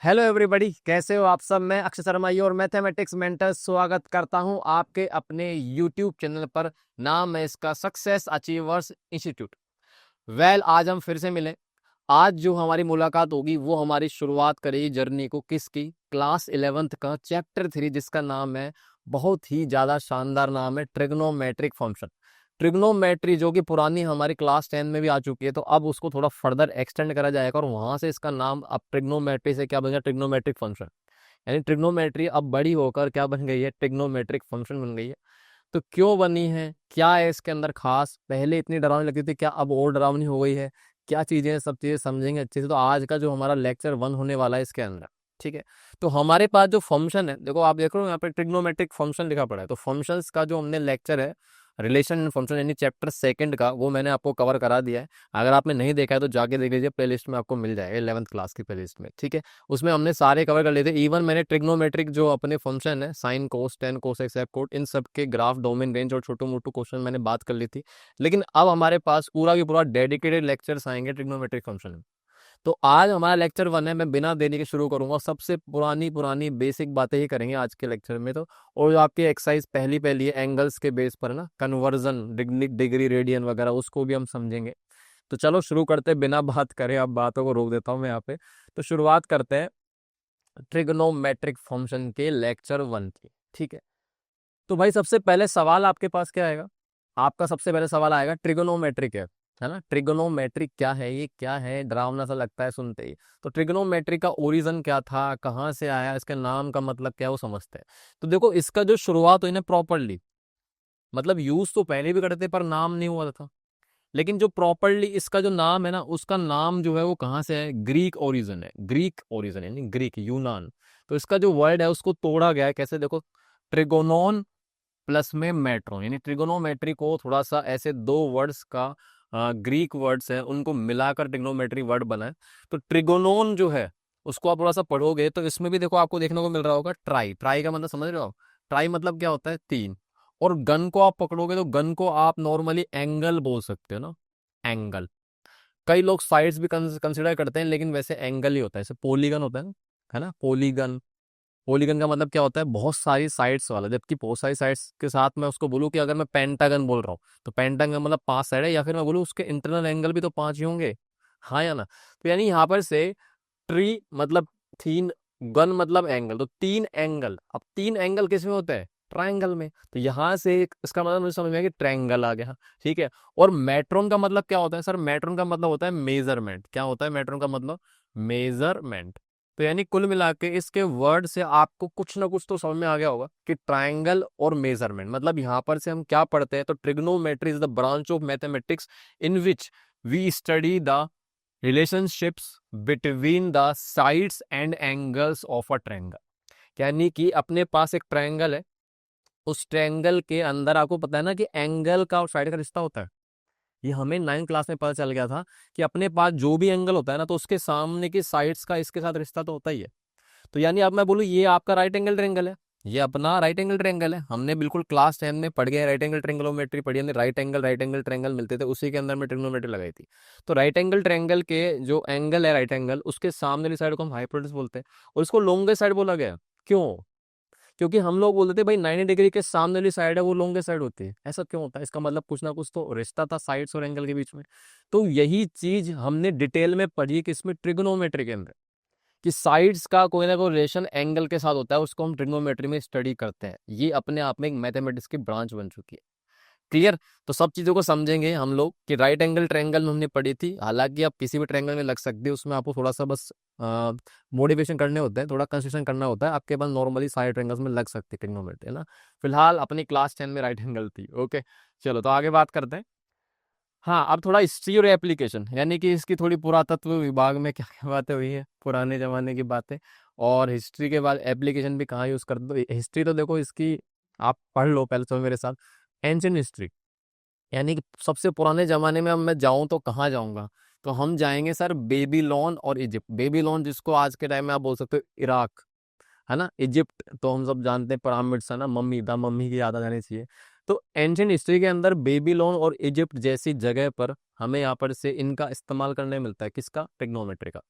Hello everybody, कैसे हो आप सब। मैं अक्षय शर्मा ये और मैथमेटिक्स मेंटर स्वागत करता हूं आपके अपने यूट्यूब चैनल पर। नाम है इसका सक्सेस अचीवर्स इंस्टीट्यूट। आज हम फिर से मिले। आज जो हमारी मुलाकात होगी वो हमारी शुरुआत करेगी जर्नी को किसकी, क्लास 11th का चैप्टर 3 जिसका नाम है, बहुत ही ज्यादा शानदार नाम है, ट्रिग्नोमेट्रिक फंक्शन। ट्रिग्नोमेट्री जो कि पुरानी हमारी क्लास 10 में भी आ चुकी है, तो अब उसको थोड़ा फर्दर एक्सटेंड करा जाएगा और वहां से इसका नाम अब ट्रिग्नोमेट्री से क्या बन गया, ट्रिग्नोमेट्रिक फंक्शन। यानी ट्रिग्नोमेट्री अब बड़ी होकर क्या बन गई है, ट्रिग्नोमेट्रिक फंक्शन बन गई है। तो क्यों बनी है, क्या है इसके अंदर खास, पहले इतनी डरावनी लगती थी, क्या अब और डरावनी हो गई है, क्या चीजें हैं, सब चीजें समझेंगे अच्छे से। तो आज का जो हमारा लेक्चर 1 होने वाला है इसके अंदर, ठीक है। तो हमारे पास जो फंक्शन है, देखो आप देख रहे हो यहाँ पे ट्रिग्नोमेट्रिक फंक्शन लिखा पड़ा है। तो फंक्शंस का जो हमने लेक्चर है, रिलेशन एंड फंक्शन यानी चैप्टर 2 का, वो मैंने आपको कवर करा दिया है। अगर आपने नहीं देखा है तो जाके देख लीजिए, प्लेलिस्ट में आपको मिल जाएगा 11th क्लास की प्लेलिस्ट में, ठीक है। उसमें हमने सारे कवर कर लिए थे। इवन मैंने ट्रिग्नोमेट्रिक जो अपने फंक्शन है, sine cos tan cosec cot, इन सब के ग्राफ, डोमेन, रेंज और छोटू मोटू क्वेश्चन मैंने बात कर ली थी। लेकिन अब हमारे पास पूरा की पूरा डेडिकेटेड लेक्चर्स आएंगे ट्रिग्नोमेट्रिक फंक्शन में। तो आज हमारा लेक्चर 1 है। मैं बिना देरी के शुरू करूंगा, सबसे पुरानी पुरानी बेसिक बातें ही करेंगे आज के लेक्चर में। तो और जो आपकी एक्सरसाइज पहली पहली है एंगल्स के बेस पर है ना, कन्वर्जन, डिग्री, रेडियन वगैरह, उसको भी हम समझेंगे। तो चलो शुरू करते हैं, बिना बात करे, अब बातों को रोक देता हूँ मैं यहाँ पे। तो शुरुआत करते हैं ट्रिग्नोमेट्रिक फंक्शन के लेक्चर 1 की, ठीक है। तो भाई सबसे पहले सवाल आपके पास क्या आएगा, आपका सबसे पहले सवाल आएगा ट्रिग्नोमेट्रिक है ना। ट्रिग्नोमेट्रिक क्या है, ये क्या है, डरावना सा लगता है सुनते ही। तो ट्रिग्नोमेट्रिक का ओरिजिन क्या था, कहाँ से आया, इसके नाम का मतलब क्या है, वो समझते हैं। तो देखो इसका जो शुरुआत हुई ना प्रॉपरली, मतलब यूज तो पहले भी करते पर नाम नहीं हुआ था। लेकिन जो प्रॉपरली इसका जो नाम है ना, उसका नाम जो है वो कहाँ से है, ग्रीक ओरिजिन है। ग्रीक ओरिजिन यानी ग्रीक, यूनान। तो इसका जो वर्ड है उसको तोड़ा गया है कैसे, देखो, ट्रिगोनोन प्लस में मेट्रो, यानी ट्रिगोनोमेट्री को थोड़ा सा ऐसे दो वर्ड्स का, ग्रीक वर्ड्स है उनको मिलाकर ट्रिग्नोमेट्री वर्ड बना है। तो ट्रिगोनोन जो है उसको आप थोड़ा सा पढ़ोगे तो इसमें भी देखो आपको देखने को मिल रहा होगा ट्राई। ट्राई का मतलब समझ रहे हो, ट्राई मतलब क्या होता है, 3। और गन को आप पकड़ोगे तो गन को आप नॉर्मली एंगल बोल सकते हो ना, एंगल। कई लोग साइड्स भी कंसिडर करते हैं, लेकिन वैसे एंगल ही होता है। जैसे पोलीगन होता है ना, पोलीगन। पॉलीगन का मतलब क्या होता है, बहुत सारी साइड्स वाला। जबकि बहुत सारी साइड्स के साथ मैं उसको बोलूँ कि अगर मैं पेंटागन बोल रहा हूँ तो पेंटागन मतलब 5 साइड है, या फिर मैं बोलूँ उसके इंटरनल एंगल भी तो 5 ही होंगे, हाँ या ना। तो यानी यहाँ पर से ट्री मतलब 3, गन मतलब एंगल, तो 3 एंगल। अब 3 एंगल किस में होते हैं, ट्रायंगल में। तो यहाँ से इसका मतलब मुझे समझ में आया कि ट्रायंगल आ गया, ठीक है। और मेट्रोन का मतलब क्या होता है सर, मेट्रोन का मतलब होता है मेजरमेंट। क्या होता है मेट्रोन का मतलब, मेजरमेंट। तो यानी कुल मिला के इसके वर्ड से आपको कुछ ना कुछ तो समझ में आ गया होगा कि ट्रायंगल और मेजरमेंट मतलब यहाँ पर से हम क्या पढ़ते हैं। तो trigonometry is the branch of mathematics in which we study the relationships between the sides and angles of a triangle. यानी कि अपने पास एक ट्रायंगल है, उस ट्रायंगल के अंदर आपको पता है ना कि एंगल का और साइड का रिश्ता होता है। ये हमें 9th क्लास में पता चल गया था कि अपने पास जो भी एंगल होता है ना, तो उसके सामने की साइड्स का इसके साथ रिश्ता तो होता ही है। तो यानी अब मैं बोलूँ ये आपका राइट एंगल ट्रायंगल है, ये अपना राइट एंगल ट्रायंगल है। हमने बिल्कुल क्लास 10 में पढ़ गए, राइट एंगल ट्रायंगलोमेट्री पढ़ी हमने। राइट एंगल ट्रायंगल मिलते थे, उसी के अंदर में ट्रिग्नोमेट्री लगाई थी। तो राइट एंगल ट्रायंगल के जो एंगल है, राइट एंगल, उसके सामने वाली साइड को हम हाइपोटेनस बोलते हैं, और उसको लोंगेस्ट साइड बोला गया। क्यों, क्योंकि हम लोग बोलते थे भाई 90 डिग्री के सामने वाली साइड है वो लॉन्गेस्ट साइड होती है। ऐसा क्यों होता है, इसका मतलब कुछ ना कुछ तो रिश्ता था साइड्स और एंगल के बीच में। तो यही चीज हमने डिटेल में पढ़ी कि इसमें ट्रिग्नोमेट्री के अंदर, कि साइड्स का कोई ना कोई रिलेशन एंगल के साथ होता है, उसको हम ट्रिग्नोमेट्री में स्टडी करते हैं। ये अपने आप में एक मैथमेटिक्स की ब्रांच बन चुकी है। क्लियर। तो सब चीजों को समझेंगे हम लोग कि राइट एंगल ट्रायंगल में हमने पढ़ी थी। हालांकि आप किसी भी ट्रायंगल में लग सकते हो, उसमें आपको थोड़ा सा बस मोडिफिकेशन करने होते हैं, थोड़ा कंसेशन करना होता है। आपके पास नॉर्मली सारे ट्रायंगल्स में लग सकती है ट्रिग्नोमेट्री, है ना। फिलहाल अपनी क्लास 10 में राइट एंगल थी, ओके। चलो तो आगे बात करते हैं। हाँ, अब थोड़ा हिस्ट्री और एप्लीकेशन, यानी कि इसकी थोड़ी पुरातत्व विभाग में क्या क्या बातें हुई है, पुराने जमाने की बातें। और हिस्ट्री के बाद एप्लीकेशन भी कहाँ यूज करते हो। हिस्ट्री तो देखो इसकी आप पढ़ लो पहले तो मेरे साथ। एंशियंट हिस्ट्री यानी कि सबसे पुराने जमाने में अब मैं जाऊं तो कहाँ जाऊंगा, तो हम जाएंगे सर बेबीलोन और इजिप्ट। बेबीलोन जिसको आज के टाइम में आप बोल सकते हो इराक, है ना। इजिप्ट तो हम सब जानते हैं पिरामिड्स, है ना, मम्मी द मम्मी की याद आ जानी चाहिए। तो एंशियंट हिस्ट्री के अंदर बेबीलोन और इजिप्ट जैसी जगह पर हमें यहाँ पर से इनका इस्तेमाल करने मिलता है, किसका, ट्रिग्नोमेट्री का।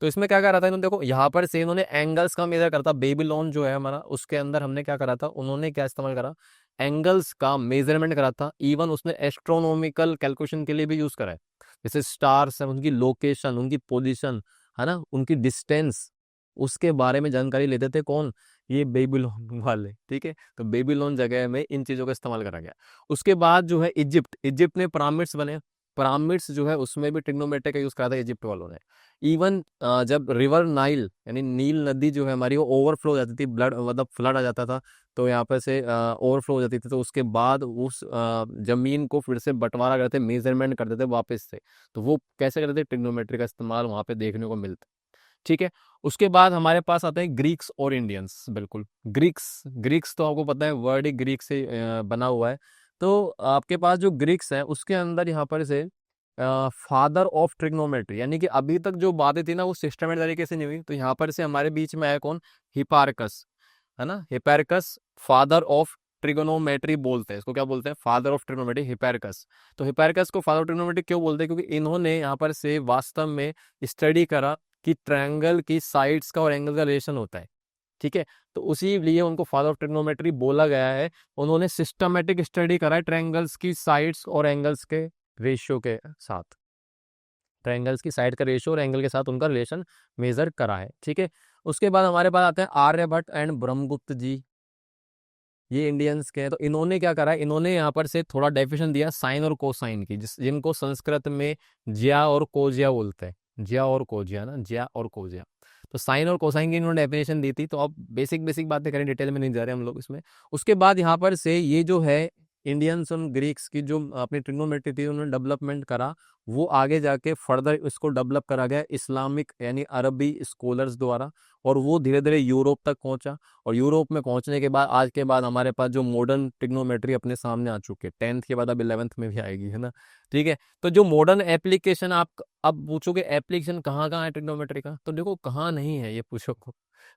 तो इसमें क्या करा था इन्होंने, देखो यहाँ पर से इन्होंने एंगल्स का मेजर करता, बेबीलोन जो है हमारा, उसके अंदर हमने क्या करा था, उन्होंने क्या इस्तेमाल करा, एंगल्स का मेजरमेंट करा था। इवन उसने एस्ट्रोनॉमिकल कैलकुलेशन के लिए भी यूज करा है, जैसे स्टार्स है, उनकी लोकेशन, उनकी पोजीशन, है ना, उनकी डिस्टेंस, उसके बारे में जानकारी लेते थे कौन, ये बेबीलोन वाले, ठीक है। तो बेबीलोन जगह में इन चीजों का इस्तेमाल करा गया। उसके बाद जो है इजिप्ट, इजिप्ट में पिरामिड्स बने, पिरामिड्स जो है उसमें भी ट्रिग्नोमेट्री का यूज करा था इजिप्ट वालों ने। इवन जब रिवर नाइल यानी नील नदी जो है हमारी वो ओवरफ्लो हो जाती थी, ब्लड मतलब फ्लड आ जाता था, तो यहाँ पर से ओवरफ्लो हो जाती थी, तो उसके बाद उस जमीन को फिर से बंटवारा करते, मेजरमेंट करते थे वापस से। तो वो कैसे करते थे, ट्रिग्नोमेट्री का इस्तेमाल वहां पे देखने को मिलता है, ठीक है। उसके बाद हमारे पास आते हैं ग्रीक्स और इंडियंस। बिल्कुल, ग्रीक्स, ग्रीक्स तो आपको पता है वर्ड ही ग्रीक से बना हुआ है। तो आपके पास जो ग्रीक्स है उसके अंदर यहाँ पर से फादर ऑफ ट्रिग्नोमेट्री, यानी कि अभी तक जो बातें थी ना वो सिस्टमेटिक तरीके से नहीं हुई, तो यहाँ पर से हमारे बीच में आया कौन, हिपार्कस, है ना, हिपार्कस फादर ऑफ ट्रिगोनोमेट्री बोलते हैं इसको, क्या बोलते हैं, फादर ऑफ ट्रिगोनोमेट्री, हिपार्कस। तो हिपार्कस को फादर ऑफ ट्रिगोनोमेट्री क्यों बोलते हैं, क्योंकि इन्होंने यहाँ पर से वास्तव में स्टडी करा कि ट्रायंगल की साइड्स का और एंगल का रिलेशन होता है, ठीक है। तो उसी लिए उनको फादर ऑफ ट्रिग्नोमेट्री बोला गया है। उन्होंने सिस्टमेटिक स्टडी करा है ट्रायंगल्स की साइड्स और एंगल्स के रेशियो के साथ, ट्रायंगल्स की साइड का रेशियो और एंगल के साथ उनका रिलेशन मेजर करा है, ठीक है। उसके बाद हमारे पास आते हैं आर्यभट्ट एंड ब्रह्मगुप्त जी, ये इंडियंस के हैं। तो इन्होंने क्या करा है, इन्होंने यहाँ पर से थोड़ा डेफिनेशन दिया साइन और कोसाइन की, जिनको संस्कृत में ज्या और कोजिया बोलते हैं, ज्या और कोजिया ना, ज्या और कोजिया। तो साइन और कोसाइन की इन्होंने डेफिनेशन दी थी। तो अब बेसिक बेसिक बातें करें, डिटेल में नहीं जा रहे हम लोग इसमें। उसके बाद यहाँ पर से ये जो है इंडियंस और ग्रीक्स की जो अपनी ट्रिग्नोमेट्री थी उन्होंने डेवलपमेंट करा, वो आगे जाके फर्दर इसको डेवलप करा गया इस्लामिक यानी अरबी स्कॉलर्स द्वारा, और वो धीरे धीरे यूरोप तक पहुंचा। और यूरोप में पहुंचने के बाद आज के बाद हमारे पास जो मॉडर्न ट्रिग्नोमेट्री अपने सामने आ चुकी है, 10th के बाद अब 11th में भी आएगी, है ना, ठीक है। तो जो मॉडर्न एप्लीकेशन, आप अब पूछोगे एप्लीकेशन कहाँ कहाँ है ट्रिग्नोमेट्री का, तो देखो कहाँ नहीं है ये पूछो,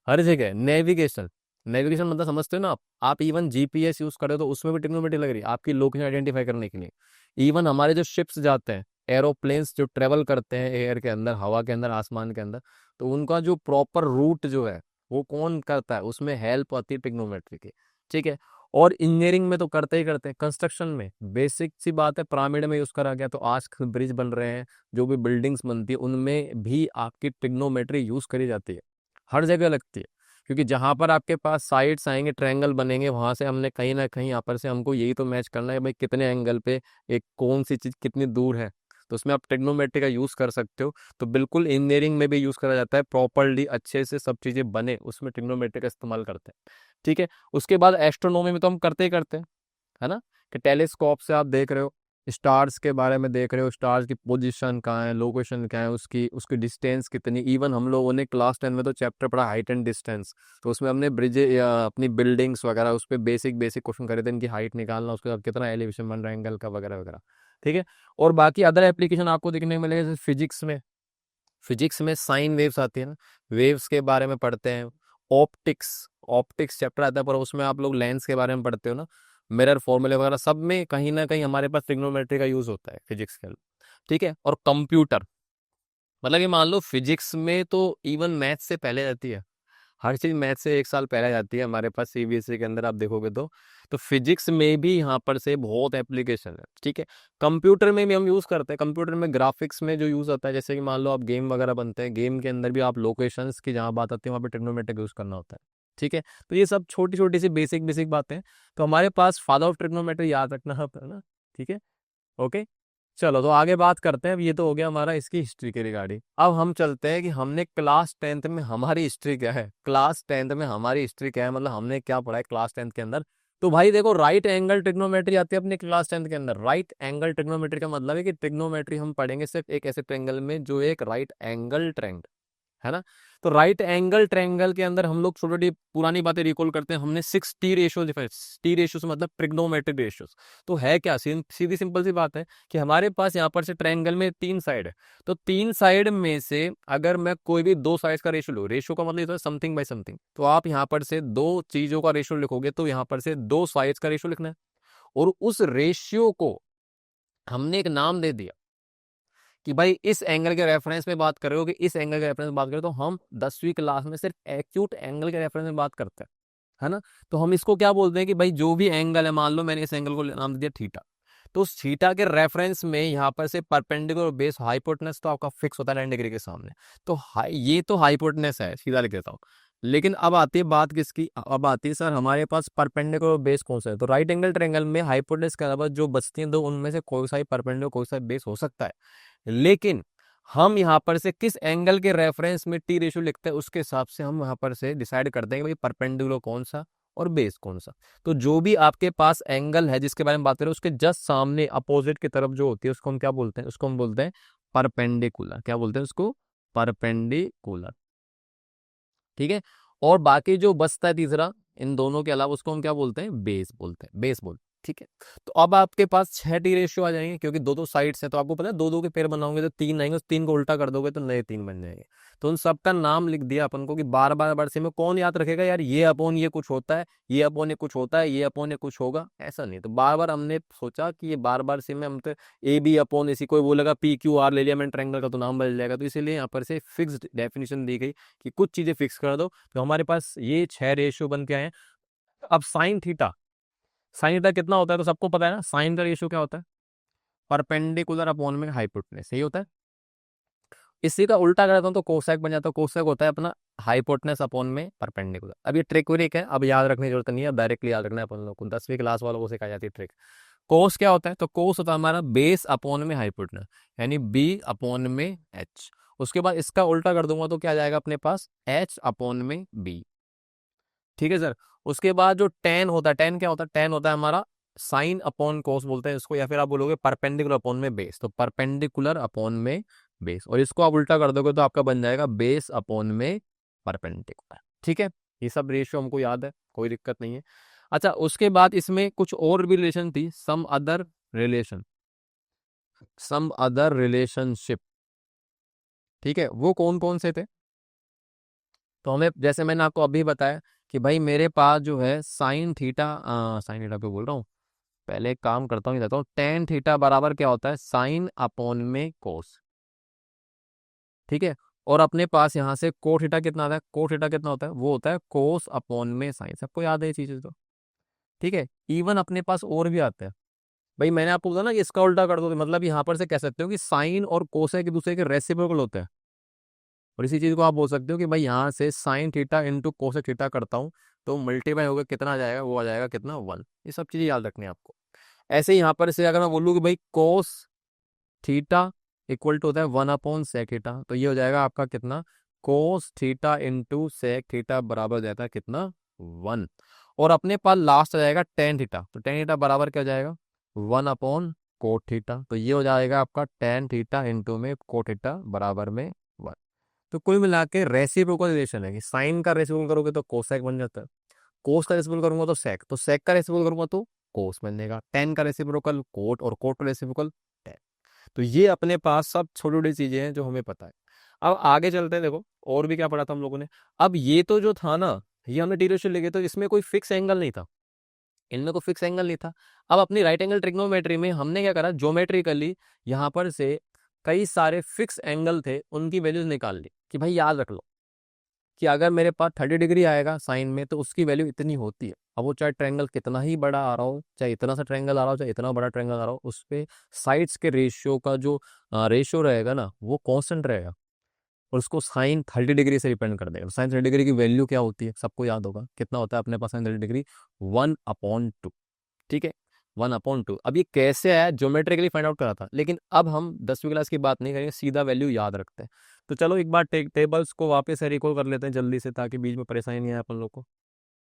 हर जगह। नेविगेशन, नेविगेशन मतलब समझते हो ना आप इवन जीपीएस यूज कर रहे हो तो उसमें भी ट्रिग्नोमेट्री लग रही है आपकी लोकेशन आइडेंटिफाई करने के लिए। इवन हमारे जो शिप्स जाते हैं, एरोप्लेन्स जो ट्रेवल करते हैं एयर के अंदर, हवा के अंदर, आसमान के अंदर, तो उनका जो प्रॉपर रूट जो है वो कौन करता है, उसमें हेल्प आती है ट्रिग्नोमेट्री की, ठीक है। और इंजीनियरिंग में तो करते ही करते हैं, कंस्ट्रक्शन में बेसिक सी बात है, पिरामिड में यूज करा गया, तो आज ब्रिज बन रहे हैं, जो भी बिल्डिंग्स बनती है उनमें भी आपकी ट्रिग्नोमेट्री यूज करी जाती है, हर जगह लगती है। क्योंकि जहां पर आपके पास साइड्स आएंगे, ट्रायंगल बनेंगे, वहां से हमने कहीं ना कहीं यहाँ पर से हमको यही तो मैच करना है भाई, कितने एंगल पे एक कौन सी चीज कितनी दूर है, तो उसमें आप ट्रिग्नोमेट्री का यूज कर सकते हो। तो बिल्कुल इंजीनियरिंग में भी यूज करा जाता है, प्रॉपरली अच्छे से सब चीजें बने उसमें ट्रिग्नोमेट्री का इस्तेमाल करते हैं, ठीक है। उसके बाद एस्ट्रोनॉमी में तो हम करते ही करते हैं, है ना, कि टेलीस्कोप से आप देख रहे हो, स्टार्स के बारे में देख रहे हो, स्टार्स की पोजीशन कहाँ है, लोकेशन क्या है, उसकी उसकी डिस्टेंस कितनी। इवन हम लोगों ने क्लास 10 में तो चैप्टर पढ़ा हाइट एंड डिस्टेंस, तो उसमें हमने ब्रिज या अपनी बिल्डिंग्स वगैरह उस पर बेसिक बेसिक क्वेश्चन करे थे, इनकी हाइट निकालना, उसके बाद कितना एलिवेशन बन रहा है एंगल का वगैरह वगैरह, ठीक है। और बाकी अदर एप्लीकेशन आपको देखने को मिलेगा, जैसे फिजिक्स में, फिजिक्स में साइन वेव्स आती है ना, वेव्स के बारे में पढ़ते हैं। ऑप्टिक्स, ऑप्टिक्स चैप्टर आता है, पर उसमें आप लोग लेंस के बारे में पढ़ते हो ना, मिरर फॉर्मूले वगैरह, सब में कहीं ना कहीं हमारे पास ट्रिग्नोमेट्री का यूज होता है फिजिक्स के अंदर, ठीक है। और कंप्यूटर, मतलब ये मान लो फिजिक्स में तो इवन मैथ से पहले जाती है, हर चीज मैथ से 1 साल पहले जाती है हमारे पास, सीबीएसई के अंदर आप देखोगे तो फिजिक्स में भी यहाँ पर से बहुत एप्लीकेशन है, ठीक है। कंप्यूटर में भी हम यूज करते हैं, कंप्यूटर में ग्राफिक्स में जो यूज होता है, जैसे कि मान लो आप गेम वगैरह बनते हैं, गेम के अंदर भी आप लोकेशंस की जहाँ बात आती है वहाँ पे ट्रिग्नोमेट्रिक यूज करना होता है, ठीक है। तो ये सब छोटी छोटी सी बेसिक बेसिक बातें हैं। तो हमारे पास फादर ऑफ ट्रिग्नोमेट्री याद रखना है ना, ठीक है, ओके। चलो तो आगे बात करते हैं, अब ये तो हो गया हमारा इसकी हिस्ट्री के रिगार्डिंग। अब हम चलते हैं कि हमने क्लास 10th में हमारी हिस्ट्री क्या है, क्लास 10th में हमारी हिस्ट्री क्या है, मतलब हमने क्या पढ़ा है क्लास 10th के अंदर। तो भाई देखो, राइट एंगल ट्रिग्नोमेट्री आती है अपने क्लास 10th के अंदर। राइट एंगल ट्रिग्नोमेट्री का मतलब है कि ट्रिग्नोमेट्री हम पढ़ेंगे सिर्फ एक ऐसे ट्रेंगल में जो एक राइट एंगल ट्रेंग, है ना। तो राइट एंगल ट्रायंगल के अंदर हम लोग छोटी छोटी पुरानी बातें रिकॉल करते हैं, हमने 6 T ratio define, T ratios मतलब ट्रिग्नोमेट्रिक रेशियोस। तो है क्या, सीधी सिंपल सी बात है कि हमारे पास यहाँ पर से ट्रायंगल में 3 साइड है, तो 3 साइड में से अगर मैं कोई भी 2 साइड का रेशियो लूँ, रेशियो का मतलब है समथिंग बाय समथिंग, तो आप यहाँ पर से 2 चीजों का रेशियो लिखोगे तो यहाँ पर से 2 साइड्स का रेशियो लिखना है। और उस रेशियो को हमने एक नाम दे दिया कि भाई इस एंगल के रेफरेंस में बात कर रहे हो कि इस एंगल के रेफरेंस में बात करें, तो हम 10वीं क्लास में सिर्फ एक्यूट एंगल के रेफरेंस में बात करते हैं, है ना। तो हम इसको क्या बोलते हैं कि भाई जो भी एंगल है, मान लो मैंने इस एंगल को नाम दे दिया थीटा, तो उस थीटा के रेफरेंस में यहाँ पर से परपेंडिकुलर बेस हाइपोटेनस तो आपका फिक्स होता है 90 डिग्री के सामने, तो ये तो हाइपोटेनस है, सीधा लिख देता हूँ। लेकिन अब आती है बात किसकी, अब आती है सर हमारे पास परपेंडिकुलर बेस कौन सा है। तो राइट एंगल ट्रायंगल में हाइपोटेनस के अलावा जो बचती हैं दो, उनमें से कोई सा ही परपेंडिकुलर कोई सा बेस हो सकता है, लेकिन हम यहाँ पर से किस एंगल के रेफरेंस में टी रेशियो लिखते हैं उसके हिसाब से हम यहाँ पर से डिसाइड करते हैं कि भाई परपेंडिकुलर कौन सा और बेस कौन सा। तो जो भी आपके पास एंगल है जिसके बारे में बात करें, उसके जस्ट सामने अपोजिट की तरफ जो होती है उसको हम क्या बोलते हैं, उसको हम बोलते हैं परपेंडिकुलर। क्या बोलते हैं उसको, परपेंडिकुलर। ठीक है। और बाकी जो बचता है तीसरा इन दोनों के अलावा, उसको हम क्या बोलते हैं, बेस बोलते हैं, बेस बोल। ठीक है। तो अब आपके पास 6 टी रेशियो आ जाएंगे, क्योंकि दो दो साइड्स हैं, तो आपको पता है दो दो के पेयर बनाओगे तो 3 आएंगे, उस 3 को उल्टा कर दोगे तो नए 3 बन जाएंगे। तो उन सबका नाम लिख दिया अपन को कि बार बार बार से में कौन याद रखेगा यार, ये अपॉन ये कुछ होता है, ये अपॉन ये कुछ होता है, ये अपॉन ये कुछ होगा, ऐसा नहीं। तो बार बार हमने सोचा कि ये बार बार से में हम तो ए बी अपॉन इसी, कोई बोलेगा पी क्यू आर ले लिया मैंने ट्रायंगल का तो नाम बदल जाएगा, तो इसीलिए यहाँ पर से फिक्स्ड डेफिनेशन दी गई कि कुछ चीजें फिक्स कर दो। तो हमारे पास ये 6 रेशियो बन के आए हैं। अब साइन थीटा, साइन थीटा कितना होता है तो सबको पता है ना, साइन का रेशियो क्या होता है, परपेंडिकुलर अपॉन में हाइपोटेनस, यही होता है। इसी का उल्टा करता हूं तो कोसेक बन जाता है, कोसेक होता है अपना हाइपोटेनस अपॉन में परपेंडिकुलर। अब ये ट्रिक व्रिक है, अब याद रखने की जरूरत नहीं है, अब डायरेक्टली याद रखना है अपन लोग को, 10वीं क्लास वालों को सिखाई जाती है ट्रिक। कोस क्या होता है, तो कोस होता है हमारा बेस अपॉन में हाइपोटेनस, यानी बी अपॉन में एच। उसके बाद इसका उल्टा कर दूंगा तो क्या आ जाएगा अपने पास, एच अपॉन में बी। ठीक है सर। उसके बाद जो टेन होता है, टेन क्या होता है, टेन होता है हमारा साइन अपॉन कोस बोलते हैं इसको, या फिर आप बोलोगे परपेंडिकुलर अपॉन में बेस, तो परपेंडिकुलर अपॉन में बेस, और इसको आप उल्टा कर दोगे तो आपका बन जाएगा बेस अपॉन में परपेंडिकुलर। ठीक है। ये सब रेशियो हमको याद है, कोई दिक्कत नहीं है। अच्छा, उसके बाद इसमें कुछ और भी रिलेशन थी, some other relation, some other relationship. ठीक है, वो कौन कौन से थे, तो हमें जैसे मैंने आपको अभी बताया कि भाई मेरे पास जो है साइन थीटा, साइन थीटा पे बोल रहा हूँ, पहले एक काम करता हूँ, ये देता हूँ, टेन थीटा बराबर क्या होता है, साइन अपॉन में कोस। ठीक है। और अपने पास यहाँ से को थीटा कितना आता है, को थीटा कितना होता है, वो होता है कोस अपॉन में साइन। सबको याद है ये चीजें तो। ठीक है। इवन अपने पास और भी आते हैं, भाई मैंने आपको बताया ना कि इसका उल्टा कर दो, तो मतलब यहाँ पर से कह सकते हो कि साइन और कोस एक दूसरे के रेसिप्रोकल होते हैं। और इसी चीज को आप बोल सकते हो कि भाई यहाँ से sine theta into cosec theta करता हूँ तो मल्टीप्लाई होगा कितना आ जाएगा, वो आ जाएगा कितना, 1। ये सब चीजें याद रखनी है आपको। ऐसे ही यहाँ पर से अगर मैं बोलूँ कि भाई कोस थीटा इक्वल टू होता है 1 अपॉन सेक थीटा, तो ये हो जाएगा आपका कितना, cos theta into sec theta बराबर हो जाता है कितना, 1। और अपने पास लास्ट आ जाएगा टेन थीटा, तो टेन थीटा बराबर क्या हो जाएगा, 1 अपॉन कोट थीटा, तो ये हो जाएगा आपका टेन थीटा इंटू में कोट थीटा बराबर में 1। तो कुल मिला के रेसिप्रोकल रिलेशन है कि साइन का रेसिप्रोकल करोगे तो कोसेक बन जाता है, कोस का रेसिप्रोकल करूंगा तो सेक, तो सेक का रेसिप्रोकल करूंगा तो कोस बन जाएगा, टेन का रेसिप्रोकल कोट, और कोट का रेसिप्रोकल टेन। तो ये अपने पास सब छोटी छोटी चीजें हैं जो हमें पता है। अब आगे चलते हैं, देखो और भी क्या पढ़ा था हम लोगों ने। अब ये तो जो था ना, ये हमने टी रेशियो ले गए, तो इसमें कोई फिक्स एंगल नहीं था, इनमें कोई फिक्स एंगल नहीं था। अब अपनी राइट एंगल ट्रिग्नोमेट्री में हमने क्या करा, ज्योमेट्रिकली यहाँ पर से कई सारे फिक्स एंगल थे, उनकी वैल्यूज निकाल ली कि भाई याद रख लो कि अगर मेरे पास 30 डिग्री आएगा साइन में तो उसकी वैल्यू इतनी होती है। अब वो चाहे ट्रायंगल कितना ही बड़ा आ रहा हो, चाहे इतना सा ट्रायंगल आ रहा हो, चाहे इतना बड़ा ट्रायंगल आ रहा हो, उस पे साइड्स के रेशियो का जो रेशियो रहेगा ना, वो कांस्टेंट रहेगा, और उसको साइन 30 डिग्री से डिपेंड कर देगा। साइन 30 डिग्री की वैल्यू क्या होती है, सबको याद होगा, कितना होता है अपने पास साइन 30 डिग्री, 1/2। ठीक है, 1/2। अब ये कैसे आया, ज्योमेट्रिकली फाइंड आउट करा था, लेकिन अब हम 10वीं क्लास की बात नहीं करेंगे, सीधा वैल्यू याद रखते हैं। तो चलो एक बार टेबल्स को वापस से रिकॉल कर लेते हैं जल्दी से, ताकि बीच में परेशानी नहीं आए अपन लोग को।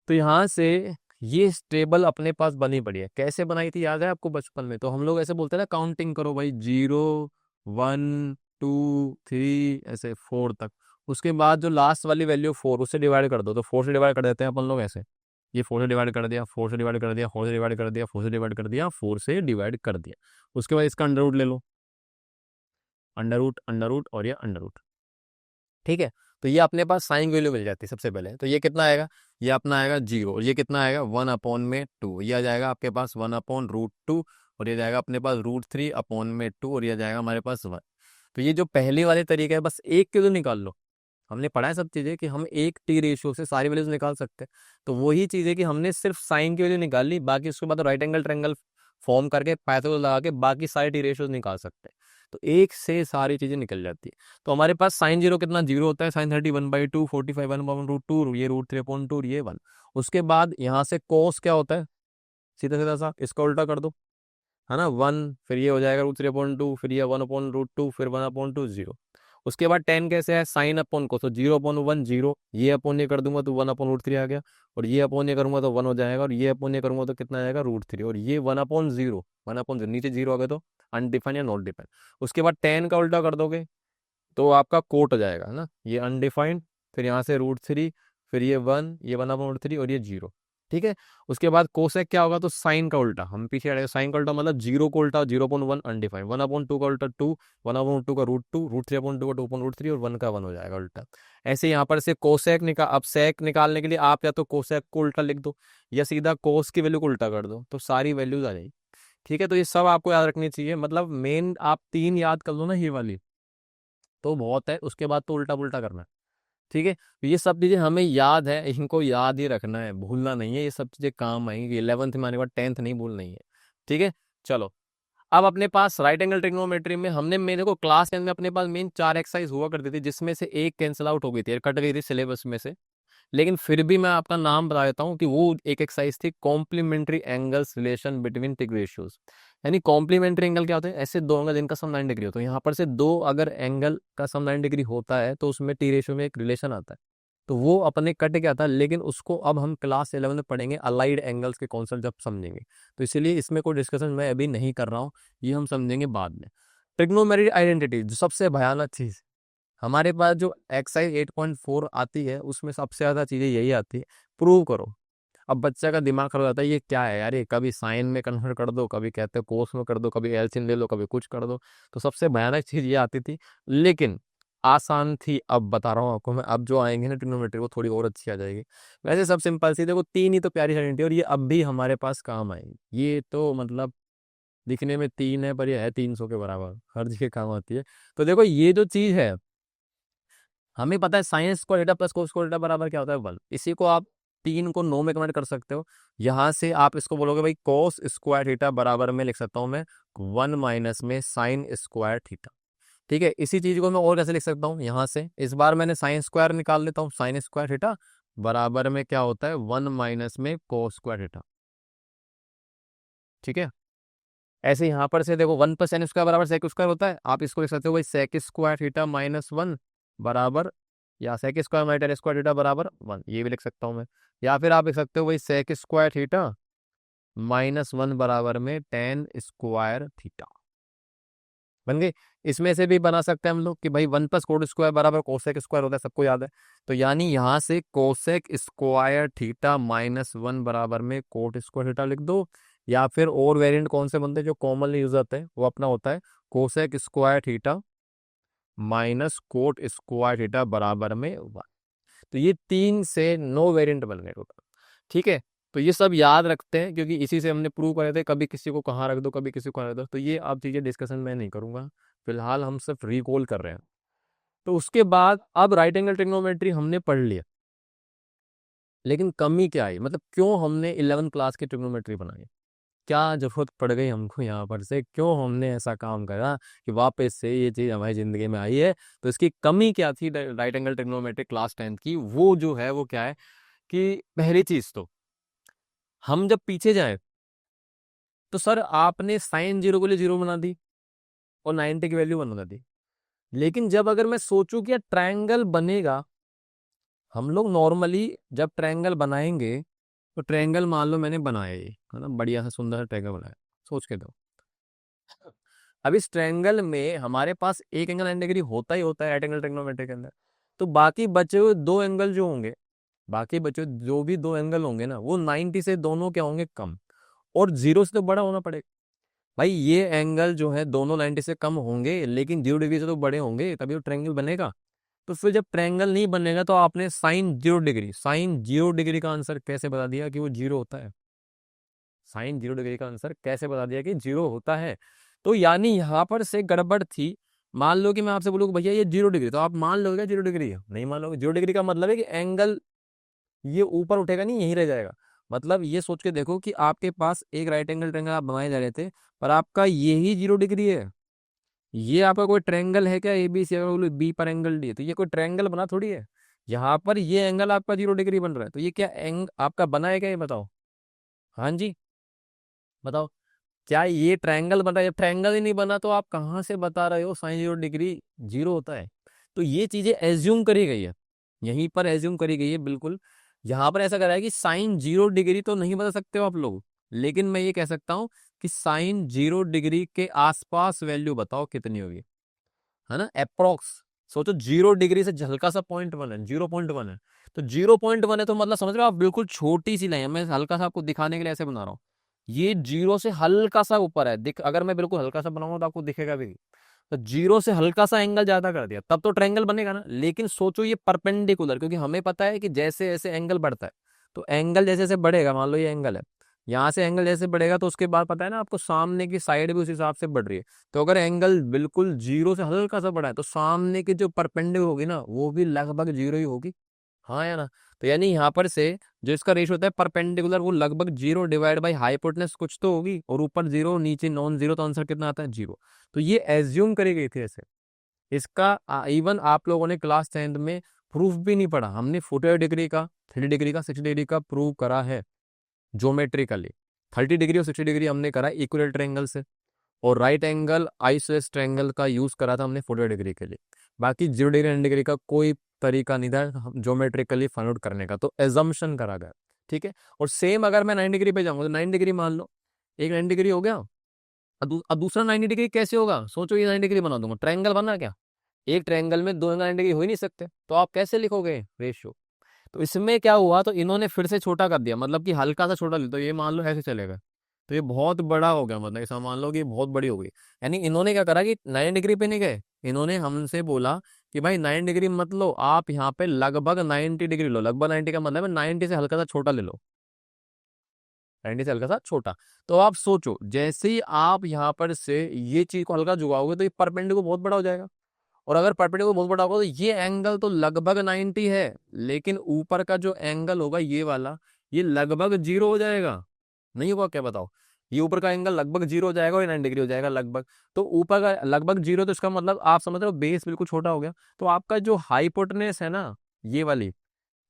तो यहाँ से ये टेबल अपने पास बनी पड़ी है, कैसे बनाई थी याद है आपको बचपन में, तो हम लोग ऐसे बोलते हैं ना, काउंटिंग करो भाई, 0 1 2 3 ऐसे 4 तक। उसके बाद जो लास्ट वाली वैल्यू 4, उससे डिवाइड कर दो, तो 4 से डिवाइड कर देते हैं अपन लोग ऐसे, ये 4 से डिवाइड कर दिया, 4 से डिवाइड कर दिया, 4 से डिवाइड कर दिया, 4 से डिवाइड कर दिया, 4 से डिवाइड कर दिया। उसके बाद इसका अंडर रूट ले लो, अंडर रूट और ये अंडर रूट। ठीक है। तो ये अपने पास साइन वैल्यू मिल जाती है सबसे पहले। तो ये कितना आएगा, ये अपना आएगा 0, और ये कितना आएगा 1/2, ये आ जाएगा आपके पास 1/√2, और ये जाएगा अपने पास √3/2, और ये जाएगा हमारे पास 1। तो ये जो पहले वाले तरीके है, बस एक के तो निकाल लो। हमने पढ़ा है सब चीज़ें कि हम एक टी रेशियो से सारी वैल्यूज निकाल सकते हैं। तो वही चीज़ है कि हमने सिर्फ साइन की वैल्यू निकाल ली, बाकी उसके बाद राइट एंगल ट्रायंगल फॉर्म करके पाइथागोरस लगा के बाकी सारे टी रेशियोज निकाल सकते हैं। तो एक से सारी चीज़ें निकल जाती है। तो हमारे पास साइन 0 कितना 0 होता है, साइन 30 1/2, 45 1/√2, ये √3/2, ये 1। उसके बाद यहाँ से कोस क्या होता है, सीधा सीधा सा इसका उल्टा कर दो, है ना, 1, फिर ये हो जाएगा √3/2, फिर ये 1/√2, फिर 1/2 0। उसके बाद 10 कैसे है, साइन अपॉन को, तो 0/1 0, ये अपॉन ये कर दूंगा तो 1/√3 आ गया, और ये अपॉन ये करूंगा तो 1 हो जाएगा, और ये अपॉन ये करूंगा तो कितना आएगा √3, और ये 1/0, 1/0 नीचे 0 आ गया तो अनडिफाइंड या नॉट डिफाइंड। उसके बाद 10 का उल्टा कर दोगे तो आपका कोट हो जाएगा, है ना, ये अनडिफाइंड, फिर यहाँ से √3, फिर ये 1, ये 1/3 और ये 0। ठीक है। उसके बाद कोसेक क्या होगा, तो साइन का उल्टा, हम पीछे हटेगा, साइन का उल्टा मतलब 0 को उल्टा 0/1 अनडिफाइंड, 1/2 का उल्टा 2, 1/2 का √2, √3/2 का 2/3, और 1 का 1 हो जाएगा उल्टा। ऐसे यहाँ पर से कोसेक निकाल, अब सेक निकालने के लिए आप या तो कोसेक को उल्टा लिख दो या सीधा कोस की वैल्यू को उल्टा कर दो, तो सारी वैल्यूज आ जाएगी। ठीक है। तो ये सब आपको याद रखनी चाहिए, मतलब मेन आप 3 याद कर लो ना ये वाली, तो बहुत है, उसके बाद तो उल्टा पुल्टा करना है। ठीक है। तो ये सब चीजें हमें याद है, इनको याद ही रखना है, भूलना नहीं है, ये सब चीजें काम आएंगी 11th में आने के बाद, 10th नहीं भूलनी है। ठीक है। चलो, अब अपने पास राइट एंगल ट्रिग्नोमेट्री में हमने, मेरे को क्लास 10 में अपने पास मेन 4 एक्सरसाइज हुआ करती थी, जिसमें से एक कैंसिल आउट हो गई थी, कट गई थी सिलेबस में से। लेकिन फिर भी मैं आपका नाम बता देता हूँ कि वो एक एक्सरसाइज थी, कॉम्प्लीमेंट्री एंगल्स रिलेशन बिटवीन टिक रेशियोज। यानी कॉम्प्लीमेंट्री एंगल क्या होते हैं, ऐसे दो एंगल जिनका सम 9 डिग्री हो, तो यहाँ पर से दो अगर एंगल का सम 9 डिग्री होता है तो उसमें टी रेशियो में एक रिलेशन आता है, तो वो अपने कट गया था। लेकिन उसको अब हम क्लास 11 में पढ़ेंगे, अलाइड एंगल्स के कॉन्सेप्ट जब समझेंगे, तो इसीलिए इसमें कोई डिस्कशन मैं अभी नहीं कर रहा हूँ, ये हम समझेंगे बाद में। ट्रिग्नोमेट्री आइडेंटिटी जो सबसे भयानक चीज, हमारे पास जो एक्सरसाइज 8.4 आती है उसमें सबसे ज्यादा चीजें यही आती है, प्रूव करो। अब बच्चा का दिमाग खराब हो जाता है, ये क्या है यार, ये कभी साइन में कन्वर्ट कर दो, कभी कहते हैं कोस में कर दो, कभी एलसीन ले लो, कभी कुछ कर दो। तो सबसे भयानक चीज ये आती थी, लेकिन आसान थी। अब बता रहा हूँ आपको मैं, अब जो आएंगे ना ट्रिग्नोमेट्री वो थोड़ी और अच्छी आ जाएगी। वैसे सब सिंपल सी, देखो 3 ही तो प्यारी आइडेंटिटी, और ये अब भी हमारे पास काम आएगी। ये तो मतलब दिखने में 3 है पर ये है 300 के बराबर, हर जगह काम आती है। तो देखो ये जो चीज है, हमें पता है sine square theta plus cos square theta बराबर क्या होता है 1। इसी को आप 3 को 9 में कन्वर्ट कर सकते हो। यहाँ से आप इसको बोलोगे भाई कोस स्क्वायर थीटा बराबर में लिख सकता हूँ मैं 1 माइनस में साइन स्क्वायर थीटा। ठीक है। इसी चीज को मैं और कैसे लिख सकता हूँ, यहाँ से इस बार मैंने साइन स्क्वायर निकाल लेता हूँ, साइन स्क्वायर थीटा बराबर में क्या होता है 1 माइनस में कोस स्क्वायर थीटा। ठीक है। ऐसे यहाँ पर से देखो 1 प्लस साइन स्क्वायर बराबर सेक स्क्वायर होता है, आप इसको लिख सकते हो भाई सेक स्क्वायर थीटा माइनस 1 बराबर, या sec square minus tan square theta बराबर 1, ये भी लिख सकता हूँ मैं। या फिर आप लिख सकते हो भाई सेक स्क्वायर थीटा माइनस 1 बराबर में टेन स्क्वायर थीटा। बन गई। इसमें से भी बना सकते हैं हम लोग कि भाई 1 प्लस कोट स्क्वायर बराबर कोसेक स्क्वायर होता है, सबको याद है। तो यानी यहाँ से कोसेक स्क्वायर थीटा माइनस 1 बराबर में कोट स्क्वायर थीटा लिख दो। या फिर और वेरिएंट कौन से बनते हैं जो कॉमनली यूज होते हैं, वो अपना होता है cosec square theta minus cot square theta बराबर में 1। तो ये 3 से 9 वेरिएंट बन गए टोटल। ठीक है। तो ये सब याद रखते हैं, क्योंकि इसी से हमने प्रूव करे थे, कभी किसी को कहाँ रख दो, कभी किसी को कहाँ रख दो। तो ये अब चीजें डिस्कशन मैं नहीं करूंगा, फिलहाल हम सिर्फ रिकॉल कर रहे हैं। तो उसके बाद अब राइट एंगल ट्रिग्नोमेट्री हमने पढ़ लिया, लेकिन कमी क्या आई, मतलब क्यों हमने 11 क्लास की ट्रिग्नोमेट्री बनाई, क्या जरूरत पड़ गई हमको यहाँ पर से, क्यों हमने ऐसा काम करा कि वापस से ये चीज हमारी जिंदगी में आई है। तो इसकी कमी क्या थी राइट एंगल ट्रिग्नोमेट्री क्लास 10 की, वो जो है वो क्या है कि पहली चीज तो हम जब पीछे जाए तो सर आपने साइन 0 के लिए 0 बना दी और 90 की वैल्यू बना दी। लेकिन जब अगर मैं सोचूं कि ट्रायंगल बनेगा, हम लोग नॉर्मली जब ट्रायंगल बनाएंगे, तो ट्रायंगल मान लो मैंने बनाया, ये है ना, बढ़िया सा सुंदर सा ट्रायंगल बनाया, सोच के दो। अब इस ट्रायंगल में हमारे पास एक एंगल 90 डिग्री होता ही होता है राइट एंगल ट्रिग्नोमेट्री के अंदर। तो बाकी बचे हुए दो एंगल जो होंगे, बाकी बचे जो भी दो एंगल होंगे ना, वो 90 से दोनों क्या होंगे कम, और 0 से तो बड़ा होना पड़ेगा। भाई ये एंगल जो है दोनों 90 से कम होंगे, लेकिन 0 डिग्री से तो बड़े होंगे, तभी वो ट्रायंगल बनेगा। तो फिर जब ट्रायंगल नहीं बनेगा तो आपने साइन 0 डिग्री का आंसर कैसे बता दिया कि वो 0 होता है? साइन 0 डिग्री का आंसर कैसे बता दिया कि 0 होता है? तो यानी यहाँ पर से गड़बड़ थी। मान लो कि मैं आपसे बोलूँ कि भैया ये 0 डिग्री, तो आप मान लोगे 0 डिग्री है? नहीं मान लोगे। 0 डिग्री का मतलब है कि एंगल ये ऊपर उठेगा नहीं, यहीं रह जाएगा। मतलब ये सोच के देखो कि आपके पास एक राइट एंगल ट्रायंगल आप बनाए जा रहे थे, पर आपका यही 0 डिग्री है। ये आपका कोई ट्रायंगल है क्या? ए बी सी, अगर बोलो बी पर एंगल डी है तो ये कोई ट्रायंगल बना थोड़ी है। यहाँ पर ये एंगल आपका 0 डिग्री बन रहा है, तो ये क्या एंग आपका बना है क्या? ये बताओ। हाँ जी, बताओ। क्या ये ट्रायंगल बन रहा है? जब ट्रायंगल ही नहीं बना तो आप कहाँ से बता रहे हो साइन 0 डिग्री 0 होता है? तो ये चीजें एज्यूम करी गई है, यहीं पर एज्यूम करी गई है बिल्कुल। यहाँ पर ऐसा करा है कि साइन 0 डिग्री तो नहीं बता सकते हो आप लोग, लेकिन मैं ये कह सकता हूँ कि साइन 0 डिग्री के आसपास वैल्यू बताओ कितनी होगी, है ना, अप्रोक्स। सोचो 0 डिग्री से हल्का सा 0.1 है, 0.1 है। तो 0.1 है तो मतलब समझ रहे हो आप, बिल्कुल छोटी सी लाइन। मैं हल्का सा आपको दिखाने के लिए ऐसे बना रहा हूँ। ये 0 से हल्का सा ऊपर है, दिख, अगर मैं बिल्कुल हल्का सा बनाऊंगा तो आपको दिखेगा भी नहीं। तो 0 से हल्का सा एंगल ज्यादा कर दिया तब तो ट्रायंगल बनेगा ना। लेकिन सोचो ये परपेंडिकुलर, क्योंकि हमें पता है कि जैसे जैसे एंगल बढ़ता है, तो एंगल जैसे जैसे बढ़ेगा, मान लो ये एंगल है, यहाँ से एंगल जैसे बढ़ेगा तो उसके बाद पता है ना आपको, सामने की साइड भी उस हिसाब से बढ़ रही है। तो अगर एंगल बिल्कुल 0 से हल्का सा बढ़ा है तो सामने की जो परपेंडिकुलर होगी ना वो भी लगभग 0 ही होगी। हाँ या ना? तो यानी यहाँ पर से जो इसका रेशियो होता है परपेंडिकुलर, वो लगभग 0 डिवाइड बाई हाइपोटेनस कुछ तो होगी, और ऊपर 0 नीचे नॉन 0, तो आंसर कितना आता है? 0। तो ये एज्यूम करी गई थी ऐसे। इसका इवन आप लोगों ने क्लास 10th में प्रूफ भी नहीं पढ़ा, हमने 48 डिग्री का, 30 डिग्री का, 60 डिग्री का प्रूव करा है ज्योमेट्रिकली। 30 डिग्री और 60 डिग्री हमने करा इक्वल ट्रायंगल से, और राइट एंगल आइसोसेलेस ट्रायंगल का यूज करा था हमने 48 डिग्री के लिए। बाकी 0 डिग्री 90 डिग्री का कोई तरीका नहीं था ज्योमेट्रिकली फाइंड आउट करने का, तो एजम्पशन करा गया। ठीक है। और सेम अगर मैं 90 डिग्री पे जाऊंगा तो 90 डिग्री मान लो, एक 90 डिग्री हो गया। अब दूसरा 90 डिग्री कैसे होगा? सोचो, ये 90 डिग्री बना दूंगा, ट्रायंगल बना क्या? एक ट्रायंगल में दो एंगल 90 डिग्री हो ही नहीं सकते, तो आप कैसे लिखोगे रेशियो? तो इसमें क्या हुआ, तो इन्होंने फिर से छोटा कर दिया, मतलब कि हल्का सा छोटा ले, तो ये मान लो ऐसे चलेगा, तो ये बहुत बड़ा हो गया, मतलब ऐसा मान लो कि बहुत बड़ी हो गई। यानी इन्होंने क्या करा कि 90 डिग्री पे नहीं गए, इन्होंने हमसे बोला कि भाई 90 डिग्री मत लो, आप यहाँ पे लगभग 90 डिग्री लो। लगभग 90 का मतलब है 90 से हल्का सा छोटा ले लो, 90 से हल्का सा छोटा। तो आप सोचो, जैसे ही आप यहाँ पर से ये चीज को हल्का झुकाओगे तो ये परपेंडिकुलर बहुत बड़ा हो जाएगा, और अगर परपेंडिकुलर बहुत बड़ा होगा तो ये एंगल तो लगभग 90 है, लेकिन ऊपर का जो एंगल होगा ये वाला, ये लगभग 0 हो जाएगा। नहीं होगा क्या? बताओ। ये ऊपर का एंगल लगभग 0 हो जाएगा और 90 डिग्री हो जाएगा लगभग। तो ऊपर का लगभग 0, तो इसका मतलब आप समझ रहे हो बेस बिल्कुल छोटा हो गया। तो आपका जो हाइपोटेनस है ना, ये वाली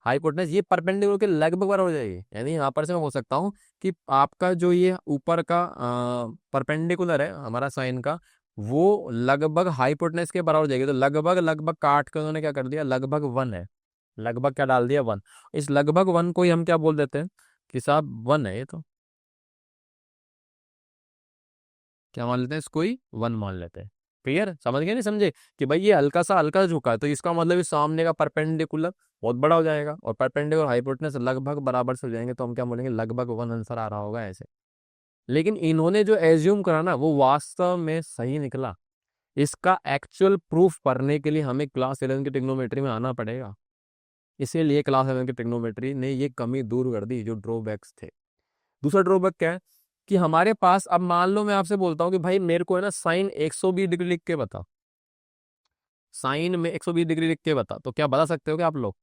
हाइपोटेनस, ये परपेंडिकुलर के लगभग बराबर हो जाएगी। यानी यहाँ पर से मैं बोल सकता हूँ कि आपका जो ये ऊपर का परपेंडिकुलर है हमारा साइन का, वो लगभग हाइपोटेनस के बराबर हो जाएगी। तो लगभग लगभग काट के उन्होंने क्या कर दिया, लगभग 1 है। लगभग क्या डाल दिया? 1। इस लगभग 1 को ही हम क्या बोल देते हैं कि साहब 1 है ये, तो क्या मान लेते हैं? इसको ही 1 मान लेते हैं। क्लियर? समझ गए नहीं समझे? कि भाई ये हल्का सा झुका है, तो इसका मतलब इस सामने का परपेंडिकुलर बहुत बड़ा हो जाएगा, और परपेंडिकुलर हाइपोटेनस लगभग बराबर से हो जाएंगे, तो हम क्या बोलेंगे? लगभग 1 आंसर आ रहा होगा ऐसे। लेकिन इन्होंने जो एज्यूम करा ना वो वास्तव में सही निकला। इसका एक्चुअल प्रूफ करने के लिए हमें क्लास 11 की ट्रिग्नोमेट्री में आना पड़ेगा। इसीलिए क्लास 11 की ट्रिग्नोमेट्री ने ये कमी दूर कर दी जो ड्रॉबैक्स थे। दूसरा ड्रॉबैक क्या है कि हमारे पास, अब मान लो मैं आपसे बोलता हूँ कि भाई मेरे को है ना साइन 120 डिग्री लिख के बता, साइन में 120 डिग्री लिख के बता, तो क्या बता सकते हो क्या आप लोग?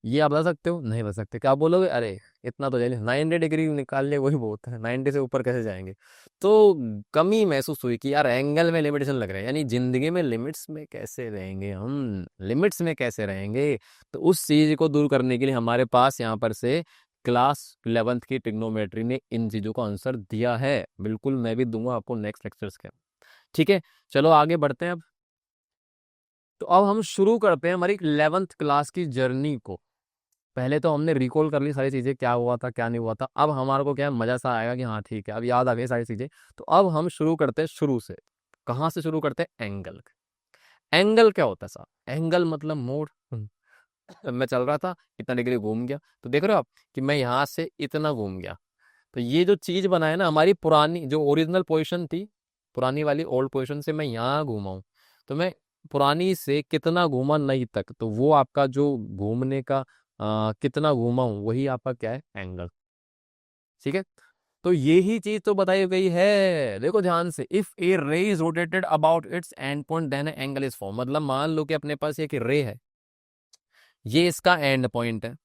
ये आप बता सकते हो? नहीं बता सकते। क्या आप बोलोगे? अरे इतना तो जाइए, 90 डिग्री निकालने वही बहुत है, 90 से ऊपर कैसे जाएंगे? तो कमी महसूस हुई कि यार एंगल में लिमिटेशन लग रहा है, यानी जिंदगी में लिमिट्स में कैसे रहेंगे हम, लिमिट्स में कैसे रहेंगे? तो उस चीज को दूर करने के लिए हमारे पास यहाँ पर से क्लास 11th की ट्रिग्नोमेट्री ने इन चीजों का आंसर दिया है। बिल्कुल मैं भी दूंगा आपको नेक्स्ट लेक्चर्स के। ठीक है, चलो आगे बढ़ते हैं अब। तो अब हम शुरू करते हैं हमारी 11th क्लास की जर्नी को। पहले तो हमने रिकॉल कर ली सारी चीजें, क्या हुआ था क्या नहीं हुआ था। अब हमारे को क्या है, मजा सा आएगा कि हाँ ठीक है अब याद आ गई सारी चीजें। तो अब हम शुरू करते हैं शुरू से। कहाँ से शुरू करते हैं? एंगल। एंगल क्या होता है साहब? एंगल मतलब मोड़। मैं चल रहा था, इतना डिग्री घूम गया, तो देख रहे हो आप कि मैं यहाँ से इतना घूम गया। तो ये जो चीज बना है ना, हमारी पुरानी जो ओरिजिनल पोजीशन थी, पुरानी वाली ओल्ड पोजीशन से मैं यहाँ घूमा हूँ, तो मैं पुरानी से कितना घूमा नई तक, तो वो आपका जो घूमने का कितना घूमा हूं वही आपका क्या है, एंगल। ठीक है, तो यही चीज तो बताई गई है, देखो ध्यान से। If a ray is rotated about its end point then angle is form, मतलब मान लो कि अपने पास एक रे है, ये इसका एंड पॉइंट है,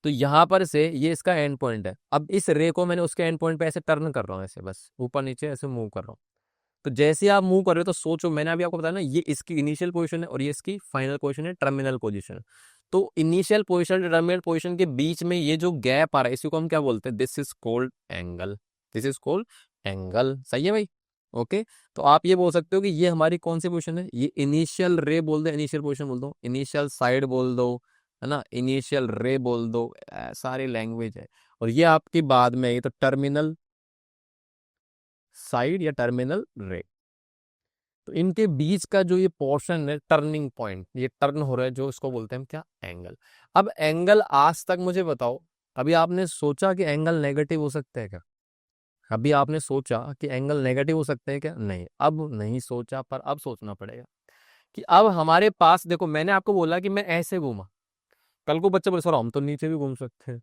तो यहां पर से ये इसका एंड पॉइंट है। अब इस रे को मैंने उसके एंड पॉइंट पे ऐसे टर्न कर रहा हूँ, ऐसे बस ऊपर नीचे ऐसे मूव कर रहा हूँ। तो जैसे ही आप मूव कर रहे हो तो सोचो, मैंने अभी आपको बताया ना, ये इसकी इनिशियल पोजीशन है और ये इसकी फाइनल पोजीशन है, टर्मिनल पोजीशन। तो इनिशियल पोजीशन टर्मिनल पोजीशन के बीच में ये जो गैप आ रहा है, इसी को हम क्या बोलते हैं, this is called angle. This is called angle, सही है भाई। ओके, तो आप ये बोल सकते हो कि ये हमारी कौन सी पोजीशन है, ये इनिशियल रे बोल दो, इनिशियल पोजीशन बोल दो, इनिशियल साइड बोल दो, है ना, इनिशियल रे बोल दो, सारी लैंग्वेज है। और ये आपकी बाद में, ये तो टर्मिनल साइड या टर्मिनल रे। तो इनके बीच का जो ये पोर्शन है, टर्निंग पॉइंट, ये टर्न हो रहा है जो, इसको बोलते हैं हम क्या, एंगल। अब एंगल आज तक मुझे बताओ, कभी आपने सोचा कि एंगल नेगेटिव हो सकता है क्या? कभी आपने सोचा कि एंगल नेगेटिव हो सकते हैं क्या? नहीं, अब नहीं सोचा, पर अब सोचना पड़ेगा कि अब हमारे पास देखो, मैंने आपको बोला कि मैं ऐसे घूमा, कल को बच्चा बोले सर हम तो नीचे भी घूम सकते हैं,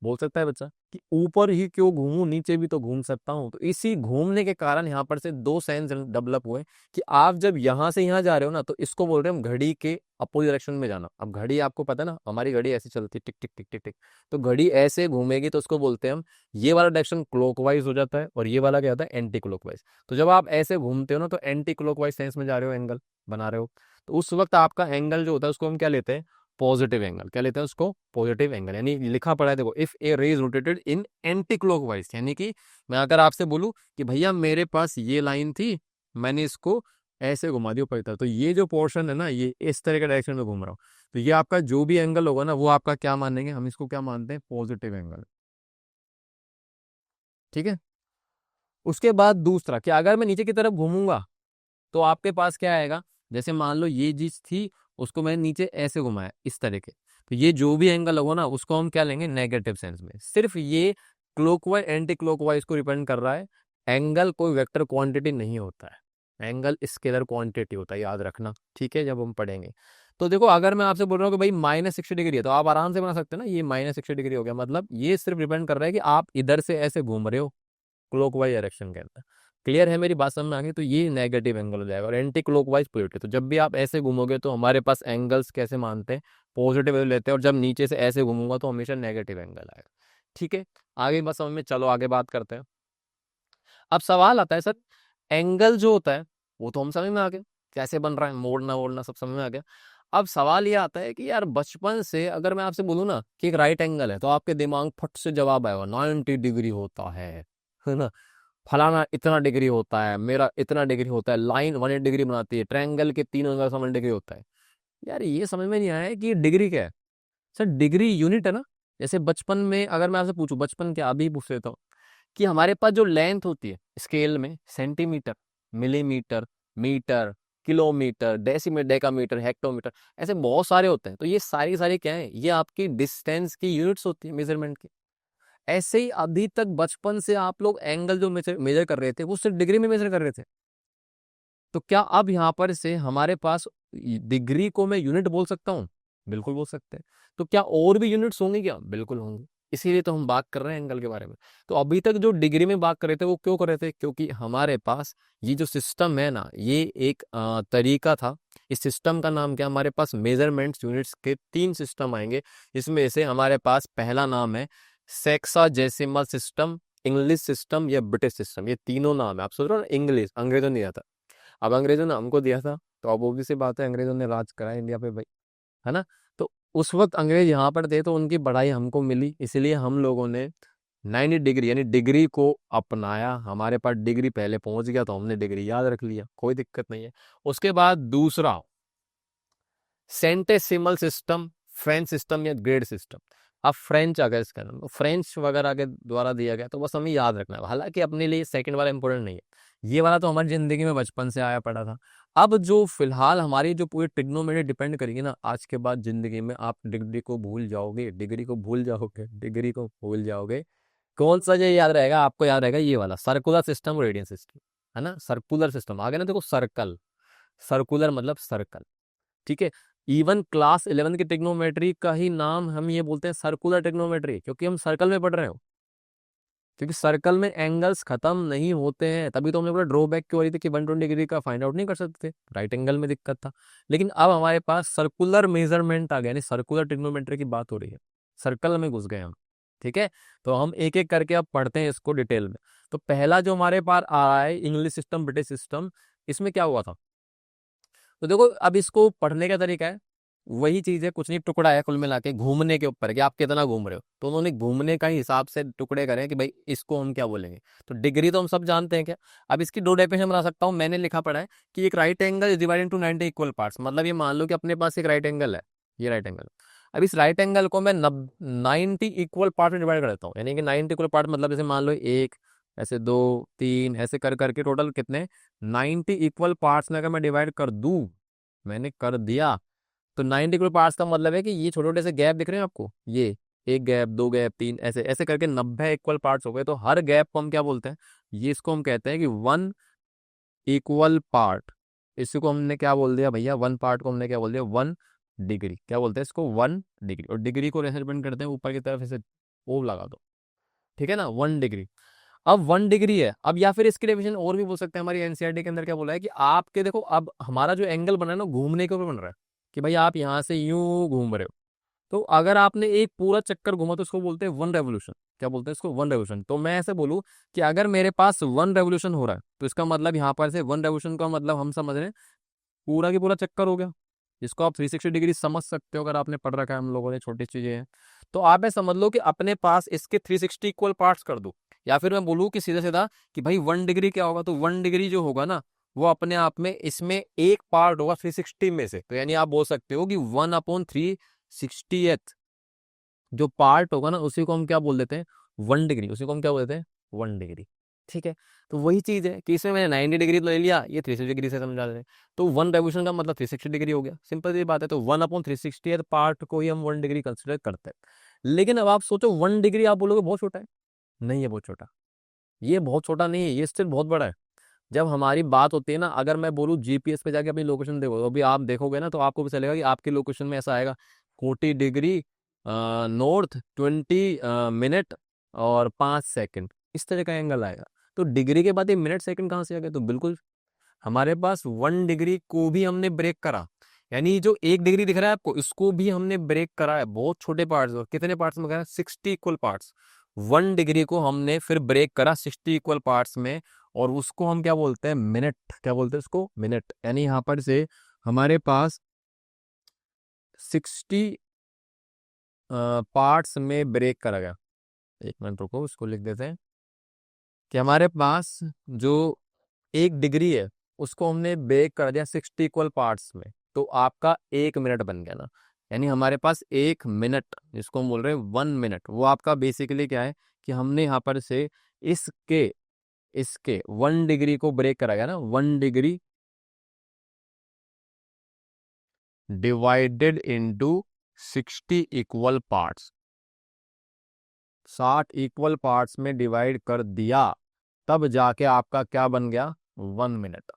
बोल सकता है बच्चा कि ऊपर ही क्यों घूमूं, नीचे भी तो घूम सकता हूं। तो इसी घूमने के कारण यहाँ पर से दो सेंस डेवलप हुए कि आप जब यहाँ से यहाँ जा रहे हो ना, तो इसको बोल रहे हैं हम घड़ी के अपोजिट डायरेक्शन में जाना। अब घड़ी आपको पता है ना, हमारी घड़ी ऐसी चलती है, टिक टिक टिक टिक टिक, तो घड़ी ऐसे घूमेगी, तो उसको बोलते हैं हम, ये वाला डायरेक्शन क्लॉकवाइज हो जाता है और ये वाला क्या होता है, एंटी क्लॉकवाइज। तो जब आप ऐसे घूमते हो ना, तो एंटी क्लॉकवाइज सेंस में जा रहे हो, एंगल बना रहे हो, तो उस वक्त आपका एंगल जो होता है उसको हम क्या लेते हैं, पॉजिटिव एंगल। क्या लेते हैं उसको, पॉजिटिव एंगल। यानी लिखा पड़ा है देखो, if a ray is rotated in anti clockwise, यानी कि मैं अगर आपसे बोलूं कि भैया मेरे पास ये लाइन थी, मैंने इसको ऐसे घुमा दिया ऊपर की तरफ, तो ये जो पोर्शन है ना, ये इस तरह के डायरेक्शन में घूम रहा हूँ, तो ये आपका जो भी एंगल होगा ना, वो आपका क्या मानेंगे हम, इसको क्या मानते हैं, पॉजिटिव एंगल। ठीक है, उसके बाद दूसरा, कि अगर मैं नीचे की तरफ घूमूंगा तो आपके पास क्या आएगा, जैसे मान लो ये चीज थी, उसको मैंने नीचे ऐसे घुमाया इस तरह के, तो ये जो भी एंगल होगा ना, उसको हम क्या लेंगे, नेगेटिव सेंस में। सिर्फ ये क्लॉकवाइज एंटी क्लॉकवाइज को रिप्रेजेंट कर रहा है। एंगल कोई वेक्टर क्वांटिटी नहीं होता है, एंगल स्केलर क्वांटिटी होता है, याद रखना, ठीक है, जब हम पढ़ेंगे। तो देखो, अगर मैं आपसे बोल रहा हूँ कि भाई -60 डिग्री है, तो आप आराम से बना सकते हैं ना, ये -60 डिग्री हो गया, मतलब ये सिर्फ डिपेंड कर रहा है कि आप इधर से ऐसे घूम रहे हो, क्लॉकवाइज डायरेक्शन के अंदर। क्लियर है मेरी बात, समझ में आ गई? तो ये नेगेटिव एंगल हो जाएगा, और एंटी क्लॉकवाइज पॉजिटिव। तो जब भी आप ऐसे घूमोगे तो हमारे पास एंगल्स कैसे मानते हैं, पॉजिटिव वैल्यू लेते हैं, और जब नीचे से ऐसे घूमूंगा तो हमेशा नेगेटिव एंगल आएगा। ठीक है, आगे बात समझ में, चलो आगे बात करते हैं। अब सवाल आता है, सर एंगल जो होता है वो तो हम समझ में आ गए, कैसे बन रहा है, मोड़ना वोड़ना सब समझ में आ गया। अब सवाल ये आता है कि यार बचपन से अगर मैं आपसे बोलूँ ना कि एक राइट एंगल है, तो आपके दिमाग फट से जवाब आएगा, 90 डिग्री होता है ना, फलाना इतना डिग्री होता है, मेरा इतना डिग्री होता है, लाइन 180 डिग्री बनाती है, ट्रायंगल के 3 एंगल 180 डिग्री होता है। यार ये समझ में नहीं आया है कि डिग्री क्या है। सर डिग्री यूनिट है ना, जैसे बचपन में अगर मैं आपसे पूछूं, बचपन क्या अभी पूछ लेता हूँ, कि हमारे पास जो लेंथ होती है स्केल में, centimetre, millimetre, metre, kilometre, decimetre, decametre, hectometre, ऐसे बहुत सारे होते हैं। तो ये सारी सारी क्या है, ये आपकी डिस्टेंस की यूनिट्स होती है, मेजरमेंट की। ऐसे ही अभी तक बचपन से आप लोग एंगल जो मेजर मेजर कर रहे थे, वो सिर्फ डिग्री में मेजर कर रहे थे। तो क्या अब यहाँ पर से हमारे पास डिग्री को मैं यूनिट बोल सकता हूँ? बिल्कुल बोल सकते हैं। तो क्या और भी यूनिट्स होंगे क्या? बिल्कुल होंगे। इसीलिए तो हम बात कर रहे हैं एंगल के बारे में। तो अभी तक जो डिग्री में बात कर रहे थे वो क्यों कर रहे थे? क्योंकि हमारे पास ये जो सिस्टम है ना, ये एक तरीका था। इस सिस्टम का नाम क्या? हमारे पास मेजरमेंट्स यूनिट्स के 3 सिस्टम आएंगे। इसमें से हमारे पास पहला नाम है सेक्साजेसिमल सिस्टम, इंग्लिश सिस्टम या ब्रिटिश सिस्टम। ये तीनों नाम है। आप सोच रहे हो ना, इंग्लिश अंग्रेजों ने दिया था, अब अंग्रेजों ने हमको दिया था, तो अब वो सी बात है, अंग्रेजों ने राज करा इंडिया पे भाई, है ना। तो उस वक्त अंग्रेज यहाँ पर थे, तो उनकी बढ़ाई हमको मिली, इसलिए हम लोगों ने 90 डिग्री यानी डिग्री को अपनाया। हमारे पास डिग्री पहले पहुंच गया, तो हमने डिग्री याद रख लिया, कोई दिक्कत नहीं है। उसके बाद दूसरा सेंटेसिमल सिस्टम, फ्रेंच सिस्टम या ग्रेड सिस्टम। अब फ्रेंच अगर इसका नाम, फ्रेंच वगैरह के द्वारा दिया गया, तो बस हमें याद रखना है। हालांकि अपने लिए सेकंड वाला इंपॉर्टेंट नहीं है, ये वाला तो हमारी जिंदगी में बचपन से आया पड़ा था। अब जो फिलहाल हमारी जो पूरी ट्रिग्नोमेट्री डिपेंड करेगी ना, आज के बाद जिंदगी में आप डिग्री को भूल जाओगे, डिग्री को भूल जाओगे, डिग्री को भूल जाओगे। कौन सा ये याद रहेगा आपको? याद रहेगा ये वाला सर्कुलर सिस्टम, रेडियन सिस्टम, है ना। सर्कुलर सिस्टम आ गया ना, देखो सर्कल, सर्कुलर मतलब सर्कल, ठीक है। इवन क्लास 11 की ट्रिग्नोमेट्री का ही नाम हम ये बोलते हैं सर्कुलर ट्रिग्नोमेट्री, क्योंकि हम सर्कल में पढ़ रहे हो, क्योंकि सर्कल में एंगल्स खत्म नहीं होते हैं। तभी तो हमने बोला ड्रॉबैक क्यों हो रही थी कि 120 डिग्री का फाइंड आउट नहीं कर सकते थे, राइट एंगल में दिक्कत था। लेकिन अब हमारे पास सर्कुलर मेजरमेंट आ गया, यानी सर्कुलर ट्रिग्नोमेट्री की बात हो रही है, सर्कल में घुस गए हम, ठीक है। तो हम एक एक करके अब पढ़ते हैं इसको डिटेल में। तो पहला जो हमारे पास आ रहा है इंग्लिश सिस्टम ब्रिटिश सिस्टम, इसमें क्या हुआ था, तो देखो अब इसको पढ़ने का तरीका है वही चीज है, कुछ नहीं, टुकड़ा है कुल मिला के घूमने के ऊपर कि आप कितना घूम रहे हो। तो उन्होंने घूमने का ही हिसाब से टुकड़े करे कि भाई इसको हम क्या बोलेंगे। तो डिग्री तो हम सब जानते हैं क्या। अब इसकी दो डेफिनेशन बना सकता हूँ, मैंने लिखा पड़ा है कि एक right angle is divided into 90 equal parts. मतलब ये मान लो कि अपने पास एक राइट एंगल है, ये राइट एंगल। अब इस राइट एंगल को मैं 90 इक्वल पार्ट में डिवाइड कर देता हूँ, यानी कि 90 इक्वल पार्ट मतलब जैसे मान लो एक, ऐसे दो, तीन, ऐसे कर करके टोटल कितने 90 इक्वल पार्ट्स में अगर मैं डिवाइड कर दूं, मैंने कर दिया, तो 90 इक्वल पार्ट्स का मतलब है कि ये छोटे छोटे से गैप दिख रहे हैं आपको, ये एक गैप, दो गैप, तीन, ऐसे ऐसे करके 90 इक्वल पार्ट्स हो गए। तो हर गैप को हम क्या बोलते हैं, ये इसको हम कहते हैं कि वन इक्वल पार्ट। इसको हमने क्या बोल दिया भैया, वन पार्ट को हमने क्या बोल दिया, 1 डिग्री। क्या बोलते हैं इसको, 1 डिग्री। और डिग्री को रिप्रेजेंट करते हैं ऊपर की तरफ ऐसे ओ लगा दो, ठीक है ना, 1 डिग्री। अब 1 डिग्री है। अब या फिर इसकी डेफिनेशन और भी बोल सकते हैं, हमारी एनसीईआरटी के अंदर क्या बोला है कि आपके देखो अब हमारा जो एंगल बना है ना घूमने के ऊपर बन रहा है, कि भाई आप यहाँ से यूं घूम रहे हो। तो अगर आपने एक पूरा चक्कर घूमा तो इसको बोलते हैं 1 रेवोल्यूशन। क्या बोलते हैं इसको, 1 रेवोल्यूशन। तो मैं ऐसे बोलूं कि अगर मेरे पास 1 रेवोल्यूशन हो रहा है तो इसका मतलब यहाँ पर से 1 रेवोल्यूशन का मतलब हम समझ रहे हैं पूरा की पूरा चक्कर हो गया। इसको आप 360 डिग्री समझ सकते हो, अगर आपने पढ़ रखा है, हम लोगों ने छोटी चीजें हैं। तो आप ये समझ लो कि अपने पास इसके 360 इक्वल पार्ट्स कर दो। या फिर मैं बोलूँ कि सीधा सीधा कि भाई 1 डिग्री क्या होगा, तो 1 डिग्री जो होगा ना वो अपने आप में इसमें एक पार्ट होगा 360 में से। तो यानी आप बोल सकते हो कि 1/360th जो पार्ट होगा ना उसी को हम क्या बोल देते हैं, 1 डिग्री। उसी को हम क्या बोल देते हैं, 1 डिग्री, ठीक है। तो वही चीज है कि इसमें मैंने 90 डिग्री तो ले लिया, ये 360 डिग्री से समझा दें। तो 1 रेवोल्यूशन का मतलब 360 डिग्री हो गया, सिंपल सी बात है। तो 1/360 पार्ट को ही हम 1 डिग्री कंसिडर करते हैं। लेकिन अब आप सोचो 1 डिग्री आप बोलोगे बहुत छोटा है, नहीं है बहुत छोटा, ये बहुत छोटा नहीं है, ये स्टिल बहुत बड़ा है। जब हमारी बात होती है ना, अगर मैं बोलूँ जीपीएस पे जाके अपनी लोकेशन देखो, तो अभी आप देखोगे ना तो आपको भी चलेगा कि आपकी लोकेशन में ऐसा आएगा 40 डिग्री नॉर्थ, 20 मिनट और 5 सेकंड, इस तरह का एंगल आएगा। तो डिग्री के बाद ये मिनट सेकंड कहाँ से आ गए, तो बिल्कुल हमारे पास 1 डिग्री को भी हमने ब्रेक करा। यानी जो 1 डिग्री दिख रहा है आपको, इसको भी हमने ब्रेक करा है बहुत छोटे पार्ट्स। और कितने पार्ट्स में करा, 60 इक्वल पार्ट्स। 1 डिग्री को हमने फिर ब्रेक करा 60 इक्वल पार्ट्स में, और उसको हम क्या बोलते हैं, मिनट। क्या बोलते हैं उसको, मिनट। यानी यहाँ पर से हमारे पास 60 पार्ट्स में ब्रेक करा गया। एक मिनट रुको, उसको लिख देते हैं कि हमारे पास जो 1 डिग्री है उसको हमने ब्रेक कर दिया 60 इक्वल पार्ट्स में। तो आपका 1 मिनट बन गया ना। यानी हमारे पास 1 मिनट, जिसको हम बोल रहे हैं 1 मिनट, वो आपका बेसिकली क्या है कि हमने यहाँ पर से इसके इसके 1 डिग्री को ब्रेक करा गया ना, 1 degree divided into 60 equal parts, 60 equal parts में डिवाइड कर दिया, तब जाके आपका क्या बन गया, 1 मिनट।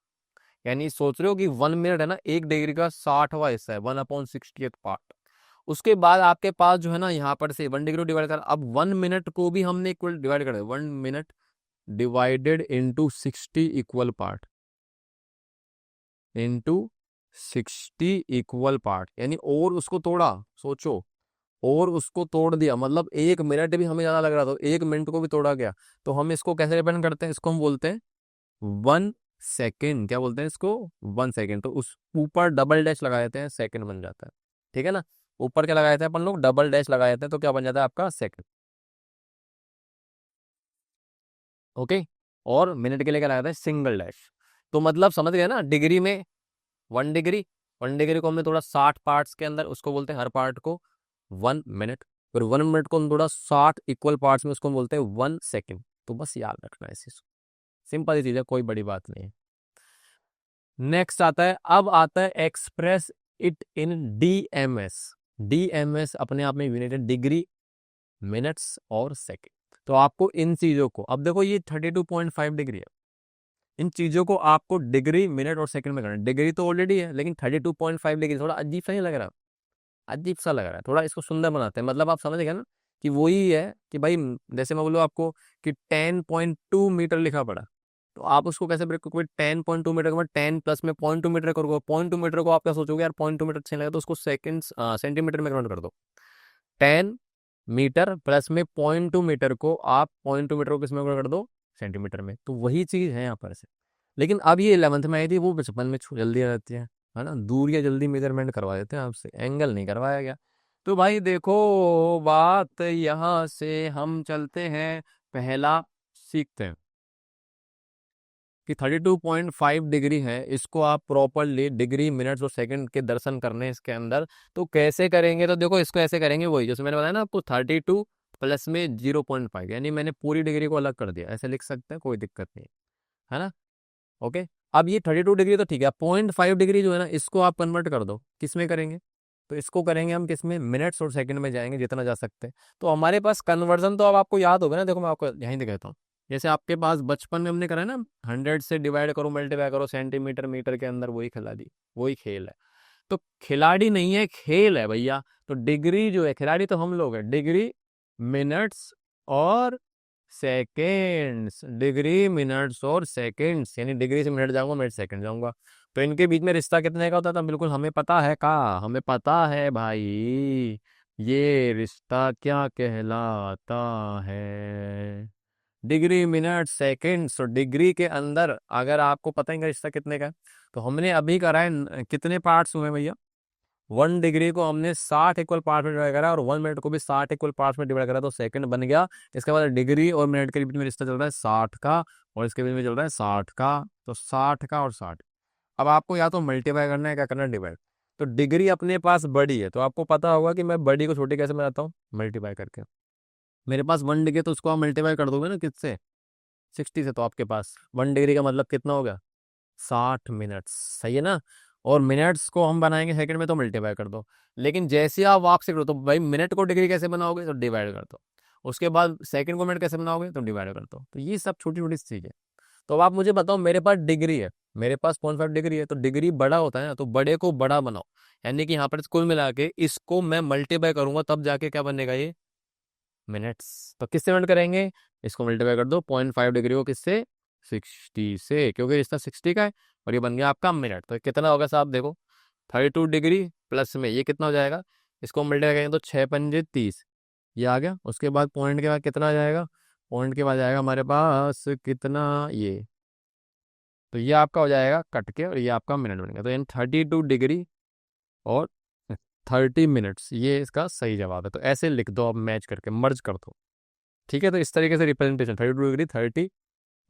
यानी सोच रहे हो कि 1 मिनट है ना, 1 डिग्री का 60वां हिस्सा है, 1/60th पार्ट। उसके बाद आपके पास जो है ना यहाँ पर से 1 डिग्री डिवाइड कर, अब 1 मिनट को भी हमने इक्वल डिवाइड कर दिया, 1 minute divided into 60 equal part, into 60 equal part. यानी और उसको तोड़ा, सोचो, और उसको तोड़ दिया, मतलब 1 मिनट भी हमें ज्यादा लग रहा था, 1 मिनट को भी तोड़ा गया। तो हम इसको कैसे रिप्रेजेंट करते हैं, इसको हम बोलते हैं 1 सेकेंड। क्या बोलते हैं इसको, 1 सेकेंड। तो उस ऊपर डबल डैश लगा देते हैं, सेकंड बन जाता है, ठीक है ना। ऊपर क्या लगाए थे अपन लोग, डबल डैश लगाए थे, तो क्या बन जाता है आपका, सेकंड। ओके। और मिनट के लिए क्या लगाते हैं, सिंगल डैश। तो मतलब समझ गए ना, डिग्री में 1 डिग्री, 1 डिग्री को हमने थोड़ा 60 पार्ट्स के अंदर, उसको बोलते हैं हर पार्ट को 1 मिनट। फिर 1 मिनट को हम थोड़ा 60 इक्वल पार्ट्स में, उसको हम बोलते हैं 1 सेकेंड। तो बस याद रखना है इस चीज, सिंपल सी चीज है, कोई बड़ी बात नहीं है। नेक्स्ट आता है, अब आता है express it in DMs. DMs अपने आप में यूनिट है, डिग्री, मिनट्स और सेकंड। तो आपको इन चीजों को, अब देखो ये 32.5 डिग्री है, इन चीज़ों को आपको डिग्री मिनट और सेकंड में करना है। डिग्री तो ऑलरेडी है, लेकिन 32.5 डिग्री थोड़ा अजीब सा नहीं लग रहा? अजीब सा लग रहा है, थोड़ा इसको सुंदर बनाते हैं। मतलब आप समझ गए ना कि वही है कि भाई जैसे मैं बोलूँ आपको कि 10.2 मीटर लिखा पड़ा, तो आप उसको कैसे ब्रेक करोगे? 10.2 मीटर के बाद 10 प्लस में 0.2 मीटर करोगे। 0.2 मीटर को आप क्या सोचोगे, यार 0.2 मीटर अच्छा नहीं लगा, तो उसको सेकंड्स सेंटीमीटर में कन्वर्ट कर दो। 10 मीटर प्लस में 0.2 मीटर को आप 0.2 मीटर को किस में कन्वर्ट कर दो? सेंटीमीटर में। तो वही चीज़ है यहाँ पर से। लेकिन अब ये 11th में आई थी, वो बचपन में जल्दी आ जाती है ना, दूरियां जल्दी मेजरमेंट करवा देते हैं आपसे, एंगल नहीं करवाया गया। तो भाई देखो, बात यहाँ से हम चलते हैं, पहला सीखते हैं कि 32.5 डिग्री है, इसको आप प्रॉपरली डिग्री मिनट्स और सेकंड के दर्शन करने हैं इसके अंदर। तो कैसे करेंगे? तो देखो इसको ऐसे करेंगे, वही जैसे मैंने बताया ना आपको, 32 प्लस में 0.5, यानी मैंने पूरी डिग्री को अलग कर दिया, ऐसे लिख सकते हैं, कोई दिक्कत नहीं है ना। ओके, अब ये 32 डिग्री तो ठीक है, 0.5 डिग्री जो है ना, इसको आप कन्वर्ट कर दो, किस में करेंगे? तो इसको करेंगे हम किस में? मिनट्स और सेकंड में जाएंगे, जितना जा सकते हैं। तो हमारे पास कन्वर्जन तो अब आपको याद होगा ना, देखो मैं आपको यहीं दिखाता हूँ। जैसे आपके पास बचपन में हमने करा है ना, 100 से डिवाइड करो, मल्टीप्लाई करो, सेंटीमीटर मीटर के अंदर, वही खिलाड़ी, वही खेल है। तो खिलाड़ी नहीं है, खेल है भैया। तो डिग्री जो है, खिलाड़ी तो हम लोग है, डिग्री मिनट्स और सेकेंड्स, डिग्री मिनट्स और सेकेंड्स, यानी डिग्री से मिनट जाऊंगा, मिनट सेकंड जाऊंगा। तो इनके बीच में रिश्ता कितने का होता था? बिल्कुल हमें पता है का, हमें पता है भाई, ये रिश्ता क्या कहलाता है? Degree minute seconds. तो डिग्री के अंदर अगर आपको पता है इनका रिश्ता कितने का है, तो हमने अभी करा है कितने पार्ट्स हुए भैया? 1 डिग्री को हमने 60 इक्वल पार्ट में डिवाइड करा, और 1 मिनट को भी 60 इक्वल पार्ट में डिवाइड करा, तो सेकंड बन गया। इसके बाद डिग्री और मिनट के बीच में रिश्ता चल रहा है 60 का, और इसके बीच में चल रहा है 60 का। तो 60 का और 60। अब आपको या तो मल्टीप्लाई करना है, क्या करना है? डिवाइड। तो डिग्री अपने पास बड़ी है, तो आपको पता होगा कि मैं बड़ी को छोटी कैसे बनाता हूँ? मल्टीप्लाई करके। मेरे पास 1 डिग्री, तो उसको आप मल्टीप्लाई कर दोगे ना किससे? 60 से। तो आपके पास 1 डिग्री का मतलब कितना होगा? 60 मिनट्स, सही है ना। और मिनट्स को हम बनाएंगे सेकंड में, तो मल्टीप्लाई कर दो। लेकिन जैसे आप वापस करो, तो भाई मिनट को डिग्री कैसे बनाओगे? तो डिवाइड कर दो। उसके बाद सेकंड को मिनट कैसे बनाओगे? तो डिवाइड कर दो। तो ये सब छोटी छोटी चीजें। तो अब आप मुझे बताओ, मेरे पास डिग्री है, मेरे पास 0.5 डिग्री है, तो डिग्री बड़ा होता है ना, तो बड़े को बड़ा बनाओ। यानी कि यहाँ पर कुल मिला के इसको मैं मल्टीप्लाई करूंगा, तब जाके क्या बनेगा? ये मिनट्स। तो किससे मल्ट करेंगे? इसको मल्टीप्लाई कर दो 0.5 डिग्री को, किससे? 60 से, क्योंकि रिश्ता 60 का है। और ये बन गया आपका मिनट। तो कितना होगा साहब? देखो 32 डिग्री प्लस में ये कितना हो जाएगा? इसको मल्टीप्लाई करेंगे तो 6 पंजे 30, ये आ गया। उसके बाद पॉइंट के बाद कितना आ जाएगा? पॉइंट के बाद आएगा हमारे पास कितना? ये। तो ये आपका हो जाएगा कट के, और ये आपका मिनट बन गया। तो यानी 32 डिग्री और 30 मिनट्स, ये इसका सही जवाब है। तो ऐसे लिख दो, अब मैच करके मर्ज कर दो। ठीक है, तो इस तरीके से रिप्रेजेंटेशन 32 डिग्री 30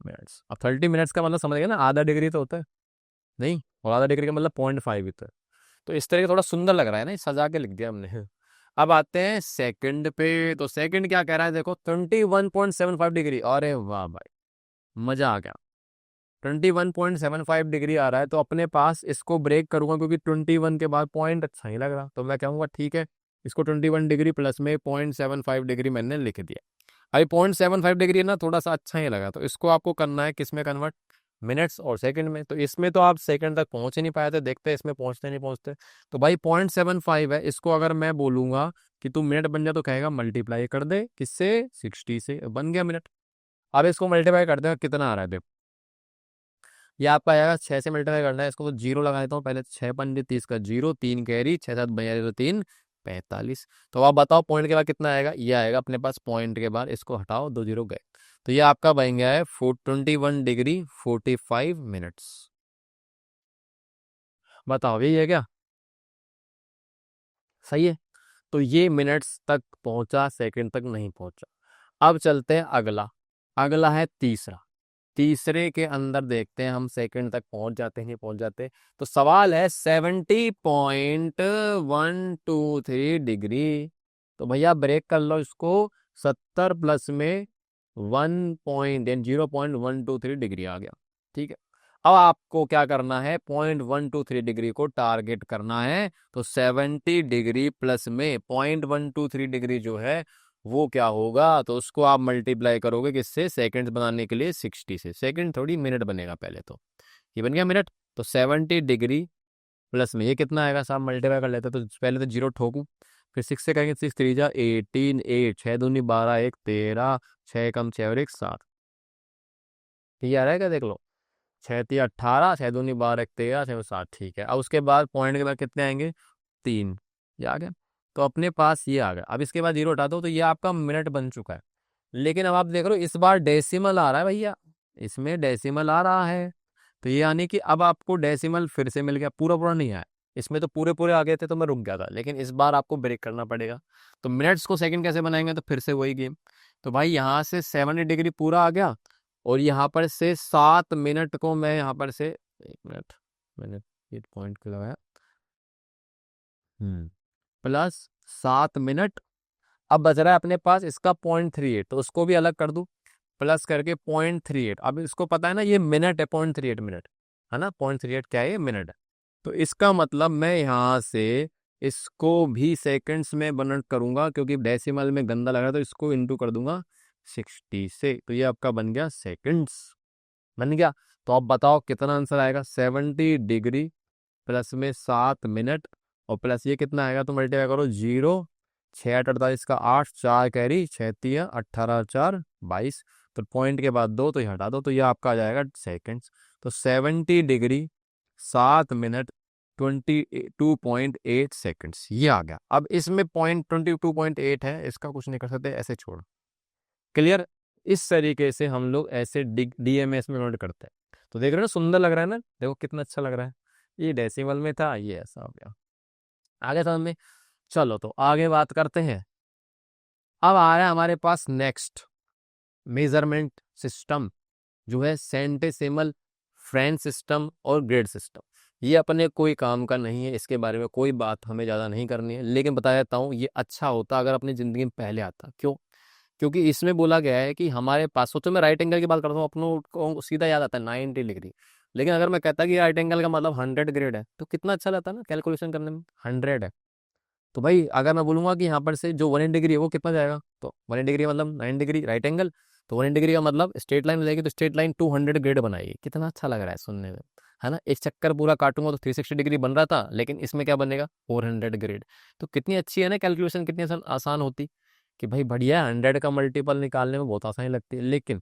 मिनट्स। अब 30 मिनट्स का मतलब समझ गया ना, आधा डिग्री तो होता है नहीं, और आधा डिग्री का मतलब 0.5 होता है। तो इस तरीके थोड़ा सुंदर लग रहा है ना, सजा के लिख दिया हमने। अब आते हैं सेकंड पे। तो सेकंड क्या कह रहा है? देखो 21.75 डिग्री। अरे वाह भाई, मजा आ गया। 21.75 डिग्री आ रहा है, तो अपने पास इसको ब्रेक करूंगा, क्योंकि 21 के बाद पॉइंट अच्छा नहीं लग रहा, तो मैं कहूँगा ठीक है, इसको 21 डिग्री प्लस में 0.75 डिग्री मैंने लिख दिया। अभी 0.75 डिग्री है ना, थोड़ा सा अच्छा ही लगा, तो इसको आपको करना है किस में कन्वर्ट? मिनट्स और सेकंड में। तो इसमें तो आप सेकंड तक पहुंच ही नहीं पाए थे, देखते हैं इसमें पहुंचते नहीं पहुंचते। तो भाई 0.75 है, इसको अगर मैं बोलूंगा कि तू मिनट बन जा, तो कहेगा मल्टीप्लाई कर दे किससे? 60 से, बन गया मिनट। अब इसको मल्टीप्लाई कर दे, कितना आ रहा है देखो। ये आपका आएगा 6 से मल्टीप्लाई करना है इसको, तो जीरो लगा देता हूँ पहले। 6 पंजे 30 का जीरो, 3 कैरी, 6 7 तो 3 45। तो आप बताओ पॉइंट के बाद कितना आएगा? ये आएगा अपने पास पॉइंट के बाद, इसको हटाओ, 2 जीरो गए। तो ये आपका बन गया है 21 डिग्री 45 मिनट्स। बताओ यही है क्या? सही है। तो ये मिनट्स तक पहुंचा, सेकंड तक नहीं पहुंचा। अब चलते हैं अगला। अगला है तीसरा। तीसरे के अंदर देखते हैं हम सेकंड तक पहुंच जाते हैं नहीं पहुंच जाते। तो सवाल है 70.123 डिग्री। तो भैया ब्रेक कर लो इसको। 70 प्लस में 0.123 डिग्री आ गया। ठीक है, अब आपको क्या करना है? 0.123 डिग्री को टारगेट करना है। तो 70 डिग्री प्लस में 0.123 डिग्री जो है, वो क्या होगा, तो उसको आप मल्टीप्लाई करोगे किससे, सेकंड्स बनाने के लिए 60 से। सेकंड थोड़ी मिनट बनेगा पहले तो, ये बन गया मिनट। तो 70 डिग्री प्लस में ये कितना आएगा साहब, मल्टीप्लाई कर लेते हैं, तो पहले तो जीरो ठोकूं, फिर 6 से करेंगे, 6 3 जा 18, 8 6 दूनी 12, 1 13, 6 कम 6 और 1 7, ये आ रहा है क्या, देख लो, 6 3 18, 6 दूनी 12, 1 13, 6 7, ठीक है। अब उसके बाद पॉइंट के बाद कितने आएंगे, 3, ये आ गया। तो अपने पास ये आ गया। अब इसके बाद जीरो हटा दो, तो ये आपका मिनट बन चुका है। लेकिन अब आप देख रहे हो इस बार डेसिमल आ रहा है भैया, इसमें डेसिमल आ रहा है, तो ये यानी कि अब आपको डेसिमल फिर से मिल गया, पूरा पूरा नहीं आया। इसमें तो पूरे पूरे आ गए थे तो मैं रुक गया था, लेकिन इस बार आपको ब्रेक करना पड़ेगा। तो मिनट्स को सेकंड कैसे बनाएंगे, तो फिर से वही गेम। तो भाई यहाँ से 70 डिग्री पूरा आ गया, और यहाँ पर से 7 मिनट को मैं यहाँ पर से, 1 मिनट, मैंने ये पॉइंट को लगाया, प्लस 7 मिनट। अब बच रहा है अपने पास इसका 0.38, तो उसको भी अलग कर दूं, प्लस करके 0.38। अब इसको पता है ना ये मिनट है, 0.38 मिनट है ना, 0.38 क्या है, ये मिनट है। तो इसका मतलब मैं यहाँ से इसको भी सेकंड्स में कन्वर्ट करूंगा, क्योंकि डेसिमल में गंदा लग रहा है, तो इसको इंटू कर दूंगा 60 से, तो ये आपका बन गया सेकंड्स, बन गया। तो अब बताओ कितना आंसर आएगा, 70 डिग्री प्लस में 7 मिनट, और प्लस ये कितना आएगा, तो मल्टीप्लाई करो, 0 6 8 48 का 8, 4 कैरी, 6 3 18 4 22, तो पॉइंट के बाद 2, तो ये हटा दो, तो ये आपका आ जाएगा सेकंड्स। तो 70 डिग्री 7 मिनट 22.8 सेकंड्स, ये आ गया। अब इसमें पॉइंट 22.8 है, इसका कुछ नहीं कर सकते, ऐसे छोड़, क्लियर। इस तरीके से हम लोग ऐसे डीएमएस में नोट करते हैं। तो देख रहे हो ना, सुंदर लग रहा है ना, देखो कितना अच्छा लग रहा है। ये डेसिमल में था, ये ऐसा हो गया, आगे समझ में। चलो तो आगे बात करते हैं। अब आ रहा है हमारे पास नेक्स्ट मेजरमेंट सिस्टम, जो है सेंटेसिमल, फ्रेंच सिस्टम और ग्रेड सिस्टम। ये अपने कोई काम का नहीं है, इसके बारे में कोई बात हमें ज़्यादा नहीं करनी है, लेकिन बता देता हूँ ये अच्छा होता अगर अपनी ज़िंदगी में पहले आता। क्यों, क्योंकि इसमें बोला गया है कि हमारे पास, सोचो मैं राइट एंगल की बात करता हूँ, अपनों को सीधा याद आता है 90 डिग्री, लेकिन अगर मैं कहता कि राइट एंगल का मतलब 100 ग्रेड है, तो कितना अच्छा रहता है ना कैलकुलेशन करने में, 100 है। तो भाई अगर मैं बोलूंगा कि यहाँ पर से जो 180 डिग्री है वो कितना जाएगा, तो 180 डिग्री मतलब 90 डिग्री राइट एंगल, तो 180 डिग्री का मतलब स्ट्रेट लाइन मिलेगी, तो स्ट्रेट लाइन 200 ग्रेड बनाएगी। कितना अच्छा लग रहा है सुनने में, है ना। एक चक्कर पूरा काटूंगा तो 360 डिग्री बन रहा था, लेकिन इसमें क्या बनेगा, 400 ग्रेड। तो कितनी अच्छी है ना कैलकुलेशन, कितनी आसान होती कि भाई बढ़िया, 100 का मल्टीपल निकालने में बहुत आसानी लगती है। लेकिन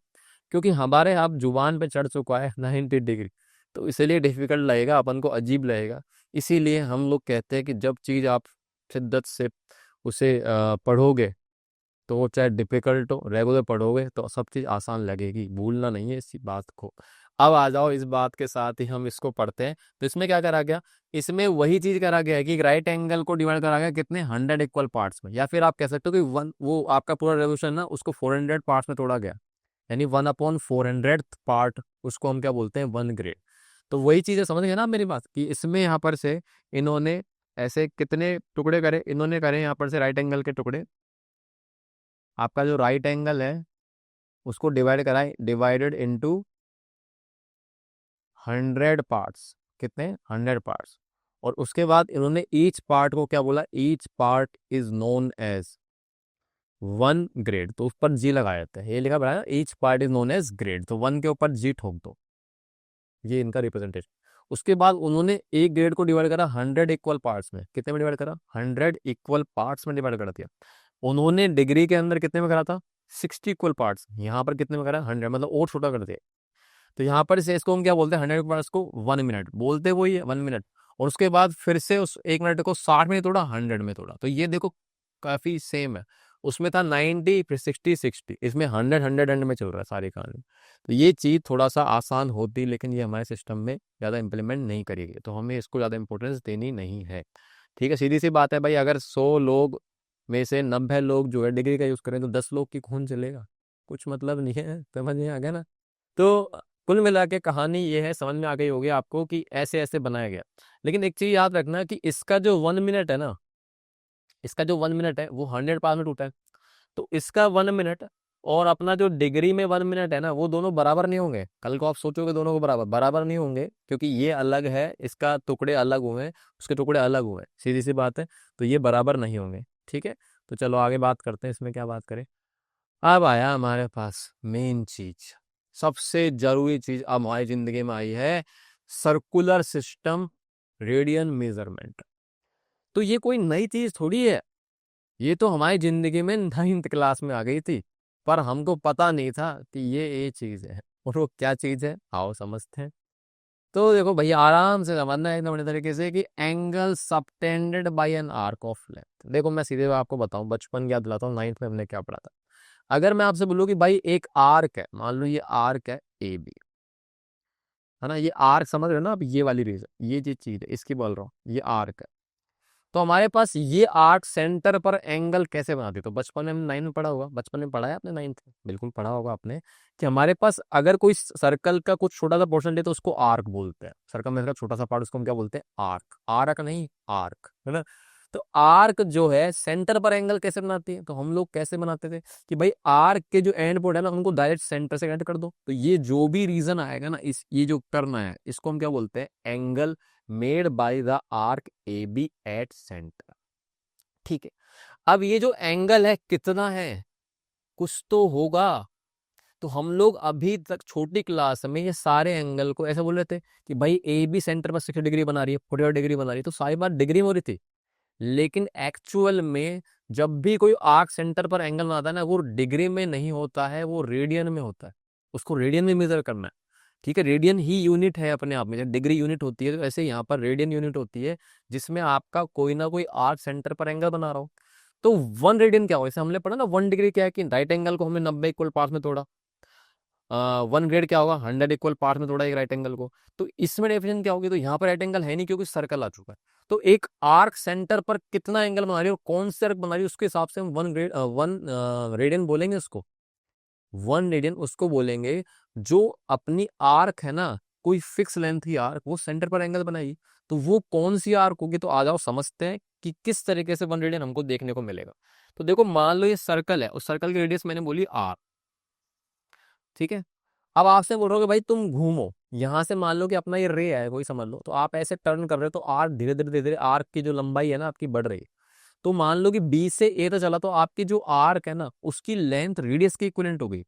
क्योंकि हमारे आप जुबान पे चढ़ चुका है 90 डिग्री, तो इसलिए डिफिकल्ट लगेगा, अपन को अजीब लगेगा। इसीलिए हम लोग कहते हैं कि जब चीज़ आप शिद्दत से उसे पढ़ोगे, तो वो चाहे डिफिकल्ट हो, रेगुलर पढ़ोगे तो सब चीज़ आसान लगेगी, भूलना नहीं है इसी बात को। अब आ जाओ, इस बात के साथ ही हम इसको पढ़ते हैं। तो इसमें क्या करा गया, इसमें वही चीज़ करा गया है कि राइट एंगल को डिवाइड करा गया कितने, 100 इक्वल पार्ट्स में, या फिर आप कह सकते हो कि वन, वो आपका पूरा रेवोल्यूशन ना उसको 400 पार्ट्स में तोड़ा गया, यानी 1/400 पार्ट, उसको हम क्या बोलते हैं, 1 ग्रेड। तो वही चीज़ है, समझ गए ना आप मेरी बात, कि इसमें यहाँ पर से इन्होंने ऐसे कितने टुकड़े करे, इन्होंने करे यहाँ पर से राइट एंगल के टुकड़े, आपका जो राइट एंगल है उसको डिवाइड कराए, डिवाइडेड इनटू 100 पार्ट्स, कितने, 100 पार्ट्स। और उसके बाद इन्होंने ईच पार्ट को क्या बोला, each part is known as 1 grade, तो उस पर जी लगाया जाता है, ये लिखा पड़ा है, each part is known as grade, तो 1 के ऊपर जी ठोक दो, ये इनका रिप्रेजेंटेशन। उसके बाद उन्होंने एक ग्रेड को डिवाइड करा 100 इक्वल पार्ट्स में, कितने में डिवाइड करा, 100 इक्वल पार्ट्स में डिवाइड कर दिया। उन्होंने डिग्री के अंदर कितने में करा था, 60 इक्वल पार्ट्स, यहाँ पर कितने में करा, 100, मतलब और छोटा कर दिया। तो यहाँ पर से इसको हम क्या बोलते हैं, 100 पार्ट्स को 1 मिनट बोलते, वही है 1 मिनट। और उसके बाद फिर से उस 1 मिनट को 60 में तोड़ा, 100 में तोड़ा, तो ये देखो काफी सेम है। उसमें था 90, फिर 60 60, इसमें 100 100 100 में चल रहा है सारी कहानी। तो ये चीज़ थोड़ा सा आसान होती, लेकिन ये हमारे सिस्टम में ज़्यादा इंप्लीमेंट नहीं करी गई, तो हमें इसको ज़्यादा इंपॉर्टेंस देनी नहीं है। ठीक है, सीधी सी बात है भाई, अगर 100 लोग में से 90 लोग जो है डिग्री का यूज़ करें, तो 10 लोग की खून चलेगा, कुछ मतलब नहीं है, समझ में आ गया ना। तो कुल मिला के कहानी ये है, समझ में आ गई होगी आपको कि ऐसे ऐसे बनाया गया। लेकिन एक चीज़ याद रखना कि इसका जो 1 मिनट है ना, इसका जो 1 मिनट है वो 100 पार्ट में टूटा है, तो इसका 1 मिनट और अपना जो डिग्री में 1 मिनट है ना, वो दोनों बराबर नहीं होंगे। कल को आप सोचोगे दोनों को बराबर, बराबर नहीं होंगे, क्योंकि ये अलग है, इसका टुकड़े अलग हुए हैं, उसके टुकड़े अलग हुए हैं, सीधी सी बात है, तो ये बराबर नहीं होंगे। ठीक है, तो चलो आगे बात करते हैं, इसमें क्या बात करें। अब आया हमारे पास मेन चीज, सबसे जरूरी चीज अब हमारी जिंदगी में आई है, सर्कुलर सिस्टम रेडियन मेजरमेंट। तो ये कोई नई चीज थोड़ी है, ये तो हमारी जिंदगी में 9th क्लास में आ गई थी, पर हमको पता नहीं था कि ये चीज है। और वो क्या चीज है, आओ समझते हैं। तो देखो भैया, आराम से समझना है एकदम बढ़िया तरीके से कि angle subtended by an arc of length. देखो मैं सीधे आपको बताऊं, बचपन याद दिलाता हूँ, 9th में हमने क्या पढ़ा था। अगर मैं आपसे बोलूँ कि भाई एक आर्क है, मान लो ये आर्क है ए बी, है ना, ये आर्क समझ रहे हो ना, अब ये वाली रीजन, ये जो चीज है इसकी बोल रहा हूँ, ये आर्क है। तो हमारे पास ये आर्क सेंटर पर एंगल कैसे बनाती है, तो बचपन में हमने 9 में पढ़ा होगा, बचपन में पढ़ा है आपने 9th में, बिल्कुल पढ़ा होगा आपने, कि हमारे पास अगर कोई सर्कल का कुछ छोटा सा पोर्शन है तो उसको आर्क बोलते हैं। सर्कल में छोटा सा पार्ट, उसको हम क्या बोलते हैं, आर्क। आर्क नहीं, आर्क, है ना। तो आर्क जो है सेंटर पर एंगल कैसे बनाती है, तो हम लोग कैसे बनाते थे कि भाई आर्क के जो एंड पॉइंट है ना उनको डायरेक्ट सेंटर से कनेक्ट कर दो। तो ये जो भी रीजन आएगा ना, इस ये जो करना है इसको हम क्या बोलते हैं, angle made by the arc A B at centre. ठीक है, अब ये जो एंगल है कितना है, कुछ तो होगा। तो हम लोग अभी तक छोटी क्लास में ये सारे एंगल को ऐसे बोल रहे थे कि भाई ए बी सेंटर पर 60 डिग्री बना रही है, 45 डिग्री बना रही है, तो सारी बात डिग्री में हो रही थी। लेकिन एक्चुअल में जब भी कोई आर्क सेंटर पर एंगल बनाता है ना, वो डिग्री में नहीं होता है, वो रेडियन में होता है। उसको रेडियन में मेजर करना है। ठीक है, रेडियन ही यूनिट है अपने आप में, जब डिग्री यूनिट होती है तो ऐसे यहाँ पर रेडियन यूनिट होती है, जिसमें आपका कोई ना कोई आर्क सेंटर पर एंगल बना रहा हो। तो 1 रेडियन क्या हो, जैसे हमने पढ़ा ना 1 डिग्री क्या है, कि राइट एंगल को हमने 90 इक्वल पार्ट में तोड़ा। 1 ग्रेड क्या होगा, 100 इक्वल पार्ट में तोड़ा एक राइट एंगल को। तो इसमें डेफिनेशन क्या होगी, तो यहाँ पर राइट एंगल है नहीं क्योंकि सर्कल आ चुका है। तो एक आर्क सेंटर पर कितना एंगल बना रही है और कौन से आर्क बना रही है, उसके हिसाब से हम 1 रेडियन बोलेंगे उसको। 1 रेडियन उसको बोलेंगे जो अपनी आर्क है ना, कोई फिक्स लेंथ की आर्क, वो सेंटर पर एंगल बनाएगी। तो वो कौन सी आर्क होगी, तो आ जाओ समझते हैं कि किस तरीके से 1 रेडियन हमको देखने को मिलेगा। तो देखो मान लो ये सर्कल है, उस सर्कल की रेडियस मैंने बोली आर। ठीक है, अब आपसे बोल रहे हो कि भाई तुम घूमो यहां से, मान लो कि अपना ये रे है कोई, समझ लो, तो आप ऐसे टर्न कर रहे हो तो आर्क धीरे धीरे धीरे धीरे आर्क की जो लंबाई है ना आपकी बढ़ रही है। तो मान लो कि बी से ए तक चला, तो आपकी जो आर्क है ना उसकी लेंथ रेडियस के इक्विवेलेंट हो गई।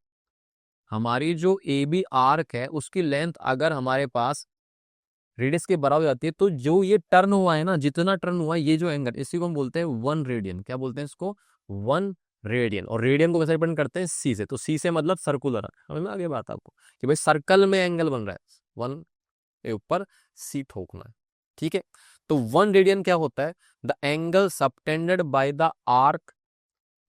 हमारी जो ए बी आर्क है उसकी लेंथ अगर हमारे पास रेडियस के बराबर हो जाती है, तो जो ये टर्न हुआ है ना, जितना टर्न हुआ है ये जो एंगल, इसी को हम बोलते हैं 1 रेडियन। क्या बोलते हैं इसको, 1 रेडियन। और रेडियन को कैसे रिप्रेजेंट करते हैं, सी से। तो सी से मतलब सर्कुलर, समझ में आ गई बात आपको, कि भाई सर्कल में एंगल बन रहा है, 1 के ऊपर सी ठोकना है। ठीक है, तो 1 रेडियन क्या होता है, the angle subtended by the arc,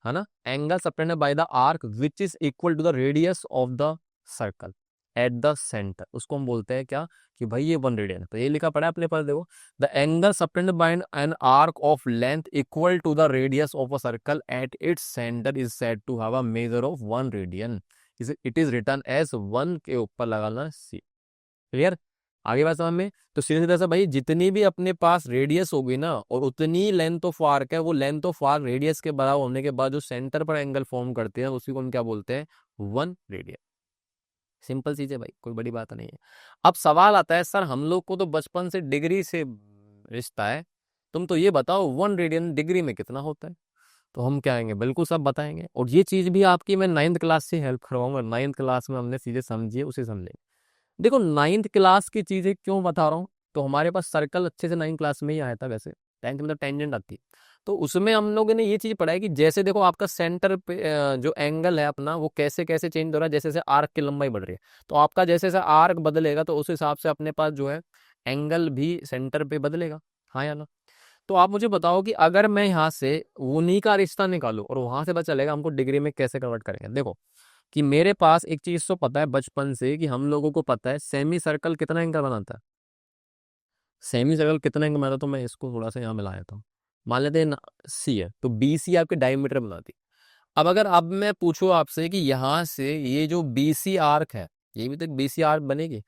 है ना, angle subtended by the arc which is equal to the radius of the circle at the centre, उसको हम बोलते हैं क्या, कि भाई ये 1 रेडियन है। तो ये लिखा पड़ा है अपने पास, देखो, the angle subtended by an arc of length equal to the radius of a circle at its centre is said to have a measure of 1 radian. It is written as 1 के ऊपर लगाना सी। क्लियर, आगे बात समझ में। तो सीधे सीधे से भाई जितनी भी अपने पास रेडियस होगी ना, और उतनी लेंथ ऑफ आर्क है, वो लेंथ ऑफ आर्क रेडियस के बराबर होने के बाद जो सेंटर पर एंगल फॉर्म करते हैं उसी को हम क्या बोलते हैं, 1 रेडियन। सिंपल चीज है भाई, कोई बड़ी बात नहीं है। अब सवाल आता है, सर हम लोग को तो बचपन से डिग्री से रिश्ता है, तुम तो ये बताओ 1 रेडियन डिग्री में कितना होता है। तो हम क्या आएंगे, बिल्कुल सब बताएंगे। और ये चीज भी आपकी मैं 9th क्लास से हेल्प करवाऊंगा, 9th क्लास में हमने चीजें समझी है उसे समझेंगे। देखो 9th क्लास की चीजें क्यों बता रहा हूँ, तो हमारे पास सर्कल अच्छे से 9th क्लास में ही आया था, वैसे 10th में तो टेंजेंट आती है। तो उसमें हम लोगों ने ये चीज पढ़ा है कि जैसे देखो आपका सेंटर पे जो एंगल है अपना, वो कैसे कैसे चेंज हो रहा है, जैसे जैसे आर्क की लंबाई बढ़ रही है। तो आपका जैसे जैसे आर्क बदलेगा तो उस हिसाब से अपने पास जो है एंगल भी सेंटर पे बदलेगा, हाँ या ना। तो आप मुझे बताओ कि अगर मैं यहाँ से उन्हीं का रिश्ता निकालू और वहां से पता चलेगा हमको डिग्री में कैसे कन्वर्ट करेंगे। देखो कि मेरे पास एक चीज तो पता है बचपन से, कि हम लोगों को पता है सेमी सर्कल कितना एंगल बनाता है। सेमी सर्कल कितना एंगल बनाता है, तो मैं इसको थोड़ा सा यहाँ मिला देता हूँ। मान लेते हैं सी है, तो बी सी आपके डायमीटर बनाती है। अब मैं पूछूं आपसे कि यहाँ से ये जो बी सी आर्क है, ये भी तो बी सी आर्क बनेगी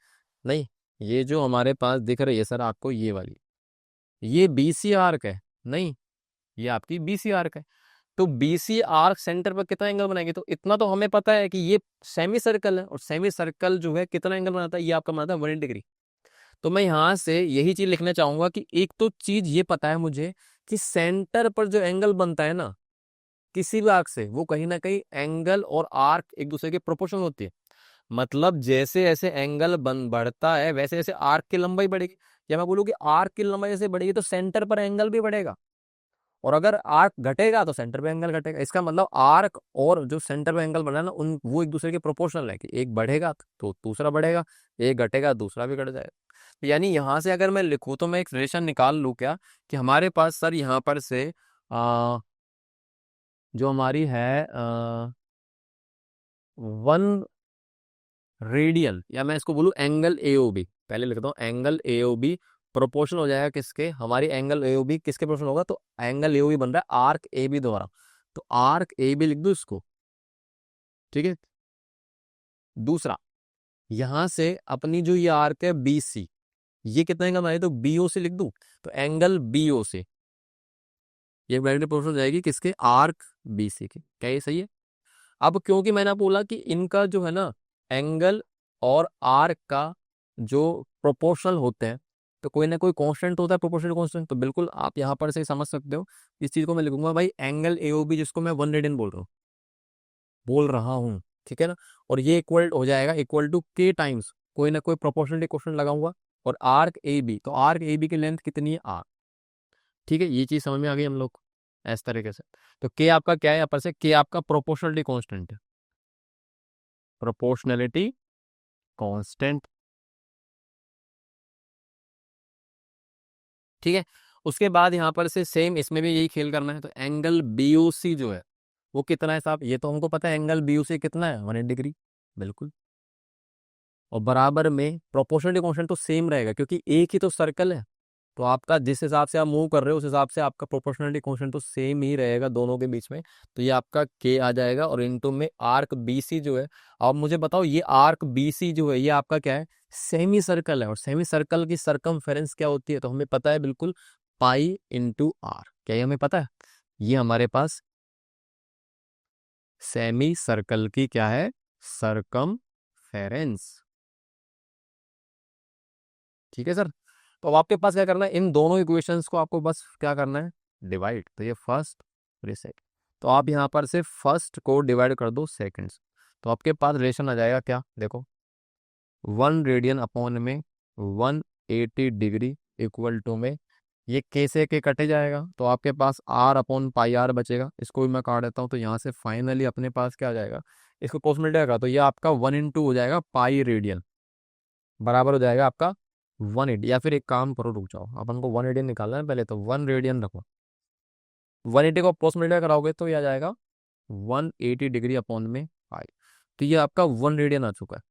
नहीं, ये जो हमारे पास दिख रही है सर आपको, ये वाली, ये बी सी आर्क है नहीं, ये आपकी बी सी आर्क है। तो बीसी आर्क सेंटर पर कितना एंगल बनाएंगे, तो इतना तो हमें पता है कि ये सेमी सर्कल है, और सेमी सर्कल जो है कितना एंगल बनाता है, ये आपका बनाता है 1 डिग्री। तो मैं यहां से यही चीज लिखना चाहूंगा कि एक तो चीज ये पता है मुझे कि सेंटर पर जो एंगल बनता है ना, किसी भी आर्क से, वो कहीं ना कहीं एंगल और आर्क एक दूसरे के प्रोपोर्शनल होती है। मतलब जैसे जैसे एंगल बन बढ़ता है वैसे वैसे आर्क की लंबाई बढ़ेगी। या मैं बोलूँ कि आर्क की लंबाई जैसे बढ़ेगी तो सेंटर पर एंगल भी बढ़ेगा, और अगर आर्क घटेगा तो सेंटर पे एंगल घटेगा। इसका मतलब आर्क और जो सेंटर पे एंगल बना है ना, उन वो एक दूसरे के प्रोपोर्शनल है, कि एक बढ़ेगा तो दूसरा बढ़ेगा, एक घटेगा दूसरा भी घट जाएगा। यानी यहाँ से अगर मैं लिखूँ तो मैं एक रिलेशन निकाल लूँ क्या, कि हमारे पास सर यहाँ पर से आ, जो हमारी है 1 रेडियन, या मैं इसको बोलूँ एंगल एओबी, पहले लिखता हूँ एंगल एओबी प्रोपोर्शनल हो जाएगा किसके, हमारी एंगल एओबी किसके प्रोपोर्शनल होगा, तो एंगल एओबी बन रहा है आर्क ए बी द्वारा, तो आर्क ए बी लिख दू इसको। ठीक है। दूसरा, यहां से अपनी जो ये आर्क है बी सी, ये कितना एंगल बनाए, तो बीओ से लिख दूं, तो एंगल बीओ से ये डायरेक्टली प्रोपोर्शनल हो जाएगी किसके, आर्क बी सी के। क्या ये सही है? अब क्योंकि मैंने बोला कि इनका जो है ना एंगल और आर्क का जो प्रोपोर्शनल होते हैं, तो कोई ना कोई कांस्टेंट होता है, प्रोपोर्शनल कांस्टेंट, तो बिल्कुल आप यहाँ पर से समझ सकते हो। इस चीज को मैं लिखूंगा भाई एंगल एओबी, जिसको मैं 1 रेडियन बोल रहा हूँ, ठीक है ना। और ये इक्वल हो जाएगा इक्वल टू के टाइम्स कोई ना कोई प्रोपोर्शनलिटी क्वेश्चन लगाऊंगा, और आर्क ए बी, तो आर्क ए बी की लेंथ कितनी है, आर। ठीक है, ये चीज समझ में आ गई हम लोग को इस तरीके से। तो के आपका क्या है, यहाँ पर से के आपका प्रोपोर्शनलिटी कांस्टेंट है, प्रोपोर्शनलिटी कांस्टेंट। ठीक है। उसके बाद यहाँ पर से सेम इसमें भी यही खेल करना है, तो एंगल बीओसी जो है वो कितना है साहब, ये तो हमको पता है एंगल बीओसी कितना है, 180 डिग्री, बिल्कुल। और बराबर में प्रोपोर्शनलिटी कांस्टेंट तो सेम रहेगा, क्योंकि एक ही तो सर्कल है, तो आपका जिस हिसाब से आप मूव कर रहे हो उस हिसाब से आपका प्रोपोर्शनलिटी कांस्टेंट तो सेम ही रहेगा दोनों के बीच में। तो ये आपका के आ जाएगा, और इनटू में आर्क बीसी जो है। अब मुझे बताओ ये आर्क बीसी जो है ये आपका क्या है, सेमी सर्कल है, और सेमी सर्कल की सरकमफेरेंस क्या होती है, तो हमें पता है बिल्कुल, पाई इंटू आर। क्या ये हमें पता है? ये हमारे पास सेमी सर्कल की क्या है, सरकमफेरेंस। ठीक है सर। तो अब आपके पास क्या करना है, इन दोनों इक्वेशंस को आपको बस क्या करना है, डिवाइड। तो ये फर्स्ट, ये सेकंड, तो आप यहाँ पर से फर्स्ट को डिवाइड कर दो सेकंड से, तो आपके पास रिलेशन आ जाएगा क्या, देखो 1 रेडियन अपॉन में 180 डिग्री इक्वल टू में, ये के से के कटे जाएगा, तो आपके पास आर अपॉन पाई आर बचेगा, इसको भी मैं काट देता हूँ, तो यहाँ से फाइनली अपने पास क्या आ जाएगा, इसको कोस मिलेगा, तो ये आपका 1 इंटू हो जाएगा पाई रेडियन, बराबर हो जाएगा आपका 180। या फिर एक काम करो, रुक जाओ, अपन को 180 निकालना है पहले, तो 1 रेडियन रखो, 180 को अप्रोक्स मल्टीप्लाई कराओगे तो ये आ जाएगा 180 डिग्री अपॉन में पाई। तो ये आपका 1 रेडियन आ चुका है,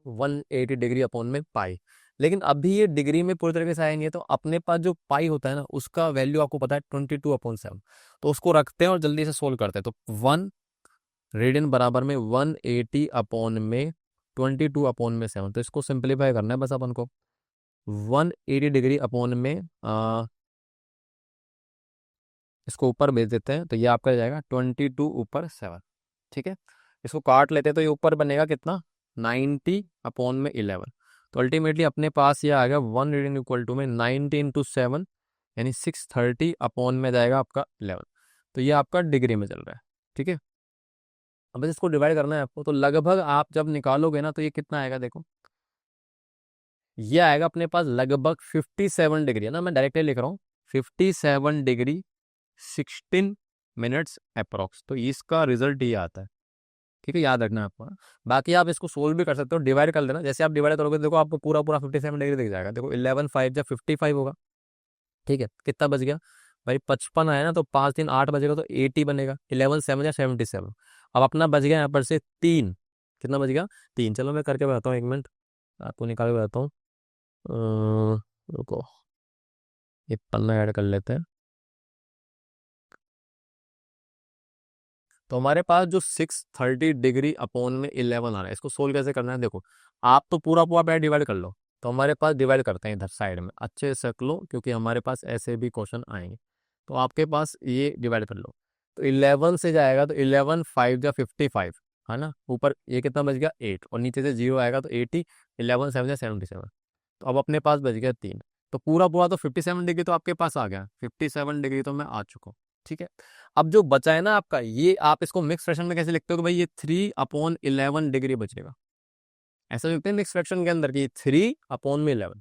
180 डिग्री अपॉन में पाई। लेकिन अभी ये डिग्री में पूरी तरीके से आया नहीं है, तो अपने पास जो पाई होता है ना उसका वैल्यू आपको पता है 22/7, तो उसको रखते हैं और जल्दी से सोल्व करते हैं। तो 1 रेडियन बराबर में 180 अपॉन में 22/7, तो इसको सिंप्लीफाई करना है बस अपन को। 180 डिग्री अपॉन में इसको ऊपर भेज देते हैं, तो ये आपका जाएगा 22/7। ठीक है। इसको काट लेते हैं तो ये ऊपर बनेगा कितना, 90/11। तो अल्टीमेटली अपने पास ये आ गया 1 रेडियन इक्वल टू में 90 × 7, यानी 630 अपॉन में जाएगा आपका 11। तो ये आपका डिग्री में चल रहा है। ठीक है। अब बस इसको डिवाइड करना है आपको, तो लगभग आप जब निकालोगे ना तो ये कितना आएगा, देखो ये आएगा अपने पास लगभग 57 डिग्री, है ना, मैं डायरेक्टली लिख रहा हूँ 57 डिग्री 16 मिनट्स अप्रोक्स। तो इसका रिजल्ट ये आता है। ठीक है, याद रखना है आपको। बाकी आप इसको सोल्व भी कर सकते हो, डिवाइड कर देना, जैसे आप डिवाइड करोगे तो देखो आपको पूरा पूरा 57 डिग्री दिख जाएगा। देखो 11 5 जब 55 होगा। ठीक है, कितना बच गया भाई, 55 आया ना, तो 5 3 8 बचेगा तो 80 बनेगा। 11 7 या 77। अब अपना बच गया यहाँ पर से 3, कितना बच गया, 3। चलो मैं करके बताता हूँ, 1 मिनट आपको निकाल के बताता हूँ। रुको, ये पन्ना ऐड कर लेते हैं। तो हमारे पास जो 630 डिग्री अपॉन में 11 आ रहा है, इसको सोल्व कैसे करना है, देखो आप तो पूरा पूरा पैर डिवाइड कर लो, तो हमारे पास डिवाइड करते हैं इधर साइड में, अच्छे से कर लो क्योंकि हमारे पास ऐसे भी क्वेश्चन आएंगे। तो आपके पास ये डिवाइड कर लो, तो 11 से जाएगा तो 11 5 या 55, है ना, ऊपर ये कितना बच गया 8, और नीचे से 0 आएगा तो 80, 11 7 या 77। तो अब अपने पास बच गया 3। तो पूरा पूरा तो 57 डिग्री तो आपके पास आ गया, 57 डिग्री तो मैं आ चुका हूँ। ठीक है। अब जो बचा है ना आपका, ये आप इसको मिक्स फ्रैक्शन में कैसे लिखते हो कि भाई ये 3/11 डिग्री बचेगा। ऐसा लिखते हैं मिक्स फ्रैक्शन के अंदर कि 3/11।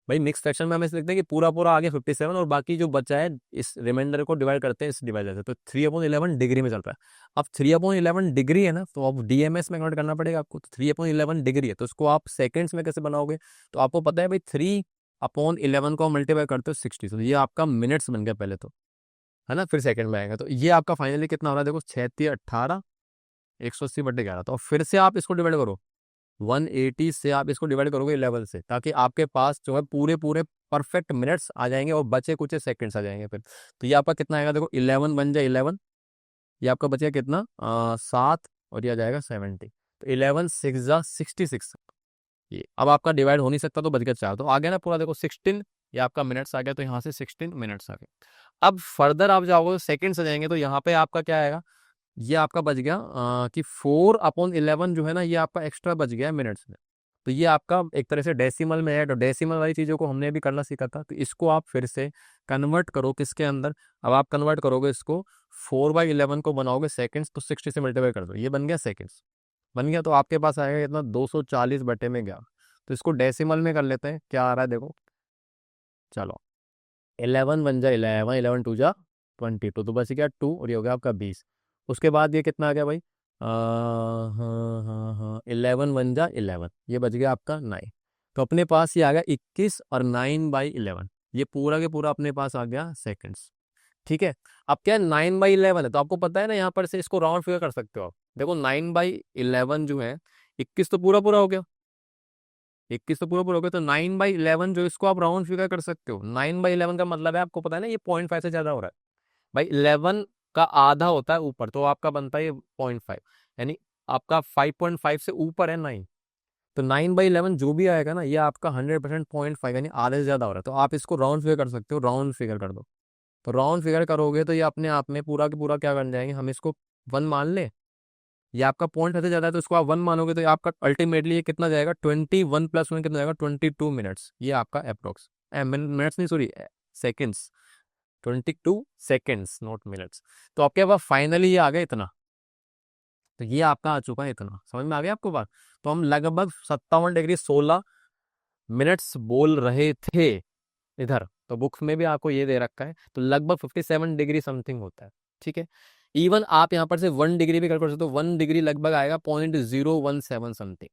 भाई मिक्स फ्रैक्शन में हम ऐसे लिखते हैं कि पूरा पूरा आगे 57 और बाकी जो बचा है इस रिमाइंडर को डिवाइड करते हैं इस डिवाइडर से, तो 3/11 डिग्री में चल रहा है। अब 3/11 डिग्री है ना, तो अब डीएमएस में कन्वर्ट करना पड़ेगा आपको। तो 3/11 डिग्री है, तो इसको आप सेकेंड्स में कैसे बनाओगे? तो आपको पता है भाई 3/11 को मल्टीप्लाई करते हो 60, तो ये आपका मिनट्स बन गया पहले तो, है ना, फिर सेकंड में आएगा। तो ये आपका फाइनली कितना हो रहा है देखो, 6×3 = 18, 180/11। तो फिर से आप इसको डिवाइड करो 180 से, आप इसको डिवाइड करोगे 11 से, ताकि आपके पास जो है पूरे पूरे परफेक्ट मिनट्स आ जाएंगे और बचे कुछ सेकंड्स आ जाएंगे फिर। तो ये आपका कितना आएगा देखो, 11 बन जाए 11, ये आपका बचेगा कितना 7, और ये आ जाएगा 70। तो 11 6 जा 66। ये अब आपका डिवाइड हो नहीं सकता, तो बच गया 4, तो आ गया ना पूरा देखो 16, ये आपका मिनट्स आ गया, तो यहाँ से 16 मिनट्स आ गए। अब फर्दर आप जाओगे सेकंड्स आ जाएंगे, तो यहाँ पे आपका क्या आएगा, ये आपका बच गया कि 4/11 जो है ना, ये आपका एक्स्ट्रा बच गया मिनट्स में। तो ये आपका एक तरह से डेसिमल में है, तो डेसिमल वाली चीज़ों को हमने भी करना सीखा था, तो इसको आप फिर से कन्वर्ट करो किसके अंदर। अब आप कन्वर्ट करोगे इसको 4/11 को बनाओगे सेकंड्स, तो 60 से मल्टीप्लाई कर दो, ये बन गया सेकंड्स, बन गया। तो आपके पास आएगा इतना 240/11। तो इसको डेसिमल में कर लेते हैं, क्या आ रहा है देखो, चलो 11 बन जाए 11, 11 2 जा 22, तो बस क्या 2, और ये हो गया आपका 20। उसके बाद ये कितना आ गया भाई, हाँ हाँ हाँ, 11 बन जा 11, ये बच गया आपका 9। तो अपने पास ये आ गया 21 और 9/11, ये पूरा के पूरा अपने पास आ गया सेकंड्स। ठीक है। अब क्या है, 9/11 है, तो आपको पता है ना, यहाँ पर से इसको राउंड फिगर कर सकते हो आप। देखो 9/11 जो है, 21 तो पूरा पूरा हो गया, 21 तो पूरा पूरा हो गया, तो 9/11 जो, इसको आप राउंड फिगर कर सकते हो। 9/11 का मतलब है, आपको पता है ना, ये 0.5 से ज्यादा हो रहा है भाई। 11 का आधा होता है ऊपर, तो आपका बनता है ये 0.5, यानी आपका 5.5 से ऊपर है 9। तो 9/11 जो भी आएगा ना, ये आपका 100% 0.5, यानी आधे से ज्यादा हो रहा है। तो आप इसको राउंड फिगर कर सकते हो, राउंड फिगर कर दो। तो राउंड फिगर करोगे तो ये अपने आप में पूरा का पूरा क्या बन जाएंगे, हम इसको 1 मान ले, ये आपका पॉइंट से ज्यादा है, तो इसको आप 1 मानोगे, तो ये आपका अल्टीमेटली ये कितना जाएगा, 21 + 1 कितना जाएगा, 22 मिनट्स। ये आपका अप्रोक्स मिनट्स नहीं, sorry seconds, 22 seconds not minutes. तो आपके पास फाइनली ये आ गया इतना। तो ये आपका आ चुका है इतना, समझ में आ गया आपको बात। तो हम लगभग 57 डिग्री 16 मिनट्स बोल रहे थे इधर, तो बुक्स में भी आपको ये दे रखा है, तो लगभग 57 डिग्री समथिंग होता है। ठीक है। इवन आप यहाँ पर से 1 डिग्री भी कर सकते हो, 1 डिग्री लगभग आएगा 0.017 समथिंग।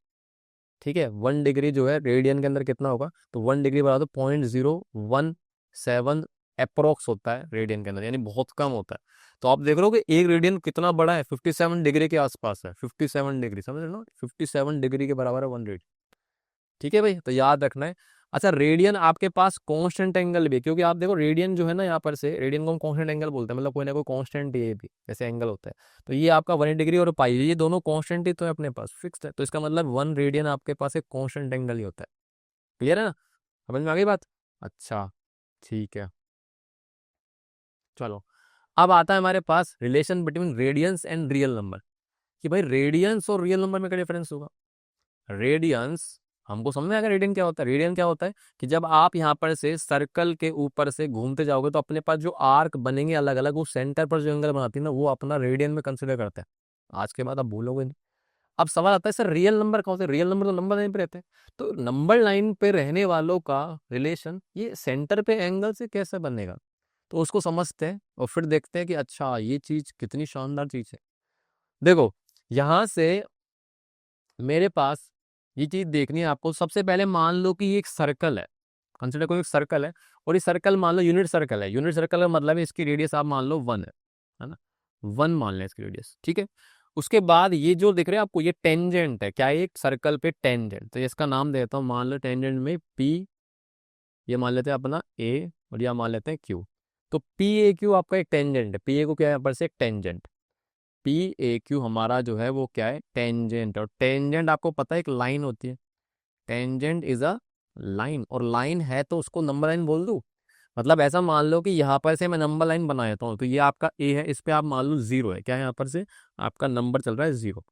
ठीक है। 1 डिग्री जो है रेडियन के अंदर कितना होगा, तो 1 डिग्री बराबर तो 0.017 अप्रोक्स होता है रेडियन के अंदर, यानी बहुत कम होता है। तो आप देख रहे हो कि एक रेडियन कितना बड़ा है, 57 डिग्री के आसपास है, 57 डिग्री, समझ रहे हो, 57 डिग्री के बराबर है 1 रेडियन। ठीक है भाई, तो याद रखना है। अच्छा, रेडियन आपके पास कांस्टेंट एंगल भी है, क्योंकि आप देखो रेडियन जो है ना, यहाँ पर से रेडियन को हम कांस्टेंट एंगल बोलते हैं, मतलब कोई ना कोई कांस्टेंट ये भी जैसे एंगल होता है। तो ये आपका 1 डिग्री और पाई, ये दोनों कांस्टेंट ही तो है अपने पास, फिक्स्ड है, तो इसका मतलब 1 रेडियन आपके पास एक कांस्टेंट एंगल ही होता है। क्लियर है ना, समझ में आ गई बात? अच्छा, ठीक है। चलो, अब आता है हमारे पास relation between radians and real number, कि भाई रेडियंस और रियल नंबर में क्या डिफरेंस होगा। रेडियंस, हमको समझ में आएगा रेडियन क्या होता है। रेडियन क्या होता है कि जब आप यहाँ पर से सर्कल के ऊपर से घूमते जाओगे, तो अपने पास जो आर्क बनेंगे अलग अलग, वो सेंटर पर जो एंगल बनाती है ना, वो अपना रेडियन में कंसिडर करते हैं। आज के बाद आप भूलोगे नहीं। अब सवाल आता है सर रियल नंबर कौन से, रियल नंबर तो नंबर लाइन पे रहते हैं, तो नंबर लाइन पे रहने वालों का रिलेशन ये सेंटर पे एंगल से कैसे बनेगा। तो उसको समझते हैं और फिर देखते हैं कि अच्छा ये चीज कितनी शानदार चीज है। देखो, यहां से मेरे पास ये चीज देखनी है आपको। सबसे पहले मान लो कि ये एक सर्कल है, कंसिडर करो एक सर्कल है, और ये सर्कल मान लो यूनिट सर्कल है। यूनिट सर्कल का मतलब है इसकी रेडियस आप मान लो 1 है ना, 1 मान लें इसकी रेडियस। ठीक है। उसके बाद ये जो दिख रहा है आपको, ये टेंजेंट है, क्या है, एक सर्कल पे टेंजेंट, तो इसका नाम देता हूँ, मान लो टेंजेंट में पी, ये मान लेते हैं अपना ए, और यह मान लेते हैं क्यू। तो पी ए क्यू आपका एक टेंजेंट है, पी ए को क्या है यहाँ पर से एक टेंजेंट, पी ए क्यू हमारा जो है वो क्या है, टेंजेंट। और टेंजेंट आपको पता है एक लाइन होती है, टेंजेंट इज अ लाइन, और लाइन है तो उसको नंबर लाइन बोल दूं। मतलब ऐसा मान लो कि यहाँ पर से मैं नंबर लाइन बना देता हूँ, तो ये आपका ए है, इस पे आप मान लो 0 है, क्या है यहाँ पर से आपका नंबर चल रहा है 0।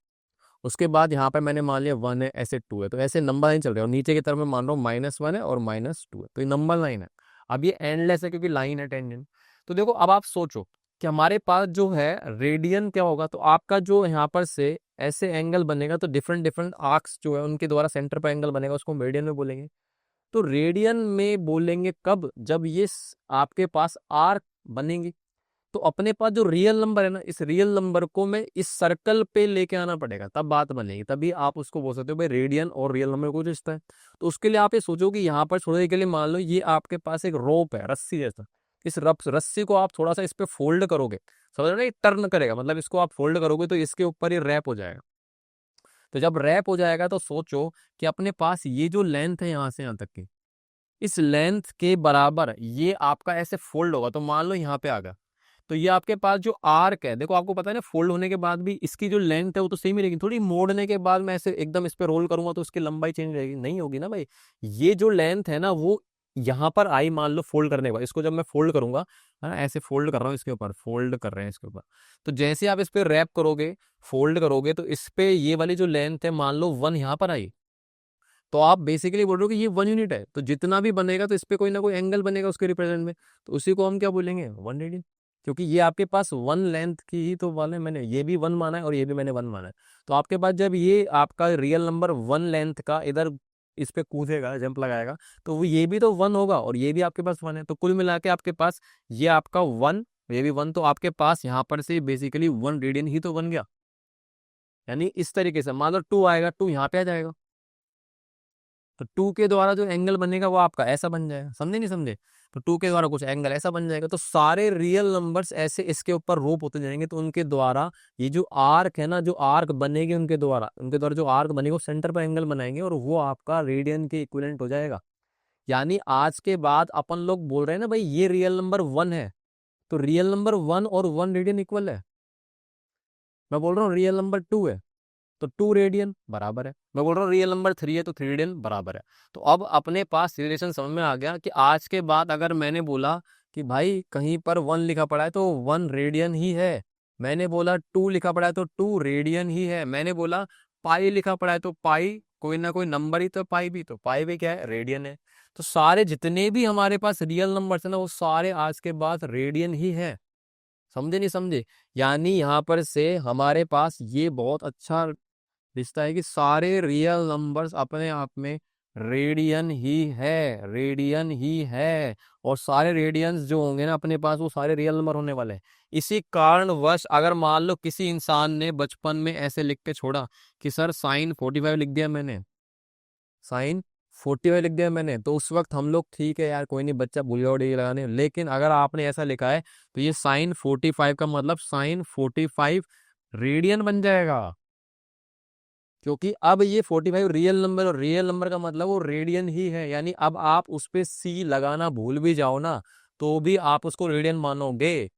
उसके बाद यहाँ पर मैंने मान लिया 1 है, ऐसे 2 है, तो ऐसे नंबर लाइन चल रहे हैं, और नीचे की तरफ मैं मान रहा हूँ -1 है और -2 है, तो ये नंबर लाइन है। अब ये एंडलेस है क्योंकि लाइन है टेंजेंट। तो देखो अब आप सोचो कि हमारे पास जो है रेडियन क्या होगा, तो आपका जो यहाँ पर से ऐसे एंगल बनेगा, तो डिफरेंट डिफरेंट आर्क्स जो है उनके द्वारा सेंटर पर एंगल बनेगा, उसको रेडियन में बोलेंगे। तो रेडियन में बोलेंगे कब, जब ये आपके पास आर्क बनेंगे। तो अपने पास जो रियल नंबर है ना, इस रियल नंबर को मैं इस सर्कल पे लेके आना पड़ेगा, तब बात बनेगी, तभी आप उसको बोल सकते हो भाई रेडियन और रियल नंबर को रिश्ता है। तो उसके लिए आप ये सोचो कि यहाँ पर थोड़ी देर के लिए मान लो ये आपके पास एक रोप है, रस्सी जैसा। इस रस्सी को आप थोड़ा सा इस पे फोल्ड करोगे, समझ रहे हो, टर्न करेगा, मतलब इसको आप फोल्ड करोगे तो इसके ऊपर ये रैप हो जाएगा। तो जब रैप हो जाएगा तो सोचो कि अपने पास ये जो लेंथ है यहाँ से यहाँ तक की, इस लेंथ के बराबर ये आपका ऐसे फोल्ड होगा। तो मान लो यहाँ पे आ गया, तो ये आपके पास जो आर्क है, देखो आपको पता है ना, फोल्ड होने के बाद भी इसकी जो लेंथ है वो तो सेम ही रहेगी, थोड़ी मोड़ने के बाद मैं ऐसे एकदम इस पे रोल करूंगा तो उसकी लंबाई चेंज रहेगी, नहीं होगी ना भाई। ये जो लेंथ है ना वो यहाँ पर आई, मान लो फोल्ड करने के बाद, इसको जब मैं फोल्ड करूंगा, है ना, ऐसे फोल्ड कर रहा हूँ इसके ऊपर, फोल्ड कर रहे हैं इसके ऊपर, तो जैसे आप इस पे रैप करोगे, फोल्ड करोगे, तो इस पे ये वाली जो लेंथ है मान लो 1 यहाँ पर आई, तो आप बेसिकली बोल रहे हो कि ये 1 यूनिट है, तो जितना भी बनेगा तो इस पे कोई ना कोई एंगल बनेगा उसके रिप्रेजेंट में, तो उसी को हम क्या बोलेंगे, 1 रेडियन। क्योंकि ये आपके पास 1 लेंथ की ही तो वाले, मैंने ये भी 1 माना है और ये भी मैंने 1 माना है। तो आपके पास जब ये आपका रियल नंबर 1 लेंथ का इधर इस पे कूदेगा, जंप लगाएगा, तो वो ये भी तो 1 होगा और ये भी आपके पास 1 है, तो कुल मिला के आपके पास ये आपका 1, ये भी 1, तो आपके पास यहाँ पर से बेसिकली 1 रेडियन ही तो बन गया। यानी इस तरीके से मान लो 2 आएगा, 2 यहाँ पे आ जाएगा, तो 2 के द्वारा जो एंगल बनेगा वो आपका ऐसा बन जाएगा, समझे नहीं समझे। तो 2 के द्वारा कुछ एंगल ऐसा बन जाएगा, तो सारे रियल नंबर्स ऐसे इसके ऊपर रोप होते जाएंगे, तो उनके द्वारा ये जो आर्क है ना, जो आर्क बनेगी उनके द्वारा जो आर्क बनेगा वो सेंटर पर एंगल बनाएंगे और वो आपका रेडियन के इक्विवेलेंट हो जाएगा। यानी आज के बाद अपन लोग बोल रहे हैं ना भाई ये रियल नंबर 1 है, तो रियल नंबर 1 और 1 रेडियन इक्वल है। मैं बोल रहा हूँ रियल नंबर 2 है तो 2 रेडियन बराबर है, मैं बोल रहा हूँ रियल नंबर 3 है तो 3 रेडियन बराबर है। तो अब अपने पास रिलेशन समझ में आ गया कि आज के बाद अगर मैंने बोला कि भाई कहीं पर 1 लिखा पड़ा है तो 1 रेडियन ही है, मैंने बोला 2 लिखा पड़ा है तो 2 रेडियन ही है, मैंने बोला पाई लिखा पड़ा है तो पाई कोई ना कोई नंबर ही, तो पाई भी, तो पाई भी क्या है, रेडियन है। तो सारे जितने भी हमारे पास रियल नंबर है ना वो सारे आज के बाद रेडियन ही है, समझे नहीं समझे। यानी यहाँ पर से हमारे पास ये बहुत अच्छा रिश्ता है कि सारे रियल नंबर्स अपने आप में रेडियन ही है, रेडियन ही है। और सारे रेडियंस जो होंगे ना अपने पास वो सारे रियल नंबर होने वाले हैं। इसी कारणवश अगर मान लो किसी इंसान ने बचपन में ऐसे लिख के छोड़ा कि सर साइन 45 लिख दिया मैंने, साइन 45 लिख दिया मैंने, तो उस वक्त हम लोग ठीक है यार कोई नहीं, बच्चा भूल उड़ी लगाने। लेकिन अगर आपने ऐसा लिखा है तो ये साइन 45 का मतलब साइन 45 रेडियन बन जाएगा, क्योंकि अब ये 45 रियल नंबर और रियल नंबर का मतलब वो रेडियन ही है। यानी अब आप उस पे सी लगाना भूल भी जाओ ना तो भी आप उसको रेडियन मानोगे,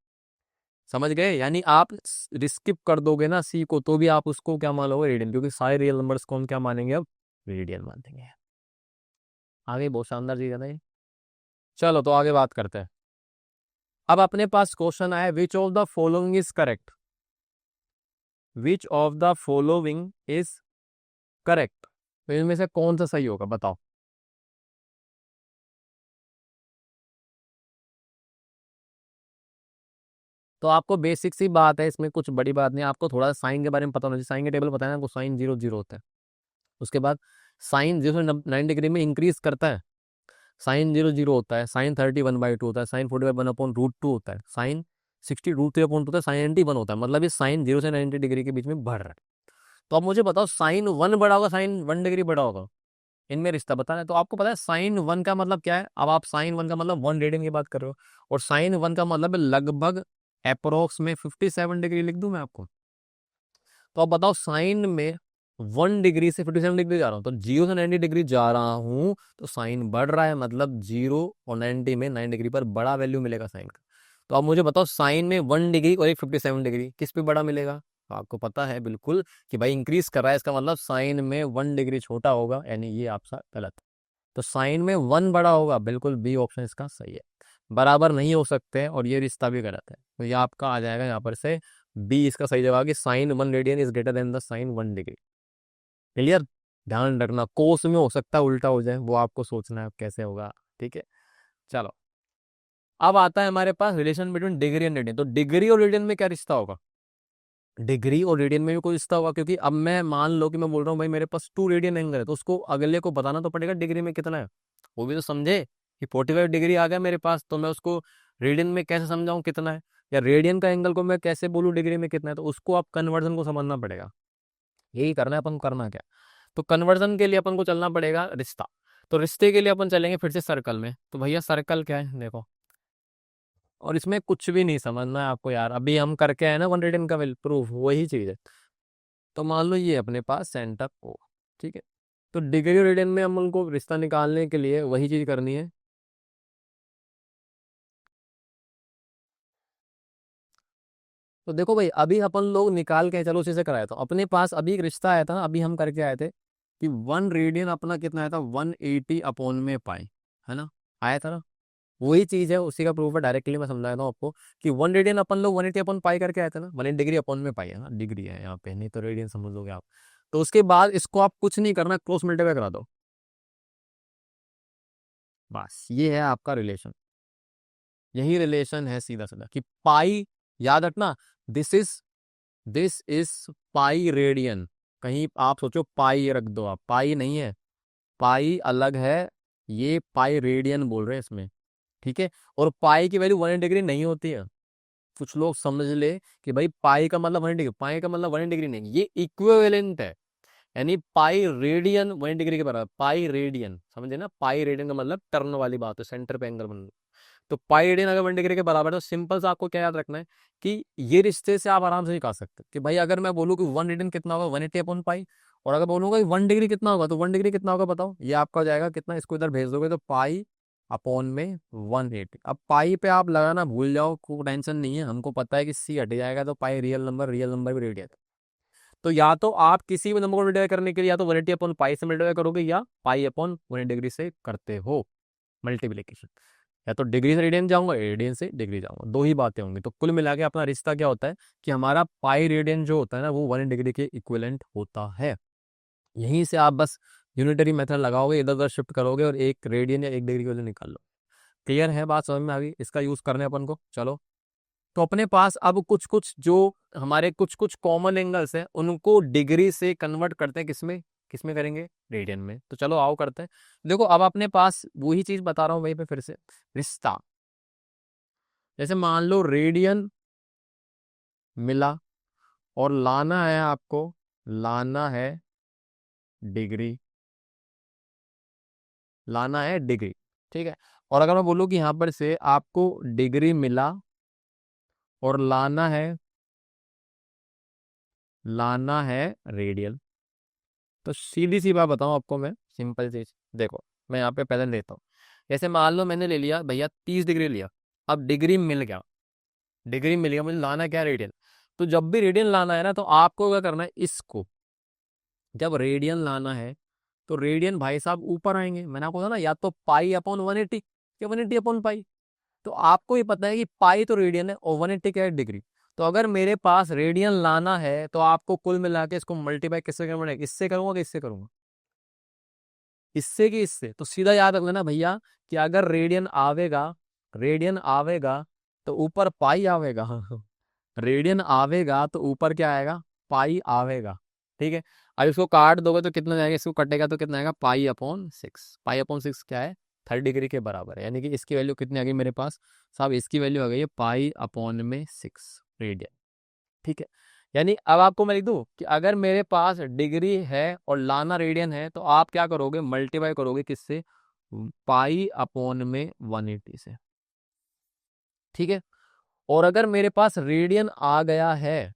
समझ गए। यानी आप स्किप कर दोगे ना सी को तो भी आप उसको क्या मानोगे, रेडियन, क्योंकि सारे रियल नंबर्स को हम क्या मानेंगे, अब रेडियन मान देंगे। आगे बहुत शानदार चीज है ना ये। चलो तो आगे बात करते हैं। अब अपने पास क्वेश्चन आया, which of the following is correct, which of the following is correct, तो इनमें से कौन सा सही होगा बताओ। तो आपको बेसिक सी बात है, इसमें कुछ बड़ी बात नहीं, आपको थोड़ा साइन के बारे में पता होना चाहिए। साइन के टेबल पता है ना, वो साइन 0 0 होता है। उसके बाद साइन 0 से 90 डिग्री में इंक्रीज करता है, साइन 0 0 होता है, साइन 30 1/2 होता है, साइन 45 1/√2 होता है, साइन 60 √3/2 होता है, साइन 90 1 होता है। मतलब ये साइन 0 से 90 डिग्री के बीच में बढ़ रहा है। तो अब मुझे बताओ साइन 1 बड़ा होगा, साइन 1 डिग्री बड़ा होगा, इनमें रिश्ता बताना है। तो आपको पता है साइन 1 का मतलब क्या है, अब आप साइन 1 का मतलब 1 रेडियन की बात कर रहे हो, और साइन 1 का मतलब है लगभग अप्रोक्स में 57 डिग्री लिख दूं मैं आपको। तो अब बताओ साइन में 1 डिग्री से 57 डिग्री जा रहा हूँ, तो 0 से 90 डिग्री जा रहा हूँ तो साइन बढ़ रहा है, मतलब 0 और 90 में 9 डिग्री पर बड़ा वैल्यू मिलेगा साइन का। तो अब मुझे बताओ साइन में 1 डिग्री और एक 57 डिग्री किस पे बड़ा मिलेगा। तो आपको पता है बिल्कुल कि भाई इंक्रीज कर रहा है, इसका मतलब साइन में 1 डिग्री छोटा होगा, यानी ये आपका गलत। तो साइन में 1 बड़ा होगा, बिल्कुल बी ऑप्शन इसका सही है। बराबर नहीं हो सकते हैं और ये रिश्ता भी गलत है, तो ये आपका आ जाएगा यहाँ पर से बी इसका सही जवाब, कि sine 1 radian is greater than the sine 1 degree. Clear, ध्यान रखना कोस में हो सकता है उल्टा हो जाए, वो आपको सोचना है कैसे होगा, ठीक है। चलो अब आता है हमारे पास relation between degree and radian. तो डिग्री और रेडियन में क्या रिश्ता होगा? डिग्री और रेडियन में भी कोई रिश्ता होगा, क्योंकि अब मैं मान लो कि मैं बोल रहा हूँ भाई मेरे पास 2 रेडियन एंगल है, तो उसको अगले को बताना तो पड़ेगा डिग्री में कितना है। वो भी तो समझे कि 45 डिग्री आ गया मेरे पास, तो मैं उसको रेडियन में कैसे समझाऊं कितना है, या रेडियन का एंगल को मैं कैसे बोलूं डिग्री में कितना है। तो उसको आप कन्वर्जन को समझना पड़ेगा। यही करना है अपन को। करना क्या? तो कन्वर्जन के लिए अपन को चलना पड़ेगा रिश्ता। तो रिश्ते के लिए अपन चलेंगे फिर से सर्कल में। तो भैया सर्कल क्या है देखो, और इसमें कुछ भी नहीं समझना है आपको यार। अभी हम करके आए ना 1 रेडियन का प्रूफ, वही चीज है। तो मान लो ये अपने पास सेंटर ओ, ठीक है। तो डिग्री रेडियन में हम उनको रिश्ता निकालने के लिए वही चीज करनी है। तो देखो भाई, अभी अपन लोग निकाल के चलो उसी से कराया था। अपने पास अभी एक रिश्ता आया था, अभी हम करके आए थे कि 1 रेडियन अपना कितना आया था, 180 अपॉन में पाई, है ना? आया था ना? वही चीज है, उसी का प्रूफ है। डायरेक्टली मैं समझा देता हूँ आपको कि 1 रेडियन अपन लोग 180 अपॉन पाई करके आए थे ना। 180 डिग्री अपॉन में पाई है ना, डिग्री है यहाँ पे, नहीं तो रेडियन समझ लोगे आप। तो उसके बाद इसको आप कुछ नहीं करना, क्रॉस मल्टीप्लाई करा दो। बस ये है आपका रिलेशन। यही रिलेशन है सीधा सीधा कि पाई, याद रखना, this is this is pi radian. कहीं आप सोचो पाई रख दो, आप पाई नहीं है, पाई अलग है, ये पाई रेडियन बोल रहे हैं इसमें, ठीक है। और पाई की वैल्यू 180 नहीं होती है। कुछ लोग समझ ले कि भाई पाई का मतलब 180, पाई का मतलब 180 नहीं, ये इक्विवेलेंट है। यानी पाई रेडियन 180 के बराबर, पाई रेडियन समझे ना? पाई रेडियन का मतलब टर्न वाली बात है, सेंटर पे एंगल बन। तो पाई रेडियन अगर 1 डिग्री के बराबर है, तो सिंपल सा आपको क्या याद रखना है कि ये रिश्ते से आप आराम से निकाल सकते हैं कि भाई अगर मैं बोलूँ कि 1 रेडियन कितना होगा, 180 अपॉन पाई। और अगर बोलूंगा कि 1 डिग्री कितना होगा, तो 1 डिग्री कितना होगा बताओ। ये आपका हो जाएगा कितना, इसको इधर भेज दोगे तो पाई अपॉन में 180। अब पाई पे आप लगाना भूल जाओ, कोई टेंशन नहीं है, हमको पता है कि सी हट जाएगा तो पाई रियल नंबर भी रेडियन। तो या तो आप किसी भी नंबर को मल्टीप्लाई करने के लिए या तो 180 अपॉन पाई से मल्टीप्लाई करोगे, या पाई अपॉन 180 से करते हो मल्टीप्लीकेशन। या तो डिग्री से रेडियन जाऊंगा, रेडियन से डिग्री जाऊंगा, दो ही बातें होंगी। तो कुल मिला के अपना रिश्ता क्या होता है कि हमारा पाई रेडियन जो होता है ना, वो 1 डिग्री के इक्विवेलेंट होता है। यहीं से आप बस यूनिटरी मेथड लगाओगे, इधर उधर शिफ्ट करोगे और 1 रेडियन या 1 डिग्री की वैल्यू निकाल लो। क्लियर है बात? समझ में आ गई? इसका यूज करने अपन को चलो। तो अपने पास अब कुछ कुछ जो हमारे कुछ कुछ कॉमन एंगल्स हैं, उनको डिग्री से कन्वर्ट करते हैं किसमें, किसमें करेंगे, रेडियन में। तो चलो आओ करते हैं। देखो अब अपने पास वही चीज बता रहा हूँ वहीं पे फिर से, रिश्ता। जैसे मान लो रेडियन मिला और लाना है आपको, लाना है डिग्री, लाना है डिग्री, ठीक है। और अगर मैं बोलूँ कि यहाँ पर से आपको डिग्री मिला और लाना है रेडियल, तो सीधी सी बात बताऊं आपको मैं, सिंपल चीज देखो, मैं यहाँ पे पहले लेता हूँ। जैसे मान लो मैंने ले लिया भैया 30 डिग्री लिया, अब डिग्री मिल गया, डिग्री मिल गया, मुझे लाना क्या, रेडियन। तो जब भी रेडियन लाना है ना, तो आपको क्या करना है, इसको जब रेडियन लाना है तो रेडियन भाई साहब ऊपर आएंगे। मैंने आपको कहा ना, या तो पाई अपॉन 180 या 180 अपॉन पाई। तो आपको ये पता है कि पाई तो रेडियन है और 180 क्या है, डिग्री। तो अगर मेरे पास रेडियन लाना है तो आपको कुल मिला के इसको मल्टीप्लाई किससे करना पड़ेगा, इससे करूंगा कि इससे करूंगा, इससे कि इससे। तो सीधा याद रख लेना भैया कि अगर रेडियन आवेगा, रेडियन आवेगा तो ऊपर पाई आवेगा। रेडियन आवेगा तो ऊपर क्या आएगा, पाई आवेगा, ठीक है। अब इसको काट दोगे तो कितना जाएगा, इसको कटेगा तो कितना आएगा, पाई अपॉन 6। पाई अपॉन 6 क्या है, 30 डिग्री के बराबर है। यानी कि इसकी वैल्यू कितनी आ गई मेरे पास साहब, इसकी वैल्यू आ गई है पाई अपॉन में 6 रेडियन, ठीक है। यानी अब आपको मैं लिख दूं कि अगर मेरे पास डिग्री है और लाना रेडियन है, तो आप क्या करोगे, मल्टीप्लाई करोगे किससे, पाई अपॉन में 180 से, ठीक है। और अगर मेरे पास रेडियन आ गया है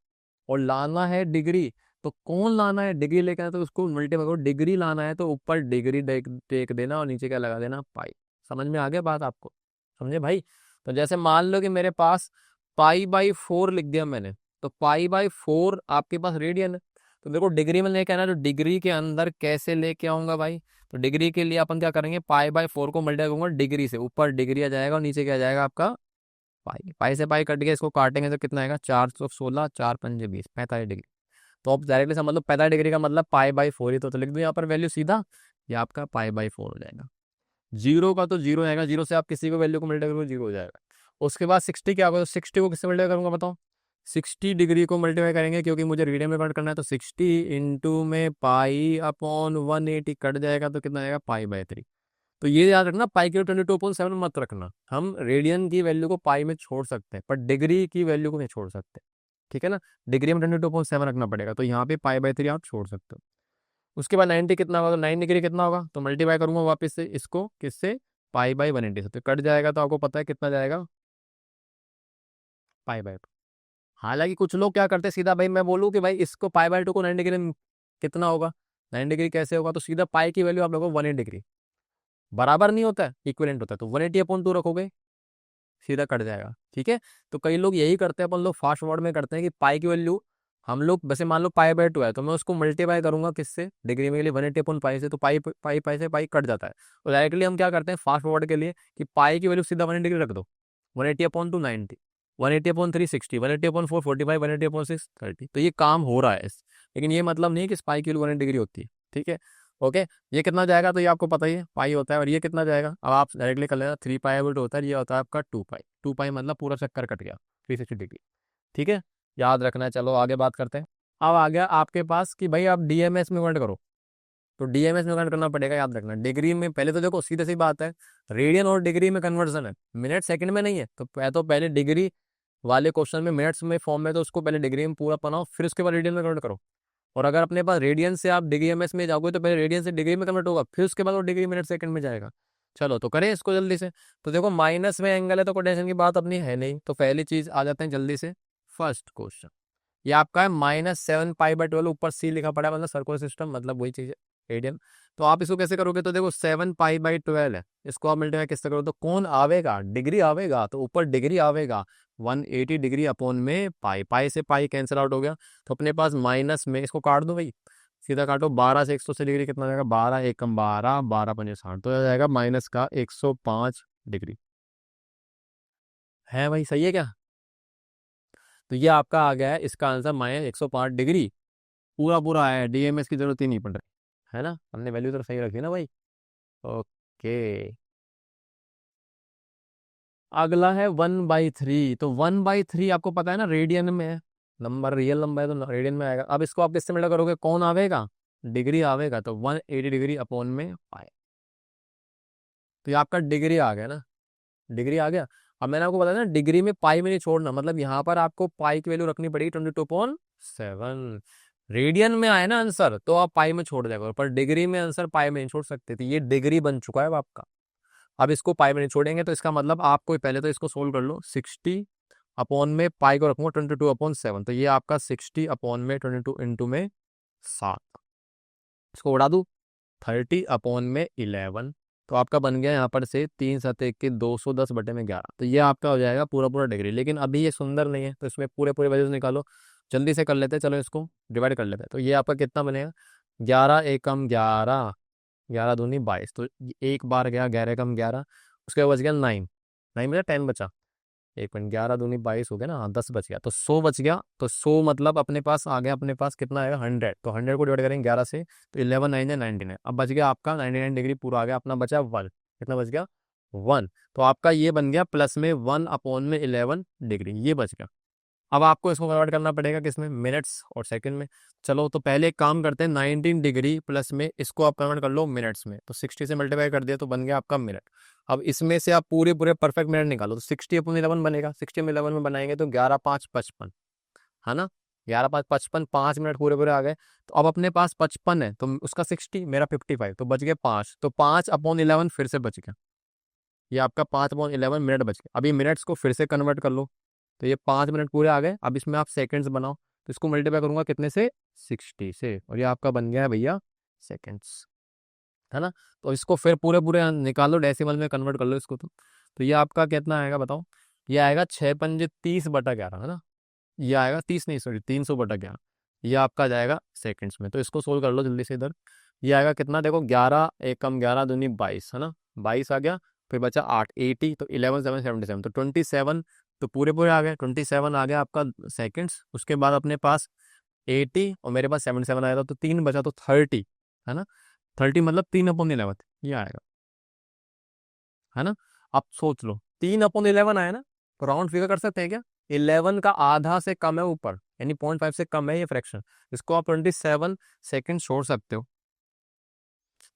और लाना है डिग्री, तो कौन लाना है, डिग्री लेकर आए तो उसको मल्टीप्लाई करो। डिग्री लाना है तो ऊपर डिग्री टेक देना और नीचे क्या लगा देना, पाई। समझ में आ गया बात आपको? समझे भाई? तो जैसे मान लो कि मेरे पास पाई/4 लिख दिया मैंने, तो पाई/4 आपके पास रेडियन है। तो देखो डिग्री में लेके आना, तो डिग्री के अंदर कैसे लेके आऊंगा भाई। तो डिग्री के लिए अपन क्या करेंगे, पाई/4 को मल्टीप्लाई करूंगा डिग्री से, ऊपर डिग्री आ जाएगा और नीचे क्या आ जाएगा आपका, पाई। पाई से पाई कट गया, इसको काटेंगे तो कितना आएगा, 416, 4×5 = 20, 45 डिग्री। तो आप डायरेक्टली समझ लो 45 डिग्री का मतलब पाई/4 ही। तो लिख दो यहाँ पर वैल्यू सीधा, ये आपका पाई/4 हो जाएगा। जीरो का तो जीरो आएगा, जीरो से आप किसी को वैल्यू को मल्टीप्लाई करोगे जीरो हो जाएगा। उसके बाद 60 क्या होगा, तो 60 को किससे मल्टीप्लाई करूंगा बताओ, 60 डिग्री को मल्टीप्लाई करेंगे क्योंकि मुझे रेडियन में कन्वर्ट करना है, तो 60 इंटू में पाई अपॉन 180 कट जाएगा तो कितना आएगा पाई/3। तो ये याद रखना, पाई की 22/7 मत रखना, हम रेडियन की वैल्यू को पाई में छोड़ सकते हैं पर डिग्री की वैल्यू को नहीं छोड़ सकते, ठीक है ना, डिग्री में 22/7 रखना पड़ेगा, तो यहाँ पे पाई/3 आप छोड़ सकते हो। उसके बाद 90 कितना होगा, तो 9 डिग्री कितना होगा, तो मल्टीप्लाई करूंगा वापस से इसको किससे, पाई/180 से, तो कट जाएगा, तो आपको पता है कितना जाएगा, पाई/2। हालांकि कुछ लोग क्या करते हैं, सीधा भाई मैं बोलूँ कि भाई इसको पाई/2 को 9 डिग्री में कितना होगा, 9 डिग्री कैसे होगा, तो सीधा पाई की वैल्यू आप लोगों को 180 डिग्री बराबर नहीं होता है, इक्विवेलेंट होता है, तो 180/2 रखोगे, सीधा कट जाएगा, ठीक है। तो कई लोग यही करते हैं, अपन लोग फास्ट वर्ड में करते हैं कि पाई की वैल्यू हम लोग वैसे मान लो पाई/2 है, तो मैं उसको मल्टीप्लाई करूंगा किससे, डिग्री में के लिए 180/पाई से, तो पाई पाई पाई से पाई कट जाता है। तो डायरेक्टली हम क्या करते हैं फास्ट वर्ड के लिए कि पाई की वैल्यू सीधा 180 डिग्री रख दो, 180/2 90, 180/3 60, 180/4 45, 180/6 30, तो ये काम हो रहा है लेकिन ये मतलब नहीं कि पाई की वैल्यू 180 डिग्री होती है, ठीक है। ओके, ये कितना जाएगा, तो ये आपको पता ही है पाई होता है, और ये कितना जाएगा, अब आप डायरेक्टली कर लेना, 3 पाई/2 होता है, ये होता है आपका 2 पाई, 2 पाई मतलब पूरा चक्कर कट गया 360 डिग्री, ठीक है, याद रखना है। चलो आगे बात करते हैं। अब आ गया आपके पास कि भाई आप डीएमएस में कन्वर्ट करो, तो डीएमएस में कन्वर्ट करना पड़ेगा, याद रखना डिग्री में, पहले तो देखो सीधे सी बात है, रेडियन और डिग्री में कन्वर्जन है, मिनट सेकंड में नहीं है, तो पहले डिग्री वाले क्वेश्चन में मिनट्स में फॉर्म में, तो उसको पहले डिग्री में पूरा बनाओ, फिर उसके बाद रेडियन में कन्वर्ट करो। और अगर अपने पास रेडियन से आप डीएमएस में जाओगे तो पहले रेडियन से डिग्री में कन्वर्ट होगा, फिर उसके बाद वो डिग्री मिनट सेकंड में जाएगा। चलो तो करें इसको जल्दी से। तो देखो माइनस में एंगल है तो कोई टेंशन की बात अपनी है नहीं, तो पहली चीज आ जाते हैं जल्दी से, फर्स्ट क्वेश्चन ये आपका है -7 पाई/12, ऊपर सी लिखा पड़ा है, मतलब सर्कुलर सिस्टम, मतलब वही चीज है रेडियन। तो आप इसको कैसे करोगे, तो देखो 7 पाई/12 है, इसको आप मल्टीप्लाई किससे करो, तो कौन आवेगा, डिग्री आवेगा, तो ऊपर डिग्री आवेगा 180 डिग्री अपॉन में पाई, पाई से पाई कैंसिल आउट हो गया, तो अपने पास माइनस में इसको काट दो भाई, सीधा काटो, 12 से 180 डिग्री कितना जाएगा, 12 एकम 12, 12×5 = 60, तो आ जाएगा माइनस का 105 डिग्री, है भाई, सही है क्या। तो ये आपका आ गया है इसका आंसर -105 डिग्री, पूरा पूरा आया है, डीएमएस की जरूरत ही नहीं पड़ रही है ना, हमने वैल्यू तो सही रखी ना भाई। ओके, अगला है 1/3, तो 1/3 आपको पता है ना रेडियन में है, नंबर रियल नंबर है तो रेडियन में आएगा। अब इसको आप किससे मल्टीप्लाई करोगे, कौन आवेगा, डिग्री आवेगा, तो 180 डिग्री अपॉन में पाई, तो ये आपका डिग्री आ गया ना, डिग्री आ गया। अब मैंने आपको बताया ना डिग्री में पाई में नहीं छोड़ना, मतलब यहाँ पर आपको पाई की वैल्यू रखनी पड़ेगी 22/7, रेडियन में आए ना आंसर तो आप पाई में छोड़ देगा, पर डिग्री में आंसर पाई में नहीं छोड़ सकते, तो ये डिग्री बन चुका है आपका। अब इसको पाई में नहीं छोड़ेंगे, तो इसका मतलब आपको पहले तो इसको सोल्व कर लो, 60 अपॉन में पाई को रखूंगा 22/7, तो ये आपका 60 अपॉन में 22 इंटू में 7, इसको उड़ा दूं 30/11, तो आपका बन गया यहाँ पर से 3×7=210/11, तो ये आपका हो जाएगा पूरा पूरा डिग्री। लेकिन अभी ये सुंदर नहीं है, तो इसमें पूरे पूरे वैल्यूज निकालो, जल्दी से कर लेते हैं, चलो इसको डिवाइड कर लेते हैं, तो ये आपका कितना बनेगा, 11 एकम 11, 11 दूनी 22, तो एक बार गया 11 एकम 11, उसके बाद बच गया 9, 9 बचा 10 बचा, 1 मिनट, 11 दूनी 22 हो गया ना, हाँ 10 बच गया, तो 100 बच गया, तो 100 मतलब अपने पास आ गया, अपने पास कितना आएगा 100, तो 100 को डिवाइड करेंगे 11 से, तो 11 9 है 99, अब बच गया आपका 99 डिग्री पूरा आ गया, अपना बचा 1, कितना बच गया 1, तो आपका ये बन गया प्लस में 1/11 डिग्री, ये बच गया। अब आपको इसको कन्वर्ट करना पड़ेगा किसमें, मिनट्स और सेकंड में। चलो तो पहले एक काम करते हैं, 19 डिग्री प्लस में इसको आप कन्वर्ट कर लो मिनट्स में, तो 60 से मल्टीप्लाई कर दिया तो बन गया आपका मिनट। अब इसमें से आप पूरे पूरे परफेक्ट मिनट निकालो, तो 60/11 बनेगा, 60/11 में बनाएंगे तो 11×5 = 55, है ना, 11×5 = 55, 5 मिनट पूरे पूरे आ गए। तो अब अपने पास 55 है, तो उसका 60, मेरा 55, तो बच गए 5, तो 5/11 फिर से बच गया, ये आपका 5/11 मिनट बच गया। अभी मिनट्स को फिर से कन्वर्ट कर लो, तो ये 5 मिनट पूरे आ गए। अब इसमें आप सेकंड्स बनाओ, तो इसको मल्टीप्लाई करूंगा कितने से, 60 से, और ये आपका बन गया है भैया सेकंड्स, है ना। तो इसको फिर पूरे पूरे निकालो, डेसिमल में कन्वर्ट कर लो इसको, तो ये आपका कितना आएगा बताओ, ये आएगा 6×5 = 30/11, है ना, ये आएगा 30 नहीं सॉरी 300/11, ये आपका जाएगा सेकंड्स में। तो इसको सोल्व कर लो जल्दी से इधर, ये आएगा कितना, देखो 11 एकम 11 दूनी 22, है ना, 22 आ गया, फिर बचा 8 80, तो 11 7 77, तो 27, तो पूरे पूरे आ गए, 27 आ गया आपका सेकंड्स। उसके बाद अपने पास 80 और मेरे पास 77 आया था, तो 3 बचा, तो 30, है ना, 30 मतलब 3/11 ये आएगा, है ना। आप सोच लो 3/11 आया ना, राउंड फिगर कर सकते हैं क्या? 11 का आधा से कम है ऊपर, यानी 0.5 से कम है ये फ्रैक्शन, इसको आप 27 सेकेंड छोड़ सकते हो।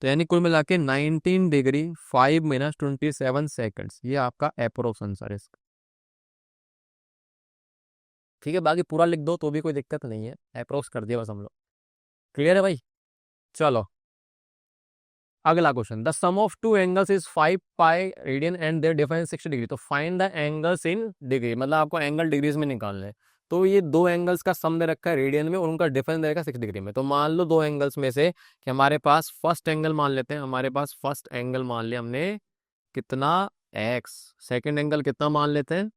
तो यानी कुल मिला के 19 डिग्री 5 मिनट 27 सेकेंड्स, ये आपका अप्रोक्स आंसर है इसका। ठीक है, बाकी पूरा लिख दो तो भी कोई दिक्कत नहीं है, अप्रोक्स कर दिया बस हम लोग। क्लियर है भाई? चलो अगला question, the sum of two angles is 5 pi radian and their difference 60 degree. तो find the angles in degree, मतलब आपको एंगल डिग्रीज में निकालना है। तो ये दो एंगल्स का सम दे रखा है रेडियन में और उनका डिफरेंस दे रखा है 60 डिग्री में। तो मान लो दो एंगल्स में से कि हमारे पास फर्स्ट एंगल मान लेते हैं, हमारे पास फर्स्ट एंगल मान लिया हमने कितना, एक्स। सेकेंड एंगल कितना मान लेते हैं,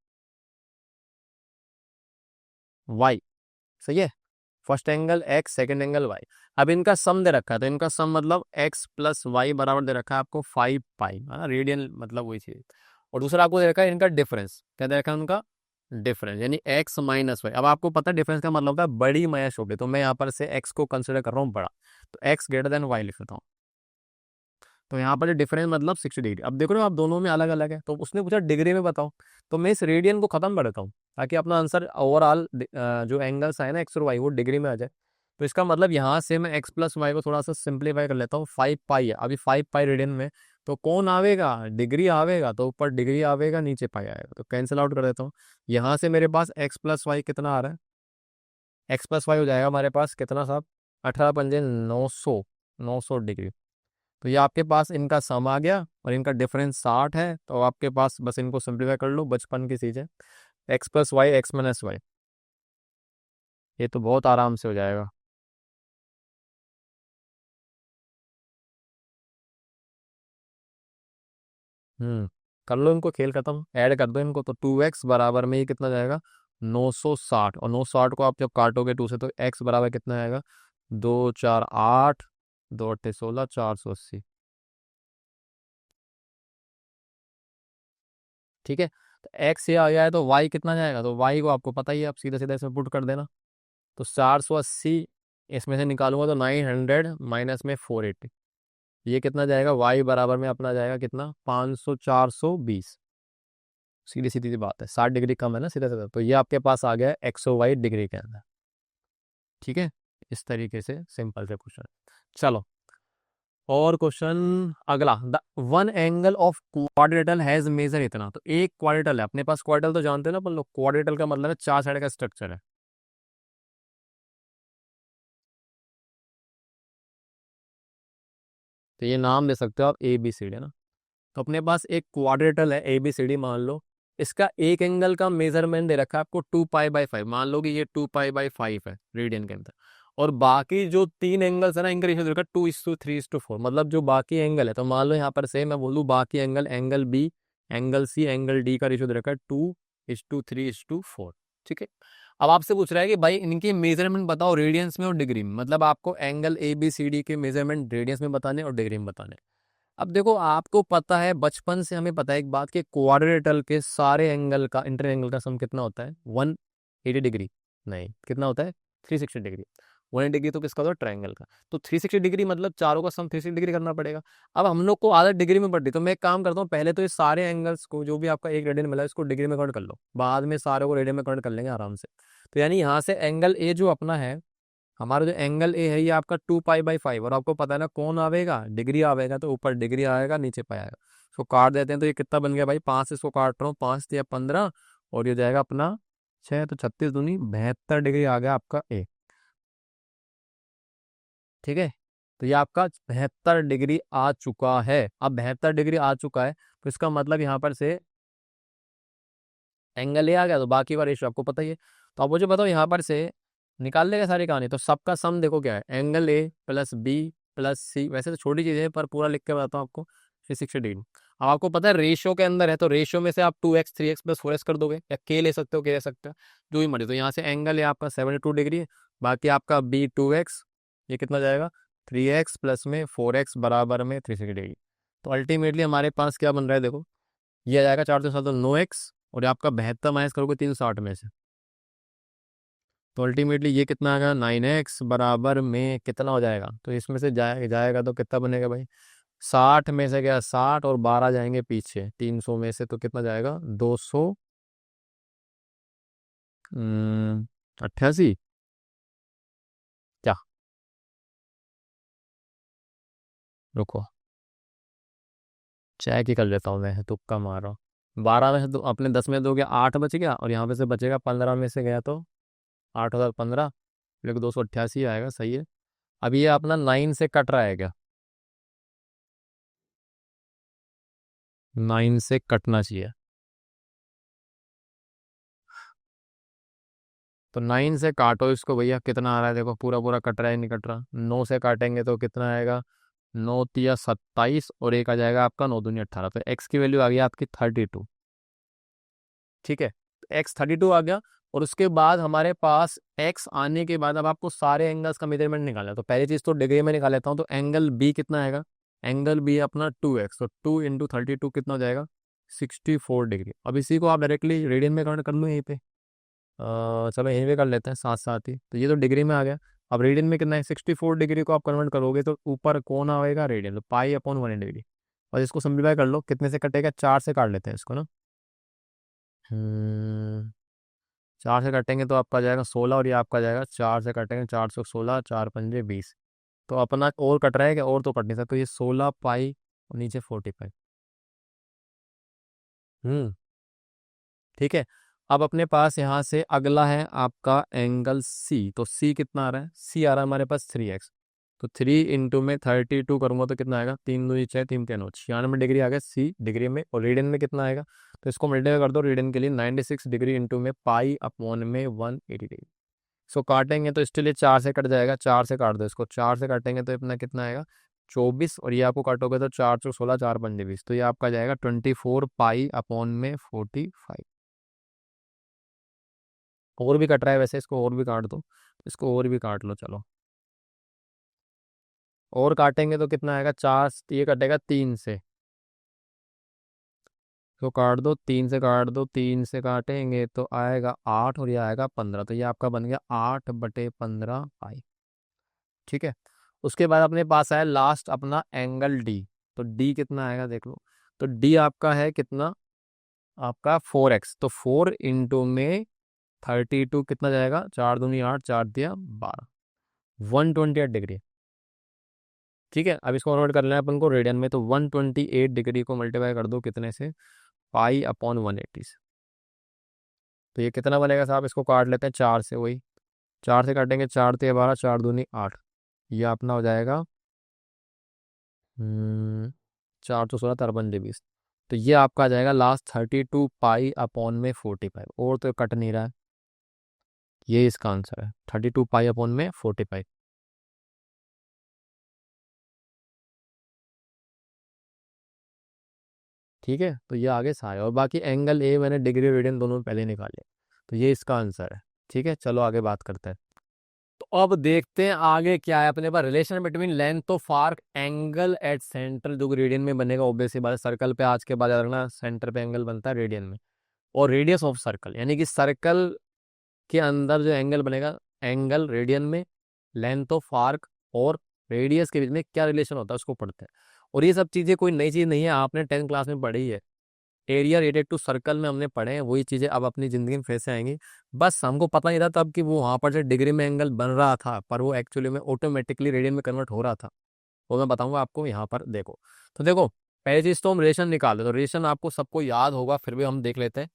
वाई। सही है, first angle X, second angle Y. अब इनका सम दे रखा है, तो इनका सम मतलब एक्स प्लस वाई बराबर दे रखा है आपको 5 पाई, है ना, रेडियन मतलब वही चीज। और दूसरा आपको दे रखा है इनका डिफरेंस, क्या दे रखा है उनका डिफरेंस, यानी एक्स माइनस वाई। अब आपको पता है डिफरेंस का मतलब होता है बड़ी माइनस छोटी, तो मैं यहाँ पर से एक्स को कंसिडर कर रहा हूँ बड़ा, तो एक्स ग्रेटर देन वाई लिख देता हूँ। तो यहाँ पर डिफरेंस मतलब 60 डिग्री। अब देखो ना आप दोनों में अलग अलग है, तो उसने पूछा डिग्री में बताओ, तो मैं इस रेडियन को खत्म कर देता हूँ ताकि अपना आंसर ओवरऑल जो एंगल्स है ना एक्स और वाई वो डिग्री में आ जाए। तो इसका मतलब यहाँ से मैं एक्स प्लस वाई को थोड़ा सा सिंप्लीफाई कर लेता हूँ, 5 पाई है अभी, 5 पाई रेडियन में, तो कौन आवेगा, डिग्री आवेगा, तो ऊपर डिग्री आवेगा नीचे पाई आएगा, तो कैंसिल आउट कर देता हूँ। यहाँ से मेरे पास एक्स प्लस वाई कितना आ रहा है, एक्स प्लस वाई हो जाएगा हमारे पास कितना साहब, 18 पंजे 900, 900 डिग्री। तो ये आपके पास इनका सम आ गया और इनका डिफरेंस 60 है, तो आपके पास बस इनको सिंप्लीफाई कर लो, बचपन की चीज़ है, X plus Y X minus Y, ये तो बहुत आराम से हो जाएगा। कर लो इनको, खेल खत्म, ऐड कर दो इनको, तो 2x बराबर में ये कितना जाएगा, 960, और 960 को आप जब काटोगे 2 से तो x बराबर कितना आएगा, 2 4 8, 2 8 16, 480। ठीक है, तो x ये आ गया है, तो y कितना जाएगा, तो y को आपको पता ही है, आप सीधा सीधा इसमें पुट कर देना। तो 480 इसमें से निकालूंगा तो 900 माइनस में 480, ये कितना जाएगा, y बराबर में अपना जाएगा कितना, 500 420। सीधी सीधी सी बात है, 60 डिग्री कम है ना सीधा सीधा, तो ये आपके पास आ गया एक्स और वाई डिग्री के अंदर। ठीक है, इस तरीके से सिंपल से क्वेश्चन। चलो और क्वेश्चन अगला, the one angle of quadrilateral has measure इतना। तो एक क्वाड्रेटल है अपने पास, क्वाड्रेटल तो जानते हैं ना अपन लोग, क्वाड्रेटल का मतलब है 4 साइड का स्ट्रक्चर है। तो ये नाम दे सकते हो आप ए बी सी डी, है ना। तो अपने पास एक क्वाड्रेटल है ए बी सी डी मान लो, इसका एक एंगल का मेजरमेंट दे रखा है आपको 2 पाई बाई 5, मान लो कि ये 2 पाई बाई 5 है रेडियन के अंदर, और बाकी जो तीन एंगल्स है ना इनका रेशियो दे रखा है 2:3:4, मतलब जो बाकी एंगल है, तो मान लो यहाँ पर से मैं बोलूँ बाकी angle, angle B, angle C, angle D का रेशियो दे रखा है 2:3:4। ठीक है, अब आपसे पूछ रहा है कि भाई इनकी मेजरमेंट बताओ रेडियंस में और डिग्री में, मतलब आपको angle A B C D के मेजरमेंट रेडियंस में बताने और डिग्री में बताने। अब देखो आपको पता है, बचपन से हमें पता है एक बात कि क्वाड्रेटल के सारे एंगल का इंटर एंगल का सम कितना होता है, 180 डिग्री, नहीं कितना होता है, 360 डिग्री। 180 डिग्री तो किसका होता है, ट्रायंगल का, तो 360 डिग्री मतलब चारों का सम 360 डिग्री करना पड़ेगा। अब हम लोग को आदत डिग्री में पड़ती, तो मैं एक काम करता हूँ, पहले तो ये सारे एंगल्स को जो भी आपका एक रेडियन मिला है इसको डिग्री में कन्वर्ट कर लो, बाद में सारे को रेडियन में कन्वर्ट कर लेंगे आराम से। तो यानी यहाँ से एंगल ए जो अपना है, हमारा जो एंगल ए है ये आपका 2 पाई बाई 5, और आपको पता है ना कौन आवेगा, डिग्री आवेगा, तो ऊपर डिग्री आएगा नीचे पाई आएगा। इसको काट देते हैं, तो ये कितना बन गया भाई, 5 से इसको काट रहा हूँ, 5 या 15, और ये जाएगा अपना 6, तो 36 दूनी 72 डिग्री आ गया आपका ए। ठीक है, तो ये आपका 72 डिग्री आ चुका है। अब 72 डिग्री आ चुका है, तो इसका मतलब यहाँ पर से एंगल ए आ गया, तो बाकी का रेशियो आपको पता ही है। तो आप मुझे बताओ यहाँ पर से निकाल लेगा सारी कहानी, तो सबका सम देखो क्या है, angle A plus B plus C, वैसे तो छोटी चीज़ है पर पूरा लिख के बताता हूँ आपको, 360 डिग्री। अब आपको पता है रेशियो के अंदर है, तो रेशियो में से आप 2x 3x प्लस 4x कर दोगे, या के ले सकते हो, के ले सकते हो, जो भी मर्जी। तो यहाँ से एंगल है आपका 72 डिग्री, बाकी आपका बी 2x, ये कितना जाएगा, 3x प्लस में 4x बराबर में 360 डिग्री। तो अल्टीमेटली हमारे पास क्या बन रहा है देखो, ये आ जाएगा 4 3 7 9x, और ये आपका 72 माइनस करोगे 360 में से, तो अल्टीमेटली ये कितना आएगा, 9x बराबर में कितना हो जाएगा, तो इसमें से जाएगा तो कितना बनेगा भाई, 60 में से क्या 60, और 12 जाएंगे पीछे 300 में से, तो कितना जाएगा 200, अट्ठासी क्या, रुको चेक ही कर लेता हूँ, मैं तुक्का मार रहा हूँ। 12 में से तो अपने 10 में 2 गया, 8 बच गया, और यहाँ पे से बचेगा 15 में से गया तो 8 और 15, लेकिन 288 आएगा, सही है। अब ये अपना 9 से कट रहा है क्या, 9 से कटना चाहिए। तो 9 से काटो इसको भैया, कितना आ रहा है देखो, पूरा पूरा कट रहा है नहीं कट रहा। 9 से काटेंगे तो कितना आएगा, 9 तिया 27, और एक आ जाएगा आपका 9 दूनी 18, तो एक्स की वैल्यू आ गई आपकी 32। ठीक है, एक्स 32 आ गया। और उसके बाद हमारे पास एक्स आने के बाद अब आपको सारे एंगल्स का मेजरमेंट निकालना है। तो पहली चीज तो डिग्री में निकाल लेता हूँ, तो एंगल बी कितना आएगा, एंगल बी अपना 2x, तो 2 × 32 कितना हो जाएगा, 64 डिग्री। अब इसी को आप डायरेक्टली रेडियन में कन्वर्ट कर लो यहीं पे। चलो यहीं पे कर लेते हैं साथ साथ ही, तो ये तो डिग्री में आ गया। अब रेडियन में कितना है, 64 डिग्री को आप कन्वर्ट करोगे तो ऊपर कौन आएगा, रेडियन, तो पाई/180। और इसको सिंप्लीफाई कर लो, कितने से कटेगा, 4 से काट लेते हैं इसको ना। हम्म 4 से काटेंगे तो आपका जाएगा 16, और ये आपका जाएगा 4 से काटेंगे, 416, 4×5 = 20। तो अपना और कट रहा है क्या, और तो कट नहीं सकता, तो ये 16 पाई और नीचे 40 पाई। हम्म ठीक है। अब अपने पास यहाँ से अगला है आपका एंगल सी, तो सी कितना आ रहा है, सी आ रहा है हमारे पास 3x। तो 3 × 32 करूंगा तो कितना आएगा, 3×2 = 6, 3×3 = 96 डिग्री आ गया सी डिग्री में। और रेडियन में कितना आएगा, तो इसको मल्टीप्लाई कर दो रेडियन के लिए, 96 डिग्री इंटू में पाई/180 डिग्री। इसको काटेंगे तो स्टिल ये 4 से कट जाएगा, 4 से काट दो इसको, 4 से काटेंगे तो अपना कितना आएगा, 24, और ये आपको काटोगे तो 4×16, 4×5 = 20, तो ये आपका जाएगा 24 पाई/45। और भी कट रहा है वैसे, इसको और भी काट दो, इसको और भी काट लो चलो। और काटेंगे तो कितना आएगा, 4, ये कटेगा 3 से, तो काट दो, 3 से काट दो, 3 से काटेंगे तो आएगा 8, और ये आएगा 15, तो ये आपका बन गया 8/15 पाई। ठीक है। उसके बाद अपने पास आया लास्ट अपना एंगल डी, तो डी कितना आएगा देख लो। तो डी आपका है कितना, आपका 4x, तो 4 × कितना जाएगा, 4×2 = 8, 4×3 = 12, 128 डिग्री। ठीक है। अब इसको कन्वर्ट कर लेना है अपन को रेडियन में, तो 128 डिग्री को मल्टीप्लाई कर दो कितने से, पाई/180 से। तो ये कितना बनेगा साहब, इसको काट लेते हैं 4 से, वही 4 से काटेंगे, 4×3 = 12, 4×2 = 8, ये अपना हो जाएगा 4×16, 53 × 20। तो ये आपका आ जाएगा लास्ट 32 पाई/45, और तो कट नहीं रहा है, ये इसका आंसर है 32 पाई/45। ठीक है, तो ये आगे सारे, और बाकी एंगल ए मैंने डिग्री रेडियन दोनों पहले निकाले, तो ये इसका आंसर है। ठीक है, चलो आगे बात करते हैं। तो अब देखते हैं आगे क्या है अपने पास, relation between length of arc, angle at centre, जो रेडियन में बनेगा ऑब्वियस सी बात है, सर्कल पे आज के बाद याद रखना सेंटर पे एंगल बनता है रेडियन में। और रेडियस ऑफ सर्कल, यानी कि सर्कल के अंदर जो एंगल बनेगा, एंगल रेडियन में, लेंथ ऑफ आर्क और रेडियस के बीच में क्या रिलेशन होता है उसको पढ़ते हैं। और ये सब चीज़ें कोई नई चीज़ नहीं है, आपने 10th क्लास में पढ़ी है, एरिया रिलेटेड टू सर्कल में हमने पढ़े हैं, वही चीज़ें अब अपनी ज़िंदगी में फिर से आएंगी। बस हमको पता नहीं था तब कि वो वहाँ पर जो डिग्री में एंगल बन रहा था, पर वो एक्चुअली में ऑटोमेटिकली रेडियन में कन्वर्ट हो रहा था, वो मैं बताऊंगा आपको यहाँ पर। देखो, तो देखो पहली चीज़ तो हम रिलेशन निकाल, तो रिलेशन आपको सबको याद होगा, फिर भी हम देख लेते हैं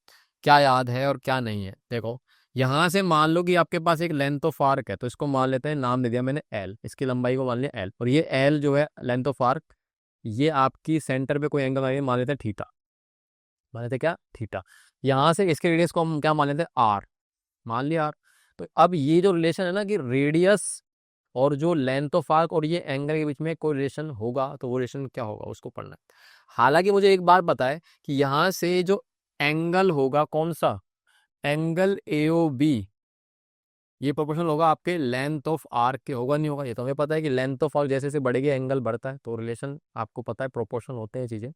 क्या याद है और क्या नहीं है। देखो, यहाँ से मान लो कि आपके पास एक लेंथ ऑफ आर्क है, तो इसको मान लेते हैं, नाम दे दिया मैंने एल, इसकी लंबाई को मान लिया एल, और ये एल जो है लेंथ ऑफ आर्क, ये आपकी सेंटर पे कोई एंगल आई मान लेते हैं थीटा, मान लेते हैं क्या, थीटा। यहाँ से इसके रेडियस को हम क्या मान लेते हैं, आर, मान लिया आर। तो अब ये जो रिलेशन है ना कि रेडियस और जो लेंथ ऑफ आर्क और ये एंगल के बीच में कोई रिलेशन होगा, तो वो रिलेशन क्या होगा उसको पढ़ना है। हालांकि मुझे एक बात पता है कि यहाँ से जो एंगल होगा, कौन सा एंगल AOB, ये प्रोपोर्शनल होगा आपके लेंथ ऑफ आर्क के, होगा नहीं होगा, ये तो हमें पता है कि लेंथ ऑफ आर्क जैसे जैसे बढ़ेगी एंगल बढ़ता है, तो रिलेशन आपको पता है, प्रोपोर्शनल होते हैं चीजें।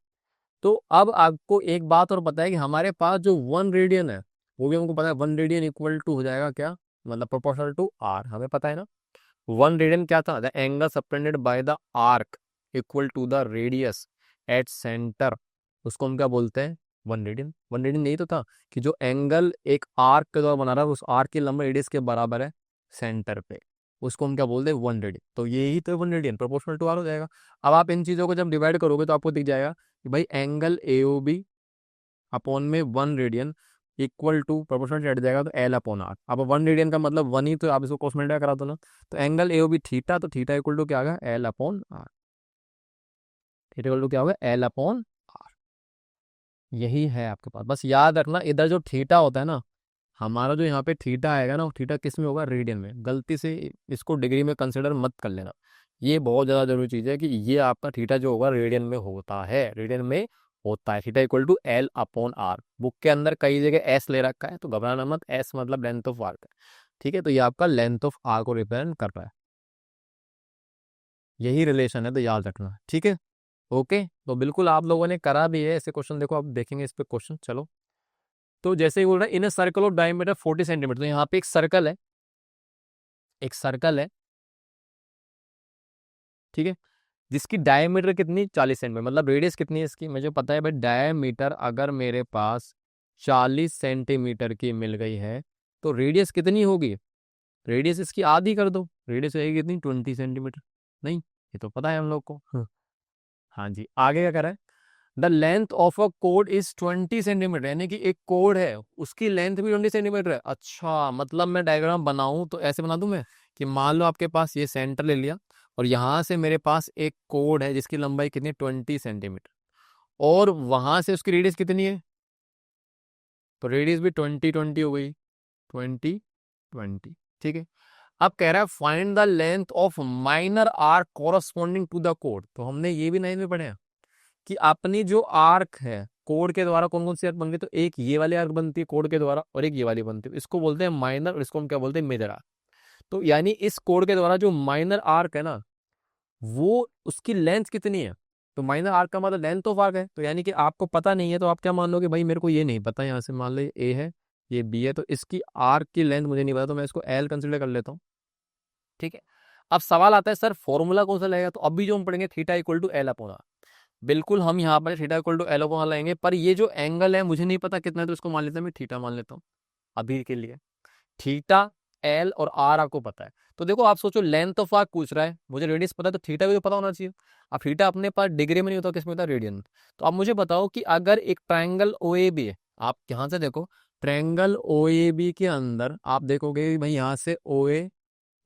तो अब आपको एक बात और पता है कि हमारे पास जो 1 रेडियन है, वो भी हमको पता है 1 रेडियन इक्वल टू हो जाएगा क्या, मतलब प्रोपोर्शनल टू आर, हमें पता है ना। 1 रेडियन क्या था, the angle subtended by the arc equal to the radius at centre, उसको हम क्या बोलते हैं, 1 रेडियन। 1 रेडियन यही तो था कि जो एंगल एक आर्क के द्वारा बना रहा है उस आर्क की लंबाई रेडियस के बराबर है सेंटर पे, उसको हम क्या बोलते हैं 1 रेडियन। तो यही तो 1 रेडियन प्रोपोर्शनल टू आर हो जाएगा। अब आप इन चीज़ों को जब डिवाइड करोगे तो आपको दिख जाएगा कि भाई angle A O B upon में 1 रेडियन इक्वल टू प्रोपोर्शनल हट जाएगा तो एल अपॉन आर। अब 1 रेडियन का मतलब 1 ही, तो आप इसको कोस मल्टीप्लाई करा दो ना, तो angle A O B theta, तो थीटा इक्वल टू क्या होगा L upon R. Theta equal to क्या होगा एल अपॉन आर। यही है आपके पास, बस याद रखना इधर जो थीटा होता है ना, हमारा जो यहाँ पे थीटा आएगा ना, वो थीटा किस में होगा रेडियन में। गलती से इसको डिग्री में कंसिडर मत कर लेना, ये बहुत ज़्यादा जरूरी चीज़ है कि ये आपका थीटा जो होगा रेडियन में होता है, रेडियन में होता है। Theta equal to L upon R. Book के अंदर कई जगह एस ले रखा है, तो घबराना मत, एस मतलब लेंथ ऑफ आर्क है, ठीक है। तो ये आपका लेंथ ऑफ आर्क को रिप्रेजेंट कर रहा है, यही रिलेशन है, तो याद रखना, ठीक है। ओके, तो बिल्कुल आप लोगों ने करा भी है ऐसे क्वेश्चन, देखो आप देखेंगे इस पे क्वेश्चन। चलो, तो जैसे ही बोल रहा है in a circle of diameter 40 centimetre, तो यहाँ पे एक सर्कल है, एक सर्कल है, ठीक है, जिसकी डायमीटर कितनी 40 सेंटीमीटर, मतलब रेडियस कितनी है इसकी मुझे पता है भाई। डायमीटर अगर मेरे पास 40 सेंटीमीटर की मिल गई है तो रेडियस कितनी होगी, रेडियस इसकी आधी कर दो, रेडियस रहेगी कितनी 20 सेंटीमीटर। नहीं, ये तो पता है हम लोग को। हाँ जी, आगे क्या कर रहा है, the length of a code is 20 centimetre, यानी कि एक कोड है उसकी लेंथ भी 20 सेंटीमीटर है। अच्छा, मतलब मैं डायग्राम बनाऊं तो ऐसे बना दूं मैं कि मान लो आपके पास ये सेंटर ले लिया और यहां से मेरे पास एक कोड है जिसकी लंबाई कितनी 20 सेंटीमीटर, और वहां से उसकी रेडियस कितनी है, तो रेडियस भी 20 हो गई, 20 ठीक है। अब कह रहा है find the length of minor arc corresponding to the कोड, तो हमने ये भी 9 में पढ़े कि अपनी जो आर्क है कोड के द्वारा कौन कौन सी आर्क बनती है, तो एक ये वाली आर्क बनती है कोड के द्वारा और एक ये वाली बनती है, इसको बोलते हैं माइनर और इसको हम क्या बोलते हैं मेजर आर्क। तो यानी इस कोड के द्वारा जो माइनर आर्क है ना, वो उसकी लेंथ कितनी है, तो माइनर आर्क का मतलब लेंथ ऑफ आर्क है। तो यानी कि आपको पता नहीं है तो आप क्या मान लो कि भाई मेरे को ये नहीं पता, यहाँ से मान लो ए है ये बी है, तो इसकी आर्क की लेंथ मुझे नहीं पता, तो मैं इसको एल कंसिडर कर लेता हूँ, ठीक है। अब सवाल आता है सर फॉर्मूला कौन सा लगेगा, तो अभी जो हम पढ़ेंगे theta equal to L upon R. बिल्कुल हम यहाँ पर theta equal to L upon R लाएंगे, पर ये जो एंगल है मुझे नहीं पता कितना है, तो इसको मान लेता हूँ मैं थीटा मान लेता हूँ अभी के लिए। थीटा एल और आर आपको पता है, तो देखो आप सोचो लेंथ ऑफ आर्क पूछ रहा है, मुझे रेडियस पता है, तो थीटा भी तो पता होना चाहिए। अब थीटा अपने पास डिग्री में नहीं होता, किसमें होता है रेडियन। तो अब मुझे बताओ कि अगर एक ट्रायंगल ओ ए बी है, आप यहाँ से देखो ट्रायंगल ओ ए बी के अंदर आप देखोगे भाई यहाँ से ओ ए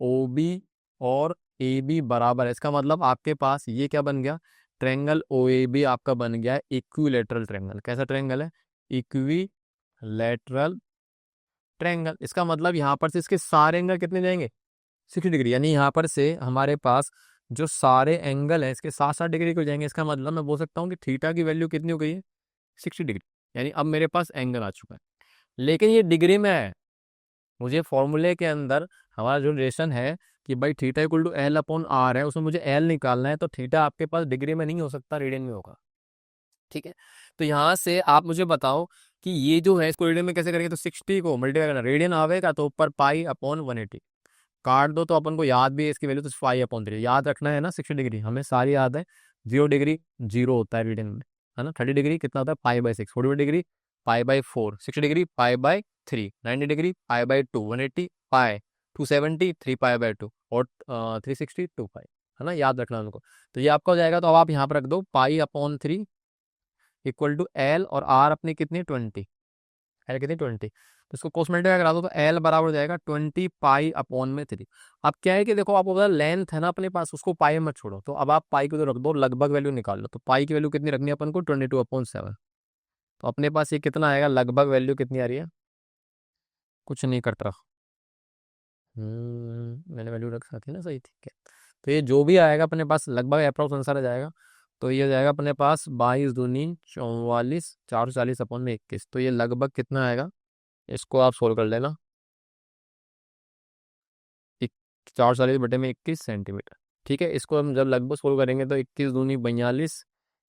ओ बी और ए बी बराबर है, इसका मतलब आपके पास ये क्या बन गया, ट्रायंगल ओ ए बी आपका बन गया है इक्विलेटरल ट्रायंगल। कैसा ट्रायंगल है, इक्विलेटरल ट्रायंगल। इसका मतलब यहाँ पर से इसके सारे एंगल कितने जाएंगे 60 डिग्री, यानी यहाँ पर से हमारे पास जो सारे एंगल है इसके 60-60 डिग्री को जाएंगे। इसका मतलब मैं बोल सकता हूँ कि थीटा की वैल्यू कितनी हो गई है 60 डिग्री, यानी अब मेरे पास एंगल आ चुका है, लेकिन ये डिग्री में है। मुझे फॉर्मूले के अंदर हमारा जो रिलेशन है कि भाई theta equal to L upon R है, उसमें मुझे एल निकालना है, तो थीटा आपके पास डिग्री में नहीं हो सकता, रेडियन में होगा, ठीक है। तो यहाँ से आप मुझे बताओ कि ये जो है इसको रेडियन में कैसे करेंगे, तो 60 को मल्टीप्लाई करना, रेडियन आवेगा तो ऊपर पाई अपॉन 180 काट दो, तो अपन को याद भी है इसकी वैल्यू, तो 5/3 याद रखना है ना, 60 डिग्री हमें सारी याद है। 0 डिग्री 0 होता है रेडियन में, है ना। 30 डिग्री कितना होता है पाई/6, 40 डिग्री पाई/4, 60 डिग्री पाई/3, 90 डिग्री पाई/2, 180 पाई, 270 3 पाई/2 और 360 2 पाई, है ना, याद रखना उनको। तो ये आपका हो जाएगा, तो अब आप यहाँ पर रख दो पाई/3 इक्वल टू एल और आर अपनी कितनी 20, एल कितनी 20, तो इसको कोस मल्टीप्लाई करा दो तो एल बराबर हो जाएगा 20 पाई/3। अब क्या है कि देखो आपको पता लेंथ है ना अपने पास, उसको पाई मत छोड़ो, तो अब आप पाई को तो रख दो, लगभग वैल्यू निकाल लो, तो पाई की वैल्यू कितनी रखनी है अपन को 22/7। तो अपने पास ये कितना आएगा, लगभग वैल्यू कितनी आ रही है, कुछ नहीं कट रहा, मैंने वैल्यू रखा थी ना सही, ठीक है। तो ये जो भी आएगा अपने पास लगभग अप्रॉक्स आंसर आ जाएगा, तो ये हो जाएगा अपने पास 22×2 = 44, 440/21, तो ये लगभग कितना आएगा, इसको आप सोल्व कर लेना, 440/21 सेंटीमीटर, ठीक है। इसको हम जब लगभग सोल्व करेंगे तो 21×2 = 42,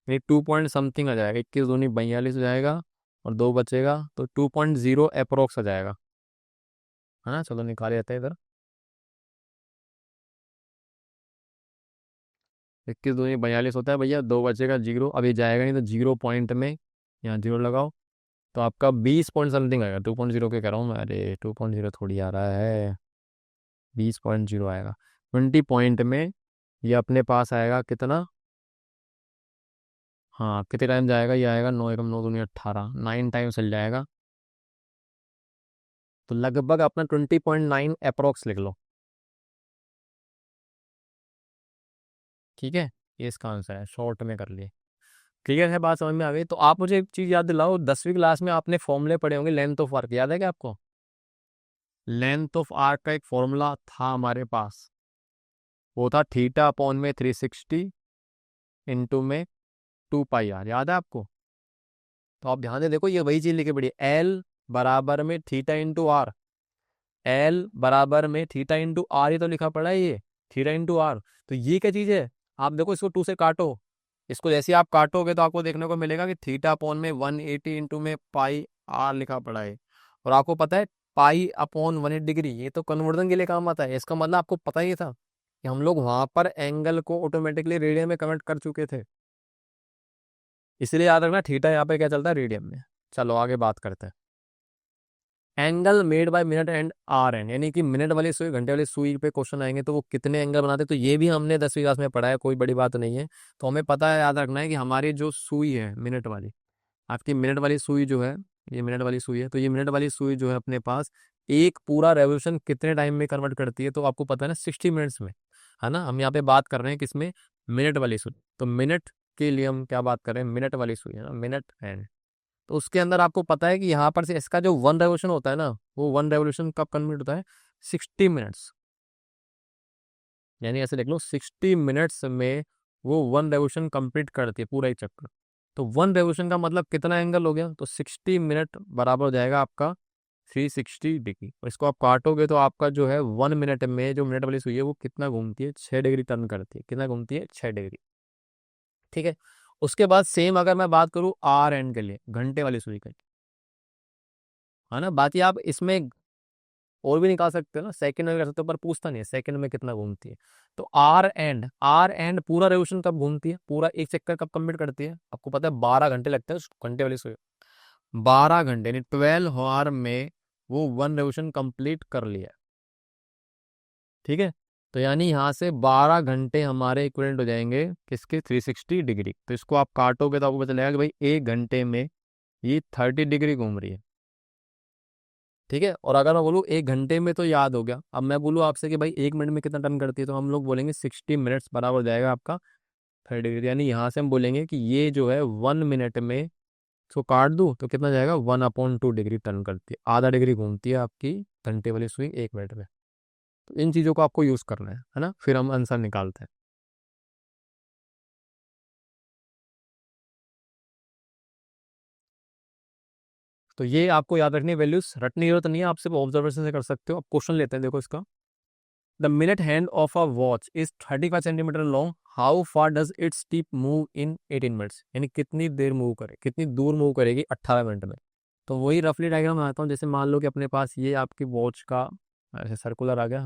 यानी 2 पॉइंट समथिंग आ जाएगा, 21×2 = 42 हो जाएगा और 2 बचेगा, तो 2.0 अप्रोक्स आ जाएगा, है ना। चलो निकाले जाते हैं इधर, 21×2 = 42 होता है भैया, 2 बचेगा 0, अब ये जाएगा नहीं तो 0 पॉइंट में यहाँ 0 लगाओ, तो आपका 20 पॉइंट समथिंग आएगा। 2.0 के कह रहा हूँ मैं, अरे 2.0 थोड़ी आ रहा है, 20.0 आएगा। 20 पॉइंट में ये अपने पास आएगा कितना, हाँ कितने टाइम जाएगा, ये आएगा 9 एकम 9 दूनी 18, 9 टाइम चल जाएगा। तो लगभग अपना 20.9 अप्रोक्स लिख लो, ठीक है। ये इसका आंसर है, शॉर्ट में कर लिए। क्लियर है, बात समझ में आ गई। तो आप मुझे एक चीज़ याद दिलाओ, 10वीं क्लास में आपने फॉर्मूले पढ़े होंगे, लेंथ ऑफ आर्क याद है क्या आपको? लेंथ ऑफ आर्क का एक फॉर्मूला था हमारे पास, वो था थीटा अपॉन में 360 इंटू में 2 पाई आर, याद है आपको? तो आप ध्यान से देखो, ये वही चीज़ लिखी पड़ी है, एल बराबर में थीटा इंटू आर, एल बराबर में थीटा इंटू आर, ये तो लिखा पड़ा है ये, थीटा इंटू आर। तो ये क्या चीज़ है, आप देखो इसको 2 से काटो, इसको जैसे ही आप काटोगे तो आपको देखने को मिलेगा कि थीटा अपॉन में 180 इंटू में पाई आर लिखा पड़ा है। और आपको पता है पाई अपॉन 180 डिग्री, ये तो कन्वर्जन के लिए काम आता है। इसका मतलब आपको पता ही था कि हम लोग वहां पर एंगल को ऑटोमेटिकली रेडियन में कन्वर्ट कर चुके थे, इसलिए याद रखना थीटा यहाँ पे क्या चलता है, रेडियन में। चलो आगे बात करते हैं। Angle made by minute and hour hand, यानी कि मिनट वाली सुई घंटे वाली सुई पे क्वेश्चन आएंगे तो वो कितने एंगल बनाते हैं, तो ये भी हमने 10वीं क्लास में पढ़ा है, कोई बड़ी बात नहीं है। तो हमें पता है, याद रखना है कि हमारी जो सुई है मिनट वाली, आपकी मिनट वाली सुई जो है, ये मिनट वाली सुई है, तो ये मिनट वाली सुई जो है अपने पास एक पूरा रेवोल्यूशन कितने टाइम में कन्वर्ट करती है, तो आपको पता है ना 60 मिनट्स में, है ना। हम यहाँ पे बात कर रहे हैं किसमें, मिनट वाली सुई। तो मिनट के लिए हम क्या बात कर रहे हैं, मिनट वाली सुई है ना, मिनट हैंड। तो उसके अंदर आपको पता है कि यहाँ पर से इसका जो 1 रेवोल्यूशन होता है ना, वो 1 रेवोल्यूशन कब कन्वर्ट होता है, 60 मिनट्स, यानी ऐसे देख लो 60 मिनट्स में वो 1 रेवोल्यूशन कंप्लीट करती है, पूरा एक चक्कर। तो 1 रेवोल्यूशन का मतलब कितना एंगल हो गया, तो 60 मिनट बराबर हो जाएगा आपका 360 डिग्री। और इसको आप काटोगे तो आपका जो है 1 मिनट में जो मिनट वाली सुई है वो कितना घूमती है, 6 डिग्री टर्न करती है। कितना घूमती है, 6 डिग्री, ठीक है। उसके बाद सेम अगर मैं बात करूँ आर एंड के लिए, घंटे वाली सुई के लिए, है ना। बाकी आप इसमें और भी निकाल सकते हो ना, सेकंड में कर सकते हो, पर पूछता नहीं है सेकंड में कितना घूमती है। तो आर एंड, आर एंड पूरा रेवोल्यूशन कब घूमती है, पूरा एक चक्कर कब कंप्लीट करती है, आपको पता है 12 घंटे लगते हैं उस घंटे वाली सुई, 12 घंटे यानी 12 आवर में वो 1 रेवोल्यूशन कंप्लीट कर लिया, ठीक है। तो यानी यहाँ से 12 घंटे हमारे इक्विवेलेंट हो जाएंगे किसके, 360 डिग्री। तो इसको आप काटोगे तो आपको पता चलेगा कि भाई 1 घंटे में ये 30 डिग्री घूम रही है, ठीक है। और अगर मैं बोलूँ 1 घंटे में, तो याद हो गया। अब मैं बोलूँ आपसे कि भाई 1 मिनट में कितना टर्न करती है, तो हम लोग बोलेंगे 60 मिनट्स बराबर हो जाएगा आपका 30 डिग्री। यानी यहाँ से हम बोलेंगे कि ये जो है 1 मिनट में, इसको काट दूँ तो कितना जाएगा, 1/2 डिग्री टर्न करती है, आधा डिग्री घूमती है आपकी घंटे वाली सुई 1 मिनट में। तो इन चीज़ों को आपको यूज़ करना है ना, फिर हम आंसर निकालते हैं। तो ये आपको याद रखनी, वैल्यूज रटने की जरूरत नहीं है, आप सिर्फ ऑब्जर्वेशन से कर सकते हो। अब क्वेश्चन लेते हैं, देखो इसका। The minute hand of a watch is 35 centimetre long, how far does its tip move in 18 minutes, यानी कितनी देर मूव करे, कितनी दूर मूव करेगी 18 मिनट में। तो वही रफली डायग्राम बनाता हूँ। जैसे मान लो कि अपने पास ये आपकी वॉच का ऐसे सर्कुलर आ गया,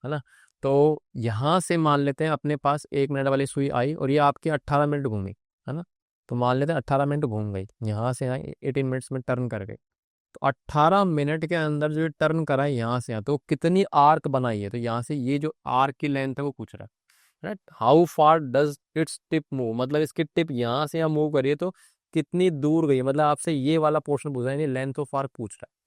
है ना। तो यहाँ से मान लेते हैं अपने पास 1 मिनट वाली सुई आई और ये आपकी 18 मिनट घूमी, है ना। तो मान लेते हैं 18 मिनट घूम गई, यहाँ से आई 18 मिनट्स में टर्न कर गई। तो 18 मिनट के अंदर जो टर्न करा है यहाँ से यहाँ, तो कितनी आर्क बनाई है, तो यहाँ से ये जो आर्क की लेंथ है वो पूछ रहा है, right. How far does its tip move, मतलब इसकी टिप यहाँ से यहाँ मूव करिए तो कितनी दूर गई, मतलब आपसे ये वाला पोर्शन पूछ रहा है, यानी लेंथ ऑफ आर्क पूछ रहा है।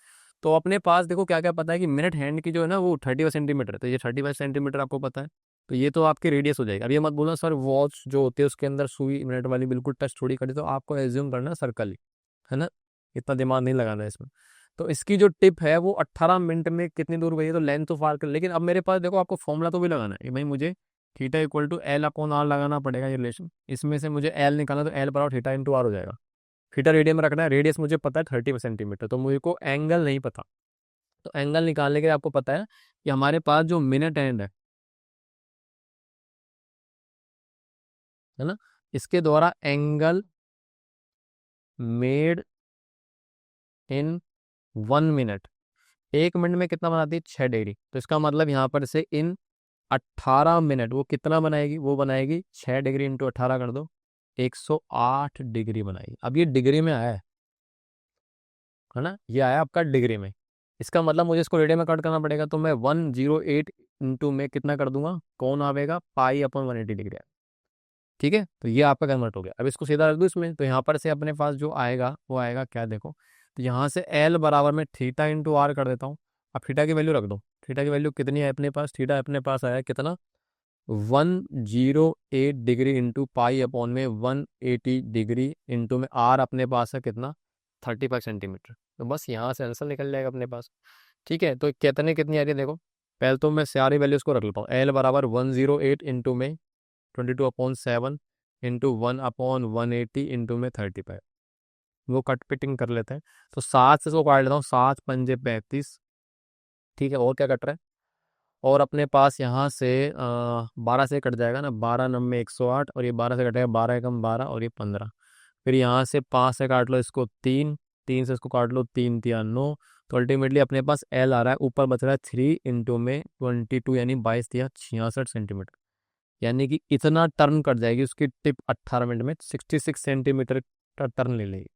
तो अपने पास देखो क्या क्या पता है कि मिनट हैंड की जो है ना वो 35 सेंटीमीटर है, तो ये 35 सेंटीमीटर आपको पता है। तो ये तो आपकी रेडियस हो जाएगी। अब ये मत बोलना सर वॉच जो होती है उसके अंदर सुई मिनट वाली बिल्कुल टच थोड़ी करी, तो आपको एज्यूम करना सर्कल ही, है ना, इतना दिमाग नहीं लगाना है इसमें। तो इसकी जो टिप है वो 18 मिनट में कितनी दूर गई है, तो लेंथ ऑफ आर्क। लेकिन अब मेरे पास देखो आपको फॉर्मूला तो भी लगाना है कि भाई मुझे theta equal to L upon R लगाना पड़ेगा, ये रिलेशन। इसमें से मुझे एल निकालना, तो एल बराबर थीटा इंटू आर हो जाएगा। थीटा रेडियन में रखना है, रेडियस मुझे पता है 30 सेंटीमीटर, तो मुझे को एंगल नहीं पता। तो एंगल निकालने के लिए आपको पता है कि हमारे पास जो मिनट एंड है ना, इसके द्वारा angle made in 1 minute, 1 minute में कितना बनाती है, 6 डिग्री। तो इसका मतलब यहाँ पर से इन 18 मिनट वो कितना बनाएगी, वो बनाएगी 6 डिग्री इंटू 18 कर दो, 108 डिग्री बनाएगी। अब ये डिग्री में आया है, है ना, ये आया आपका डिग्री में। इसका मतलब मुझे इसको रेडियन में कट करना पड़ेगा, तो मैं 108 इंटू में कितना कर दूंगा, कौन आएगा, पाई अपॉन 180 डिग्री। ठीक है, तो ये आपका कन्वर्ट हो गया। अब इसको सीधा रख दूँ इसमें, तो यहाँ पर से अपने पास जो आएगा वो आएगा क्या, देखो, तो यहाँ से एल बराबर में थीटा इंटू आर कर देता हूँ। अब थीटा की वैल्यू रख दो, थीटा की वैल्यू कितनी है अपने पास, थीटा अपने पास आया कितना, 108 डिग्री इंटू पाई अपॉन में 180 डिग्री इंटू में आर अपने पास है कितना, 35 सेंटीमीटर। तो बस यहाँ से आंसर निकल जाएगा अपने पास। ठीक है, तो कितनी आ रही है देखो, पहले तो मैं सारी वैल्यूज को रख लेता हूँ। एल बराबर 108 इंटू में 22/7 इंटू 1/180 इंटू में 35, वो कट पिटिंग कर लेते हैं। तो 7 से इसको काट लेता हूँ, 7 पंजे 35। ठीक है, और क्या कट रहा है, और अपने पास यहाँ से 12 से कट जाएगा ना, 12 नम्बे 108, और ये 12 से कटेगा, 12 एकम 12 और ये 15। फिर यहाँ से 5 से काट लो इसको 3, 3 से इसको काट लो 3 तिया 9। तो अल्टीमेटली अपने पास एल आ रहा है, ऊपर बच रहा है 3 इंटू में 22 यानी 22 तिया 66 सेंटीमीटर। यानी कि इतना टर्न कट जाएगी उसकी टिप 18 मिनट में, 66 सेंटीमीटर का टर्न ले लेगी।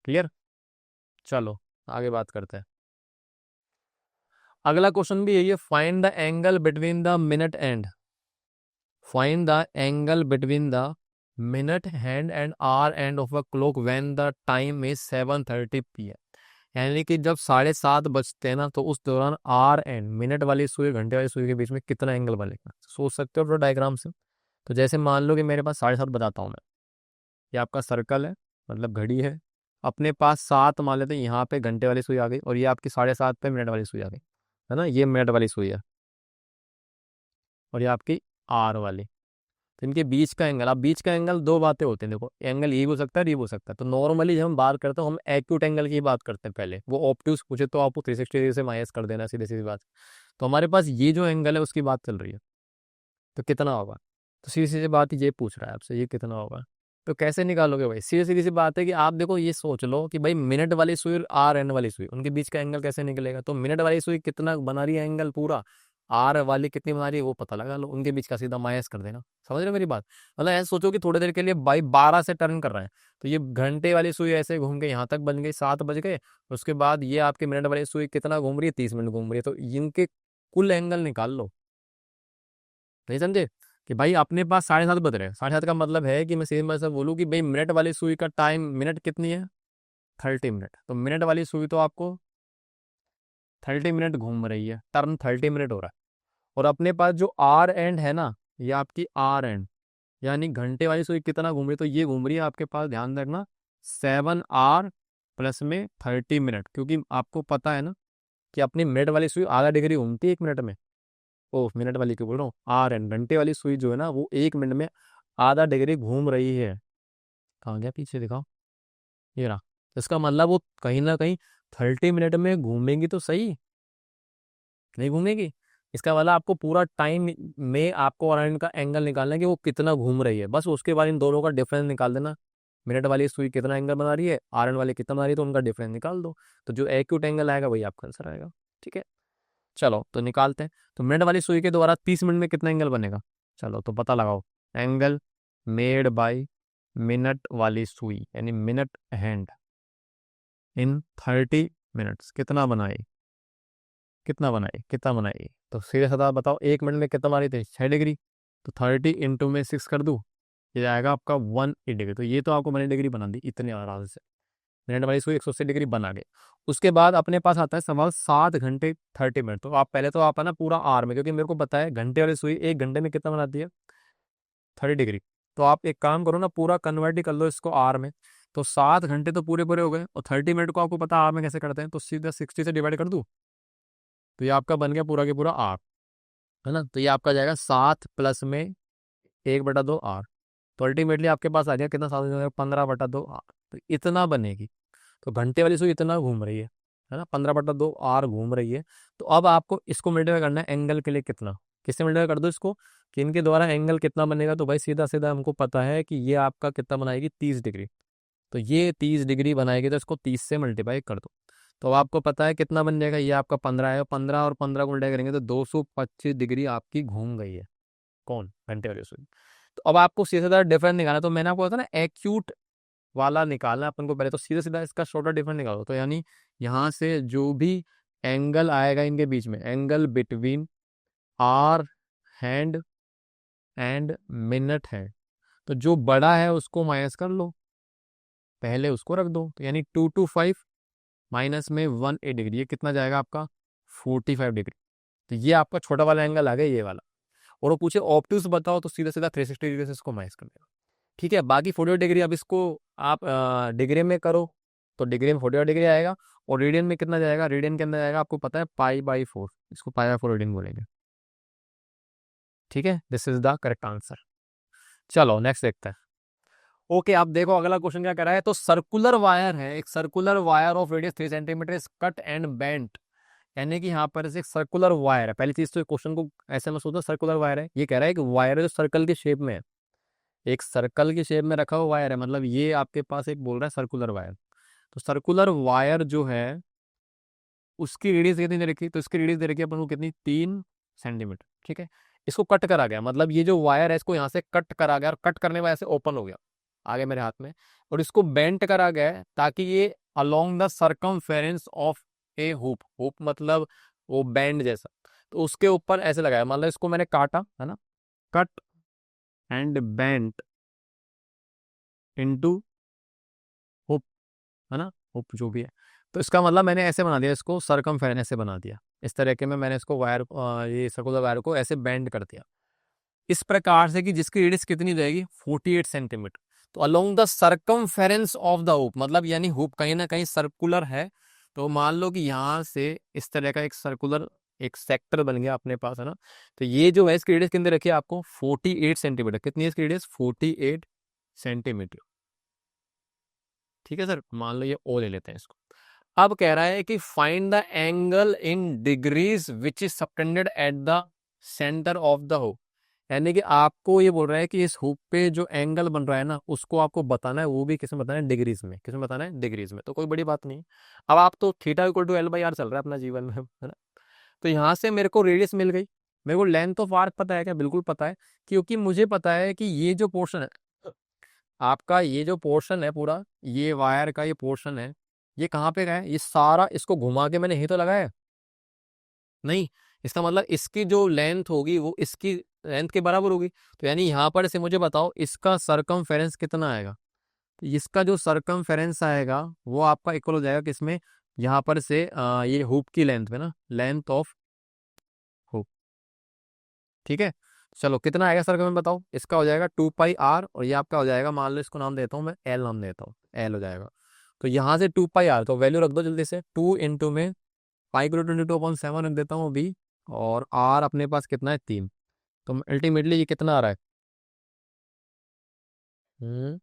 क्लियर, चलो आगे बात करते हैं। अगला क्वेश्चन भी यही है, find the angle between the minute hand, find the angle between the minute hand and hour hand of a clock when the time is 7:30 PM। यानी कि जब 7:30 बजते हैं ना, तो उस दौरान आर एंड मिनट वाली सुई घंटे वाली सुई के बीच में कितना एंगल बनेगा, सोच सकते हो अपने डायग्राम से। तो जैसे मान लो कि मेरे पास 7:30 बताता हूँ मैं, ये आपका सर्कल है, मतलब घड़ी है, अपने पास 7 मान लेते हैं, यहाँ पे घंटे वाली सुई आ गई, और ये आपकी 7:30 पे मिनट वाली सुई आ गई, है ना, ये मिनट वाली सुई है, और ये आपकी आर वाली। तो इनके बीच का एंगल, अब बीच का एंगल दो बातें होती हैं, देखो एंगल ये भी हो सकता है, ये भी हो सकता है। तो नॉर्मली जब हम बात करते हैं, हम एक्यूट एंगल की बात करते हैं पहले, वो ऑब्ट्यूज पूछे तो आपको 360 डिग्री से माइनस कर देना, सीधी सीधी बात। तो हमारे पास ये जो एंगल है उसकी बात चल रही है, तो कितना होगा, तो सीधी सीधी बात ये पूछ रहा है आपसे, ये कितना होगा। तो कैसे निकालोगे भाई, सीधी सीधी सी बात है कि आप देखो ये सोच लो कि भाई मिनट वाली सुई और आर एन वाली सुई, उनके बीच का एंगल कैसे निकलेगा। तो मिनट वाली सुई कितना बना रही है एंगल पूरा, आर वाली कितनी बना रही है वो पता लगा लो, उनके बीच का सीधा माइनस कर देना। समझ रहे हो मेरी बात, मतलब ऐसे सोचो कि थोड़ी देर के लिए बाई 12 से टर्न कर रहे हैं, तो ये घंटे वाली सुई ऐसे घूम के यहाँ तक बन गई, 7 बज गए। उसके बाद ये आपके मिनट वाली सुई कितना घूम रही है, 30 मिनट घूम रही है। तो इनके कुल एंगल निकाल लो। नहीं समझे कि भाई अपने पास 7:30 बज रहे हैं, 7:30 का मतलब है कि मैं सीधे में से बोलूँ कि भाई मिनट वाली सुई का टाइम, मिनट कितनी है, 30 मिनट। तो मिनट वाली सुई तो आपको 30 मिनट घूम रही है, टर्न 30 मिनट हो रहा है। और अपने पास जो आर एंड है ना, ये आपकी आर एंड, यानी घंटे वाली सुई कितना घूम रही है, तो ये घूम रही है आपके पास, ध्यान रखना, 7 आर प्लस में 30 मिनट, क्योंकि आपको पता है ना कि अपनी मिनट वाली सुई आधा डिग्री घूमती है 1 मिनट में। ओह, मिनट वाली क्यों बोल रहा हूँ, आर एन, घंटे वाली सुई जो है ना, वो 1 मिनट में आधा डिग्री घूम रही है। कहाँ गया, पीछे दिखाओ, ये रहा। तो इसका मतलब वो कहीं ना कहीं 30 मिनट में घूमेंगी तो सही, नहीं घूमेगी। इसका मतलब आपको पूरा टाइम में आपको आर एन का एंगल निकालना है कि वो कितना घूम रही है, बस उसके बाद इन दोनों का डिफरेंस निकाल देना। मिनट वाली सुई कितना एंगल बना रही है, आर एन वाली कितना बना रही है, तो उनका डिफरेंस निकाल दो। तो जो एक्यूट एंगल आएगा वही आपका आंसर आएगा। ठीक है, चलो तो निकालते हैं। तो मिनट वाली सुई के द्वारा 30 मिनट में कितना एंगल बनेगा, चलो तो पता लगाओ। एंगल मेड बाय मिनट वाली सुई यानी मिनट हैंड इन 30 मिनट्स कितना बनाई, कितना बनाई, कितना बनाई। तो सीधे साधा बताओ, 1 मिनट में कितना मारी थी, 6 डिग्री। तो 30 इंटू में 6 कर दूँ, ये आएगा आपका 180 डिग्री। तो ये तो आपको 180 डिग्री बना दी इतने आराम से, मिनट वाली सुई 180 डिग्री बना गए। उसके बाद अपने पास आता है सवाल 7 घंटे 30 मिनट। तो आप पहले तो आप है ना पूरा आर में, क्योंकि मेरे को पता है घंटे वाली सुई 1 घंटे में कितना बनाती है, 30 डिग्री। तो आप एक काम करो ना, पूरा कन्वर्ट ही कर लो इसको आर में। तो 7 घंटे तो पूरे पूरे हो गए, और 30 मिनट को आपको पता आर में कैसे करते हैं, तो सीधा 60 से डिवाइड कर दूँ, तो ये आपका बन गया पूरा के पूरा आर, है ना। तो ये आपका जाएगा 7+1/2 आर। तो अल्टीमेटली आपके पास आ गया कितना, 15/2 आर। तो इतना बनेगी। तो घंटे वाली सुई इतना घूम रही है ना, 15/2 आर घूम रही है। तो अब आपको इसको मल्टीप्लाई करना है एंगल के लिए कितना, किससे मल्टीप्लाई कर दो इसको, कि इनके द्वारा एंगल कितना बनेगा। तो भाई सीधा सीधा हमको पता है कि ये आपका कितना बनाएगी, 30 डिग्री। तो ये 30 डिग्री बनाएगी, तो इसको 30 से मल्टीप्लाई कर दो। तो अब आपको पता है कितना बन जाएगा, ये आपका 15 है, 15 और 15 को मल्टीप्लाई करेंगे तो 225 डिग्री आपकी घूम गई है, कौन, घंटे वाली सुई। तो अब आपको सीधा सीधा डिफरेंस निकालना है। तो मैंने आपको बताया ना, एक्यूट वाला निकालना है अपन को पहले, तो सीधा सीधा इसका शॉर्टर डिफरेंस निकालो। तो यानी यहाँ से जो भी एंगल आएगा इनके बीच में, angle between hour hand and minute है, तो जो बड़ा है उसको माइनस कर लो, पहले उसको रख दो। तो यानी 225 माइनस में 18 डिग्री, ये कितना जाएगा आपका 45 डिग्री। तो ये आपका छोटा वाला एंगल आ गया, ये वाला। और वो पूछे ऑब्टूस बताओ, तो सीधा सीधा 360 डिग्री से इसको माइनस कर देगा। ठीक है, बाकी 48 डिग्री, अब इसको आप डिग्री में करो तो डिग्री में 48 डिग्री आएगा, और रेडियन में कितना जाएगा, रेडियन के अंदर जाएगा आपको पता है पाई/4, इसको पाई/4 रेडियन बोलेंगे। ठीक है, this is the correct answer. चलो नेक्स्ट देखते हैं। ओके, आप देखो अगला क्वेश्चन क्या कह रहा है। तो सर्कुलर वायर है, एक circular wire of radius 3 centimetre is cut and bent, यानी कि यहाँ पर एक सर्कुलर वायर है। पहली चीज तो क्वेश्चन को ऐसे में सोचो, सर्कुलर वायर है, ये कह रहा है कि वायर है जो सर्कल की शेप में है, एक सर्कल की शेप में रखा हुआ वायर है, मतलब ये आपके पास एक बोल रहा है सर्कुलर वायर। तो सर्कुलर वायर जो है उसकी रेडियस कितनी दे रखी, तो इसकी रेडियस दे रखी है अपन को कितनी, 3 सेंटीमीटर। ठीक है, इसको कट करा गया, मतलब ये जो वायर है इसको यहाँ से कट करा गया, और कट करने वजह से ओपन हो गया आगे मेरे हाथ में, और इसको बेंट करा गया है ताकि ये along the circumference of A hoop, hoop मतलब वो बैंड जैसा, तो उसके ऊपर ऐसे लगाया, मतलब इसको मैंने काटा है ना, cut and bent into hoop, है ना, हुप जो भी है। तो इसका मतलब मैंने ऐसे बना दिया इसको, सर्कमफेरेंस ऐसे बना दिया, इस तरीके में मैंने इसको वायर, ये सर्कुलर वायर को ऐसे बेंड कर दिया इस प्रकार से कि जिसकी रेडियस कितनी रहेगी 48 सेंटीमीटर। तो along the circumference of the hoop, मतलब यानी हुप कहीं ना कहीं सर्कुलर है, तो मान लो कि यहाँ से इस तरह का एक सर्कुलर एक सेक्टर बन गया अपने पास, है ना। तो ये जो है इसकी रेडियस कितनी रखी है आपको 48 सेंटीमीटर, कितनी है इसकी रेडियस 48 सेंटीमीटर। ठीक है सर, मान लो ये ओ ले लेते हैं इसको। अब कह रहा है कि find the angle in degrees which is subtended at the centre of the hoop, यानी कि आपको ये बोल रहा है कि इस हुप पे जो एंगल बन रहा है ना उसको आपको बताना है, वो भी किसमें बताना है, डिग्रीज में। किसमें बताना है, डिग्रीज में। तो कोई बड़ी बात नहीं। अब आप तो θ=L/r चल रहा है अपना जीवन में, है ना। तो यहाँ से मेरे को रेडियस मिल गई, मेरे को लेंथ ऑफ आर्क पता है क्या, बिल्कुल पता है, क्योंकि मुझे पता है कि ये जो पोर्शन है आपका, ये जो पोर्शन है पूरा, ये वायर का ये पोर्शन है, ये कहाँ पे का है, ये सारा इसको घुमा के मैंने यही तो लगाया है। नहीं, इसका मतलब इसकी जो लेंथ होगी वो इसकी लेंथ के बराबर होगी। तो यानी यहाँ पर से मुझे बताओ इसका सरकमफेरेंस कितना आएगा, तो इसका जो सरकमफेरेंस आएगा वो आपका इक्वल हो जाएगा किसमें, यहाँ पर से ये हुप की लेंथ में ना, लेंथ ऑफ हुप। ठीक है, चलो कितना आएगा सर्कल में बताओ, इसका हो जाएगा 2πr, और ये आपका हो जाएगा, मान लो इसको नाम देता हूँ मैं, एल नाम देता हूँ, एल हो जाएगा। तो यहाँ से 2πr, तो वैल्यू रख दो जल्दी से, 2 इंटू में π/22/7 रख देता हूँ अभी, और आर अपने पास कितना है 3। तो अल्टीमेटली ये कितना आ रहा है, हम्म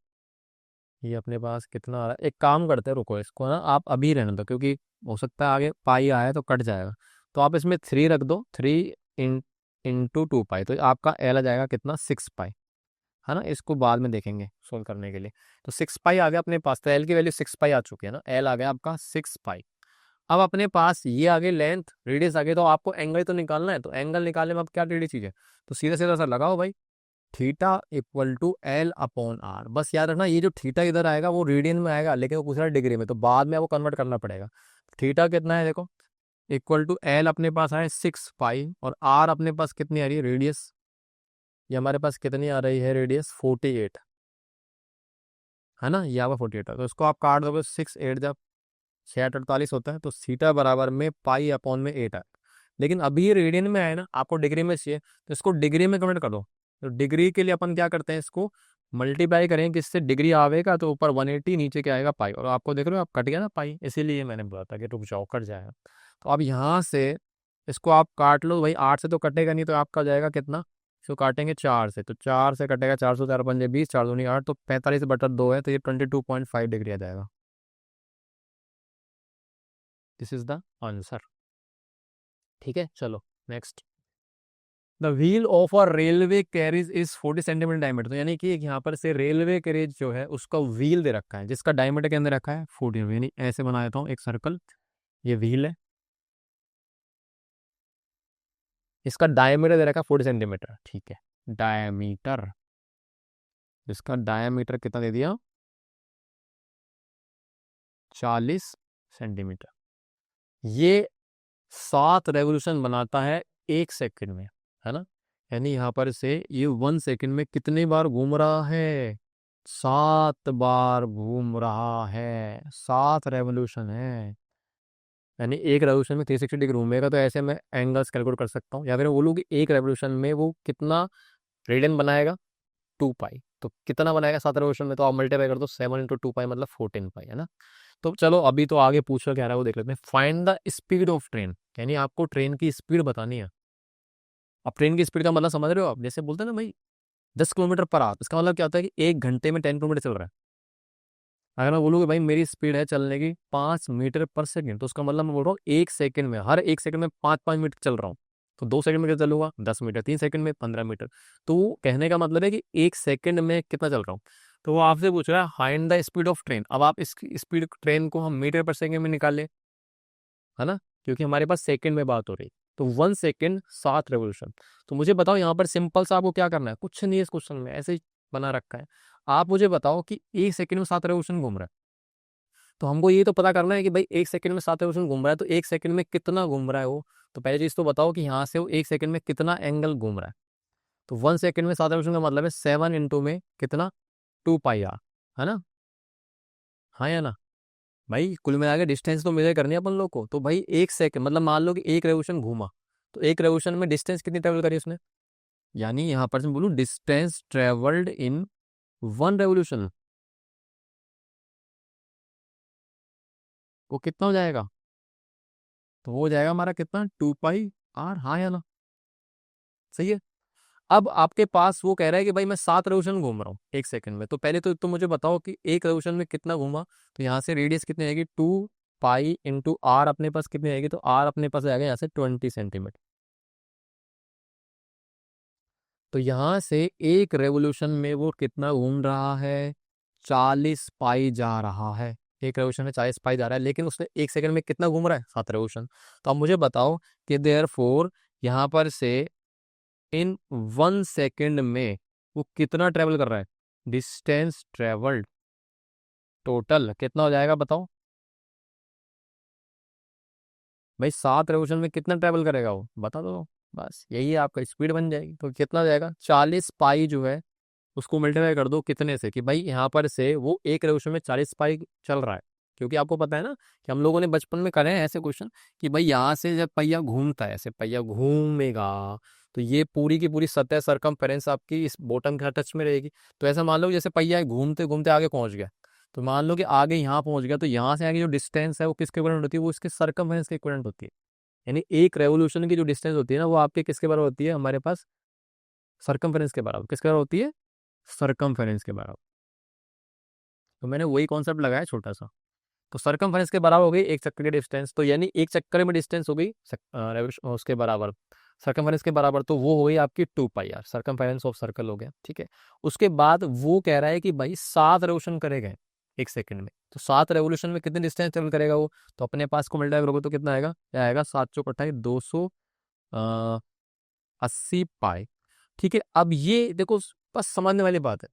ये अपने पास कितना आ रहा है, एक काम करते हैं, रुको इसको ना आप अभी रहने दो, क्योंकि हो सकता है आगे पाई आया तो कट जाएगा। तो आप इसमें 3 रख दो, 3 इंटू 2π, तो आपका एल आ जाएगा कितना 6π, है ना। इसको बाद में देखेंगे सोल्व करने के लिए। तो 6π आ गया अपने पास, तो एल की वैल्यू 6π आ चुकी है ना, एल आ गया आपका 6π। अब अपने पास ये आगे लेंथ रेडियस आ गई, तो आपको एंगल तो निकालना है, तो एंगल निकालने में अब क्या टेढ़ी चीज है, तो सीधा सीधा सा लगाओ भाई, θ=L/r। बस याद रखना ये जो थीटा इधर आएगा वो रेडियन में आएगा, लेकिन वो पूछ रहा है डिग्री में, तो बाद में आपको कन्वर्ट करना पड़ेगा। थीटा कितना है देखो, =L अपने पास आए 6π, और आर अपने पास कितनी आ रही है रेडियस, ये हमारे पास कितनी आ रही है रेडियस 48, है ना, ये आपका 48 है। तो इसको आप काट दोगे, 6 8 जब 6 8 48 होता है, तो थीटा बराबर में π/8 है। लेकिन अभी ये रेडियन में आए ना, आपको डिग्री में चाहिए, तो इसको डिग्री में कन्वर्ट कर दो। तो डिग्री के लिए अपन क्या करते हैं, इसको मल्टीप्लाई करेंगे, किससे डिग्री आवेगा तो ऊपर 180, नीचे क्या आएगा पाई, और आपको देख रहे हो आप कट गया ना पाई, इसीलिए मैंने बोला था कि रुक जाओ कट जाएगा। तो अब यहाँ से इसको आप काट लो भाई, 8 से तो कटेगा नहीं, तो आपका जाएगा कितना, इसको काटेंगे 4 से, तो 4 से कटेगा, 4 4 5 20, 4 दूनी 8, तो 45/2 है, तो ये 22.5 डिग्री आ जाएगा। This is the answer. ठीक है, चलो next. The wheel of a railway carriage is 40 centimetre diameter, तो यानी कि यहाँ पर से रेलवे कैरिज जो है उसका व्हील दे रखा है, जिसका डायमीटर के अंदर रखा है 40, यानी ऐसे बना देता हूँ एक सर्कल, ये व्हील है, इसका डायमीटर दे रखा है 40 सेंटीमीटर। ठीक है, डायमीटर, इसका डायमीटर कितना दे दिया 40 सेंटीमीटर। ये 7 रेवोल्यूशन बनाता है 1 सेकंड में, है ना। यानी यहाँ पर से ये 1 सेकंड में कितनी बार घूम रहा है? 7 बार घूम रहा है। 7 रेवोल्यूशन है। यानी एक रेवोल्यूशन में 360 डिग्री घूमेगा, तो ऐसे मैं एंगल्स कैलकुलेट कर सकता हूँ, या फिर बोलूँ कि एक रेवोल्यूशन में वो कितना रेडियन बनाएगा? 2 पाई। तो कितना बनाएगा 7 रेवोल्यूशन में? तो आप मल्टीप्लाई कर दो, 7 × 2 पाई मतलब 14 पाई, है ना। तो चलो अभी तो आगे पूछ क्या रहा है वो देख लेते हैं। Find the speed of train, यानी आपको ट्रेन की स्पीड बतानी है। अब ट्रेन की स्पीड का मतलब समझ रहे हो आप? जैसे बोलते हैं ना भाई 10 किलोमीटर पर आवर, इसका मतलब क्या होता है कि 1 घंटे में 10 किलोमीटर चल रहा है। अगर मैं बोलूँ कि भाई मेरी स्पीड है चलने की 5 मीटर पर सेकेंड, तो उसका मतलब मैं बोल रहा हूँ 1 सेकंड में, हर 1 सेकंड में 5 5 मीटर चल रहा हूँ। तो 2 सेकंड में कितना चलूंगा? 10 मीटर। 3 सेकंड में 15 मीटर। तो वो कहने का मतलब है कि 1 सेकंड में कितना चल रहा हूँ। तो वो आपसे पूछ रहा है find the speed of train. अब आप इसकी स्पीड ट्रेन को हम मीटर पर सेकेंड में निकाल ले, है ना, क्योंकि हमारे पास सेकंड में बात हो रही। तो 1 सेकंड 7 रेवोल्यूशन। तो मुझे बताओ यहाँ पर सिंपल सा आपको क्या करना है, कुछ नहीं है इस क्वेश्चन में, ऐसे ही बना रखा है। आप मुझे बताओ कि 1 सेकंड में 7 रेवोल्यूशन घूम रहा है, तो हमको ये तो पता करना है कि भाई 1 सेकंड में 7 रेवोल्यूशन घूम रहा है, तो 1 सेकंड में कितना घूम रहा है वो। तो पहली चीज तो बताओ कि यहाँ से वो 1 सेकंड में कितना एंगल घूम रहा है। तो 1 सेकंड में 7 रेवोल्यूशन का मतलब है 7 इंटू में कितना? 2 पाई आर, है ना। हाँ या ना। भाई कुल मिला के डिस्टेंस तो मेजर करनी है अपन लोग को। तो भाई 1 सेकंड मतलब मान लो कि एक रेवोल्यूशन घूमा, तो एक रेवोल्यूशन में डिस्टेंस कितनी ट्रेवल करी उसने। यानी यहाँ पर मैं बोलूँ डिस्टेंस ट्रेवल्ड इन 1 रेवोल्यूशन, वो कितना हो जाएगा? तो वो हो जाएगा हमारा कितना? 2 पाई आर। हाँ या ना, सही है। अब आपके पास वो कह रहा है कि भाई मैं 7 रेवोल्यूशन घूम रहा हूँ 1 सेकंड में, तो पहले तो मुझे बताओ कि एक रेवोल्यूशन में कितना घूमा। तो यहाँ से रेडियस कितनी आएगी? 2 पाई इंटू आर, अपने पास कितनी आएगी? तो आर अपने पास आएगा यहाँ से 20 सेंटीमीटर। तो यहाँ से एक रेवोल्यूशन में वो कितना घूम रहा है? 40 पाई जा रहा है। एक रेवोल्यूशन में 40 पाई जा रहा है, लेकिन उसने 1 सेकंड में कितना घूम रहा है? 7 रेवोल्यूशन। तो अब मुझे बताओ कि देयर फोर यहाँ पर से इन 1 सेकंड में वो कितना ट्रेवल कर रहा है? डिस्टेंस ट्रेवल्ड टोटल कितना हो जाएगा बताओ। भाई 7 रेवोल्यूशन में कितना ट्रेवल करेगा वो, बता दो। बस यही है आपका स्पीड बन जाएगी। तो कितना हो जाएगा? 40 पाई जो है उसको मल्टीप्लाई कर दो कितने से, कि भाई यहाँ पर से वो एक रेवोल्यूशन में 40 पाई चल रहा है। क्योंकि आपको पता है ना कि हम लोगों ने बचपन में करे हैं ऐसे क्वेश्चन, कि भाई यहाँ से जब पहिया घूमता है, ऐसे पहिया घूमेगा, तो ये पूरी की पूरी सतह सरकमफेरेंस आपकी इस बॉटम के टच में रहेगी। तो ऐसा मान लो जैसे पहिया घूमते घूमते आगे पहुंच गया, तो मान लो कि आगे यहाँ पहुंच गया, तो यहाँ से आगे जो डिस्टेंस है वो किसके इक्विवेलेंट होती है? वो इसके सरकमफेरेंस के इक्विवेलेंट होती है। यानी एक रेवोल्यूशन की जो डिस्टेंस होती है ना, वो आपके किसके बराबर होती है? हमारे पास सरकमफेरेंस के बराबर। किसके बराबर होती है? सरकमफेरेंस के बराबर। तो मैंने वही कॉन्सेप्ट लगाया छोटा सा। तो सरकमफेरेंस के बराबर हो गई एक चक्कर की डिस्टेंस, तो यानी एक चक्कर में डिस्टेंस हो गई उसके बराबर, सरकमफेरेंस के बराबर। तो वो हो गई आपकी 2 पाई आर, सरकमफेरेंस ऑफ सर्कल हो गया, ठीक है। उसके बाद वो कह रहा है कि भाई 7 रेवोल्यूशन करेगा 1 सेकंड में, तो 7 रेवोल्यूशन में कितने डिस्टेंस ट्रेवल करेगा वो। तो अपने पास को मल्टीप्लाई करोगे तो कितना आएगा? क्या आएगा? 7 × 4 = 280 पाई। ठीक है। अब ये देखो बस समझने वाली बात है,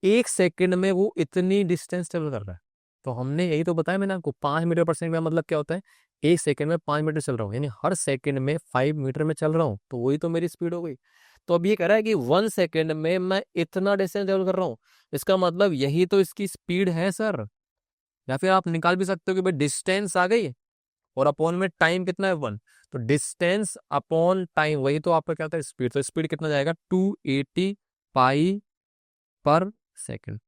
1 सेकंड में वो इतनी डिस्टेंस ट्रेवल कर रहा है। तो हमने यही तो बताया मैंने आपको, 5 मीटर पर सेकंड का मतलब क्या होता है? 1 सेकंड में 5 मीटर चल रहा हूँ, यानी हर सेकंड में 5 मीटर में चल रहा हूँ, तो वही तो मेरी स्पीड हो गई। तो अब ये कह रहा है कि 1 सेकंड में मैं इतना डिस्टेंस ट्रेवल कर रहा हूँ, इसका मतलब यही तो इसकी स्पीड है सर। या फिर आप निकाल भी सकते हो कि भाई डिस्टेंस आ गई और अपॉन में टाइम कितना है 1, तो डिस्टेंस अपॉन टाइम वही तो आपका क्या होता है? स्पीड। तो स्पीड कितना जाएगा? 280 पाई पर सेकंड।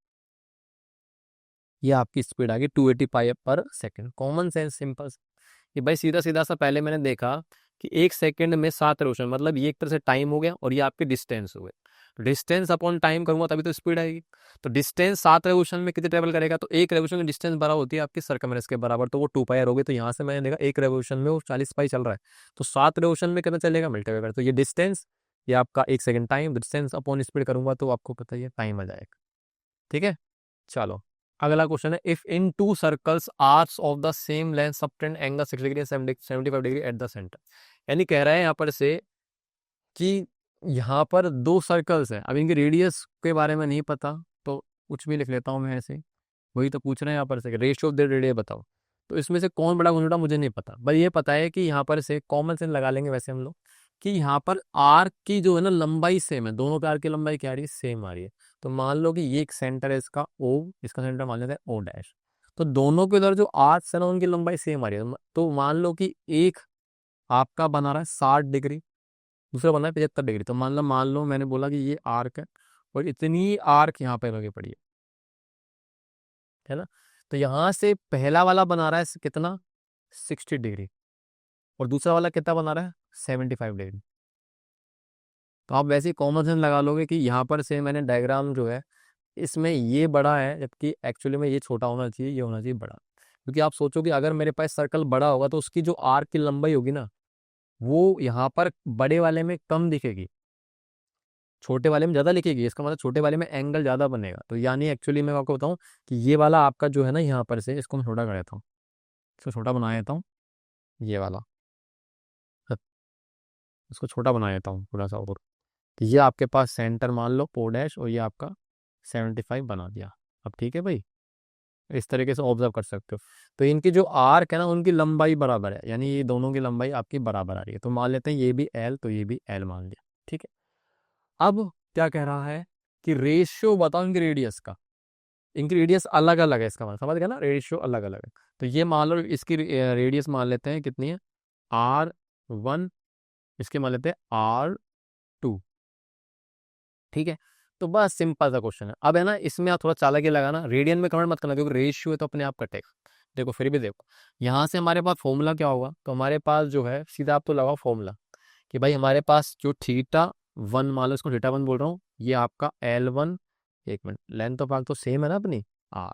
ये आपकी स्पीड आ गई 280 पाई पर सेकंड। Common sense, simple. कि भाई सीधा सीधा सा पहले मैंने देखा कि 1 सेकंड में 7 रेवोल्यूशन, मतलब ये एक तरह से टाइम हो गया और ये आपके डिस्टेंस हो गए। डिस्टेंस अपॉन टाइम करूंगा तभी तो स्पीड आएगी। तो डिस्टेंस 7 रेवोल्यूशन में कितने ट्रेवल करेगा? तो एक रेवोल्यूशन की डिस्टेंस बराबर होती है आपकी सरकमफेरेंस के बराबर, तो वो 2 पाई आर हो गई। तो यहाँ से मैंने देखा एक रेवोल्यूशन में वो 40 पाई चल रहा है, तो 7 रेवोल्यूशन में कितना चलेगा? मल्टीप्लाई कर, तो ये डिस्टेंस, ये आपका 1 second time, distance upon speed करूंगा तो आपको पता ही है टाइम आ जाएगा। ठीक है। चलो अगला क्वेश्चन है, if in to circles arcs of the same length subtend angle 60 degree 75 degree at the centre. यानी कह रहा है यहाँ पर से कि यहाँ पर 2 सर्कल्स हैं, अब इनके रेडियस के बारे में नहीं पता, तो कुछ भी लिख लेता हूँ मैं ऐसे। वही तो पूछ रहे हैं यहाँ पर से, रेशियो ऑफ द रेडियस बताओ। तो इसमें से कौन बड़ा कौन छोटा मुझे नहीं पता, बस ये पता है कि यहाँ पर से कॉमन सेंस लगा लेंगे वैसे हम लोग कि यहाँ पर आर्क की जो है ना लंबाई सेम है, दोनों पे आर्क की लंबाई क्या आ रही है, सेम आ रही है। तो मान लो कि ये एक सेंटर है इसका O, इसका सेंटर मान लेते हैं O डैश। तो दोनों के उधर जो आर्क है ना उनकी लंबाई सेम आ रही है। तो मान लो कि एक आपका बना रहा है 60 डिग्री, दूसरा बना है 75 डिग्री। तो मान लो मैंने बोला कि ये आर्क है और इतनी आर्क यहाँ पे लगी पड़ी है ना। तो यहाँ से पहला वाला बना रहा है कितना, 60 डिग्री, और दूसरा वाला कितना बना रहा है, 75 डिग्री। तो आप वैसे ही कॉमन सेंस लगा लोगे कि यहाँ पर से मैंने डायग्राम जो है इसमें ये बड़ा है, जबकि एक्चुअली में ये छोटा होना चाहिए, ये होना चाहिए बड़ा। क्योंकि आप सोचो कि अगर मेरे पास सर्कल बड़ा होगा तो उसकी जो आर्क की लंबाई होगी ना वो यहाँ पर बड़े वाले में कम दिखेगी, छोटे वाले में ज़्यादा लिखेगी। इसका मतलब छोटे वाले में एंगल ज़्यादा बनेगा। तो यानी एक्चुअली मैं आपको बताऊँ कि ये वाला आपका जो है ना यहाँ पर से, इसको मैं छोटा कर देता हूँ, इसको छोटा बना देता हूँ, ये वाला इसको छोटा बना देता हूँ थोड़ा सा और। तो ये आपके पास सेंटर मान लो O डैश, और ये आपका 75 बना दिया। अब ठीक है भाई, इस तरीके से ऑब्जर्व कर सकते हो। तो इनकी जो आर्क है ना उनकी लंबाई बराबर है, यानी ये दोनों की लंबाई आपकी बराबर आ रही है। तो मान लेते हैं ये भी L, तो ये भी L मान लिया, ठीक है। अब क्या कह रहा है कि रेशियो बताओ इनकी रेडियस का, इनकी रेडियस अलग अलग है, इसका मतलब समझ गया ना, रेशियो अलग अलग है। तो ये मान लो इसकी रेडियस मान लेते हैं कितनी है, R1, इसके मान लेते हैं R2, ठीक है। तो बस सिंपल सा क्वेश्चन है। अब है ना इसमें आप थोड़ा चालाकी लगाना, रेडियन में कमेंट मत करना क्योंकि रेशियो है तो अपने आप कटेगा। देखो फिर भी देखो, यहाँ से हमारे पास फॉर्मूला क्या होगा, तो हमारे पास जो है सीधा आप तो लगाओ फॉर्मूला कि भाई हमारे पास जो θ1, मान लो इसको θ1 बोल रहा हूँ, ये आपका L1, एक मिनट, लेंथ ऑफ आर्क तो सेम है ना अपनी R,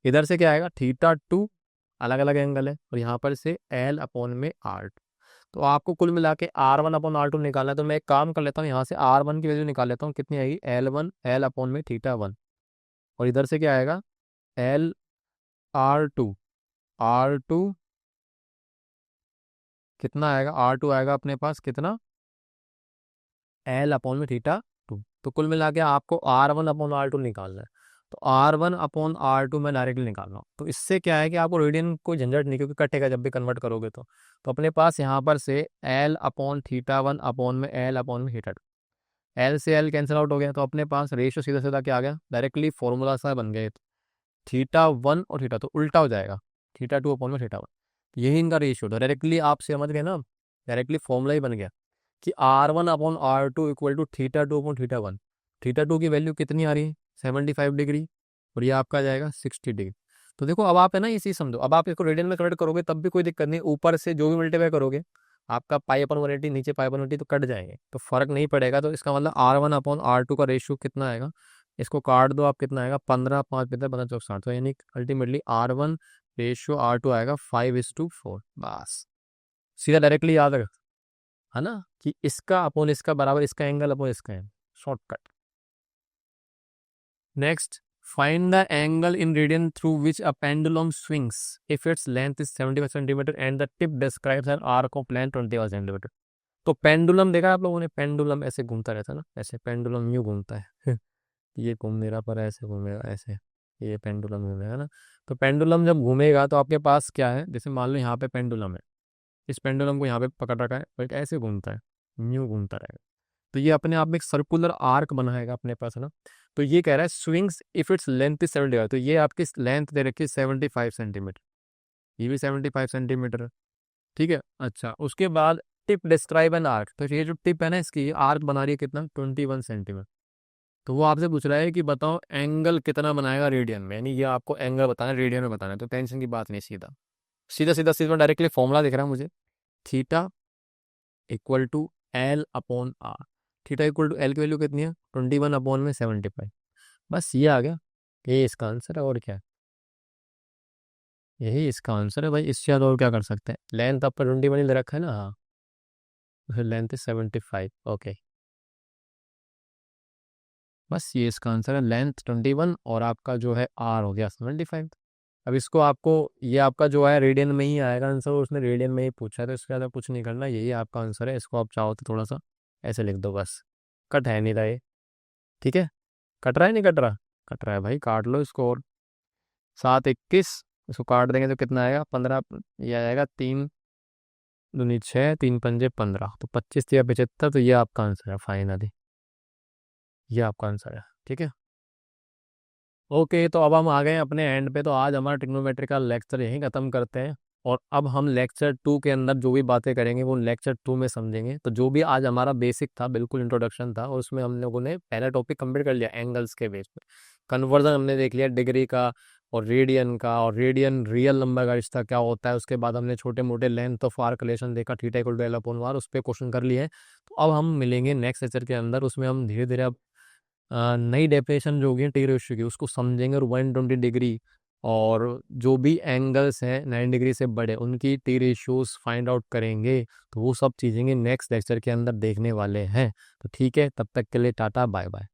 इधर से क्या आएगा θ2, अलग अलग एंगल है, और यहाँ पर से L अपॉन में R2। तो आपको कुल मिला के R1 अपॉन R2 निकालना है। तो मैं एक काम कर लेता हूँ, यहाँ से R1 की वैल्यू निकाल लेता हूँ, कितनी आएगी, L1 L अपॉन में θ1, और इधर से क्या आएगा L R2, R2 कितना आएगा, R2 आएगा अपने पास कितना, L अपॉन में θ2। तो कुल मिला के आपको R1 अपॉन R2 निकालना है। तो R1 अपॉन R2 मैं डायरेक्टली निकाल रहा हूँ। तो इससे क्या है कि आपको रेडियन को झंझट नहीं, क्योंकि कटेगा जब भी कन्वर्ट करोगे तो अपने पास यहाँ पर से L अपॉन θ1 अपॉन में L अपॉन में θ2, L से L कैंसिल आउट हो गया। तो अपने पास रेशियो सीधा सीधा क्या आ गया, डायरेक्टली फॉर्मूला सा बन गया। θ1 और θ2 उल्टा हो जाएगा, θ2 अपॉन में θ1, यही इनका रेशियो। तो डायरेक्टली आप समझ गए ना, डायरेक्टली फॉर्मूला ही बन गया कि R1 upon R2 equal to θ2 upon θ1। θ2 की वैल्यू कितनी आ रही है, 75 डिग्री, और ये आपका आ जाएगा 60 डिग्री। तो देखो अब आप है ना ये चीज़ समझो, अब आप इसको रेडियन में कन्वर्ट करोगे तब भी कोई दिक्कत नहीं, ऊपर से जो भी मल्टीप्लाई करोगे आपका पाई अपन 180 नीचे पाई अपन 180 तो कट जाएंगे, तो फर्क नहीं पड़ेगा। तो इसका मतलब R1 अपॉन R2 का रेशियो कितना आएगा, इसको काट दो आप, कितना आएगा, 15, 5, 15, 15, 14, 60। तो यानी अल्टीमेटली R1 रेशियो R2 आएगा 5:4। बस सीधा डायरेक्टली याद रख, है ना, कि इसका अपॉन इसका बराबर इसका एंगल अपॉन इसका angle, shortcut. Next, find the angle in radian through which a pendulum swings if its length is 75 centimetre and the tip describes N arc of length 25 centimetre. तो पेंडुलम देखा आप लोगों ने, pendulum ऐसे घूमता रहता है ना, ऐसे पेंडुलम यूँ घूमता है ये घूम नहीं रहा पर ऐसे घूमेगा, ऐसे ये पेंडुलम घूमेगा ना। तो पेंडुलम जब घूमेगा तो आपके पास क्या है, जैसे मान लो यहाँ पे पेंडुलम है, इस पेंडुलम को यहाँ पे पकड़ रखा है और एक ऐसे घूमता है, न्यू घूमता रहेगा। तो ये अपने आप में एक सर्कुलर आर्क बनाएगा अपने पास, है ना। तो ये कह रहा है swings if its length is 75, तो ये आपकी लेंथ दे रखी है 75 सेंटीमीटर, ये भी 75 सेंटीमीटर है, ठीक है। अच्छा उसके बाद टिप डिस्क्राइब एन आर्क, तो ये जो टिप है ना इसकी आर्क बना रही है कितना, 21 सेंटीमीटर। तो वो आपसे पूछ रहा है कि बताओ एंगल कितना बनाएगा रेडियन में, यानी ये आपको एंगल बताना है, रेडियन में बताना है। तो टेंशन की बात नहीं, सीधा सीधा सीधा सीधा डायरेक्टली फॉर्मूला दिख रहा है मुझे, theta equal to L upon R। Theta equal to L की वैल्यू कितनी है, 21 अपॉन में 75। बस ये आ गया, ये इसका आंसर है, और क्या है, यही इसका आंसर है भाई। इससे ज़्यादा और क्या कर सकते हैं, लेंथ आपका 21 ही ले रखा है ना, हाँ, लेंथ इज 75, ओके। बस ये इसका आंसर है, लेंथ 21 और आपका जो है R हो गया 75। अब इसको आपको, ये आपका जो है रेडियन में ही आएगा आंसर, उसने रेडियन में ही पूछा है, तो इसके ज़्यादा कुछ नहीं करना, यही आपका आंसर है। इसको आप चाहो तो थोड़ा सा ऐसे लिख दो, बस कट है नहीं रहा ये, ठीक है। कट रहा है नहीं कट रहा, कट रहा है भाई, काट लो इसको। और 7, 21 इसको काट देंगे तो कितना आएगा, 15, ये आएगा 3 दूनी 6, 3 पंजे 15, तो 25 या 75, तो ये आपका आंसर है फाइनली, ये आपका आंसर है। ठीक है, ओके, तो अब हम आ गए हैं अपने एंड पे। तो आज हमारा ट्रिग्नोमेट्री का लेक्चर यहीं ख़त्म करते हैं, और अब हम लेक्चर 2 के अंदर जो भी बातें करेंगे वो लेक्चर 2 में समझेंगे। तो जो भी आज हमारा बेसिक था, बिल्कुल इंट्रोडक्शन था, और उसमें हम लोगों ने पहला टॉपिक कंप्लीट कर लिया एंगल्स के बेस पे। कन्वर्जन हमने देख लिया डिग्री का और रेडियन का, और रेडियन रियल नंबर का रिश्ता क्या होता है। उसके बाद हमने छोटे मोटे लेंथ ऑफ आर्क रिलेशन देखा, theta equal to L upon R, उस पर क्वेश्चन कर लिए हैं। तो अब हम मिलेंगे नेक्स्ट लेक्चर के अंदर, उसमें हम धीरे धीरे अब नई डेफिनेशन जो होगी टी रेशियो की उसको समझेंगे, और 120 डिग्री और जो भी एंगल्स हैं 9 डिग्री से बड़े उनकी टी रेशियोज फाइंड आउट करेंगे। तो वो सब चीज़ें नेक्स्ट लेक्चर के अंदर देखने वाले हैं। तो ठीक है, तब तक के लिए टाटा बाय बाय।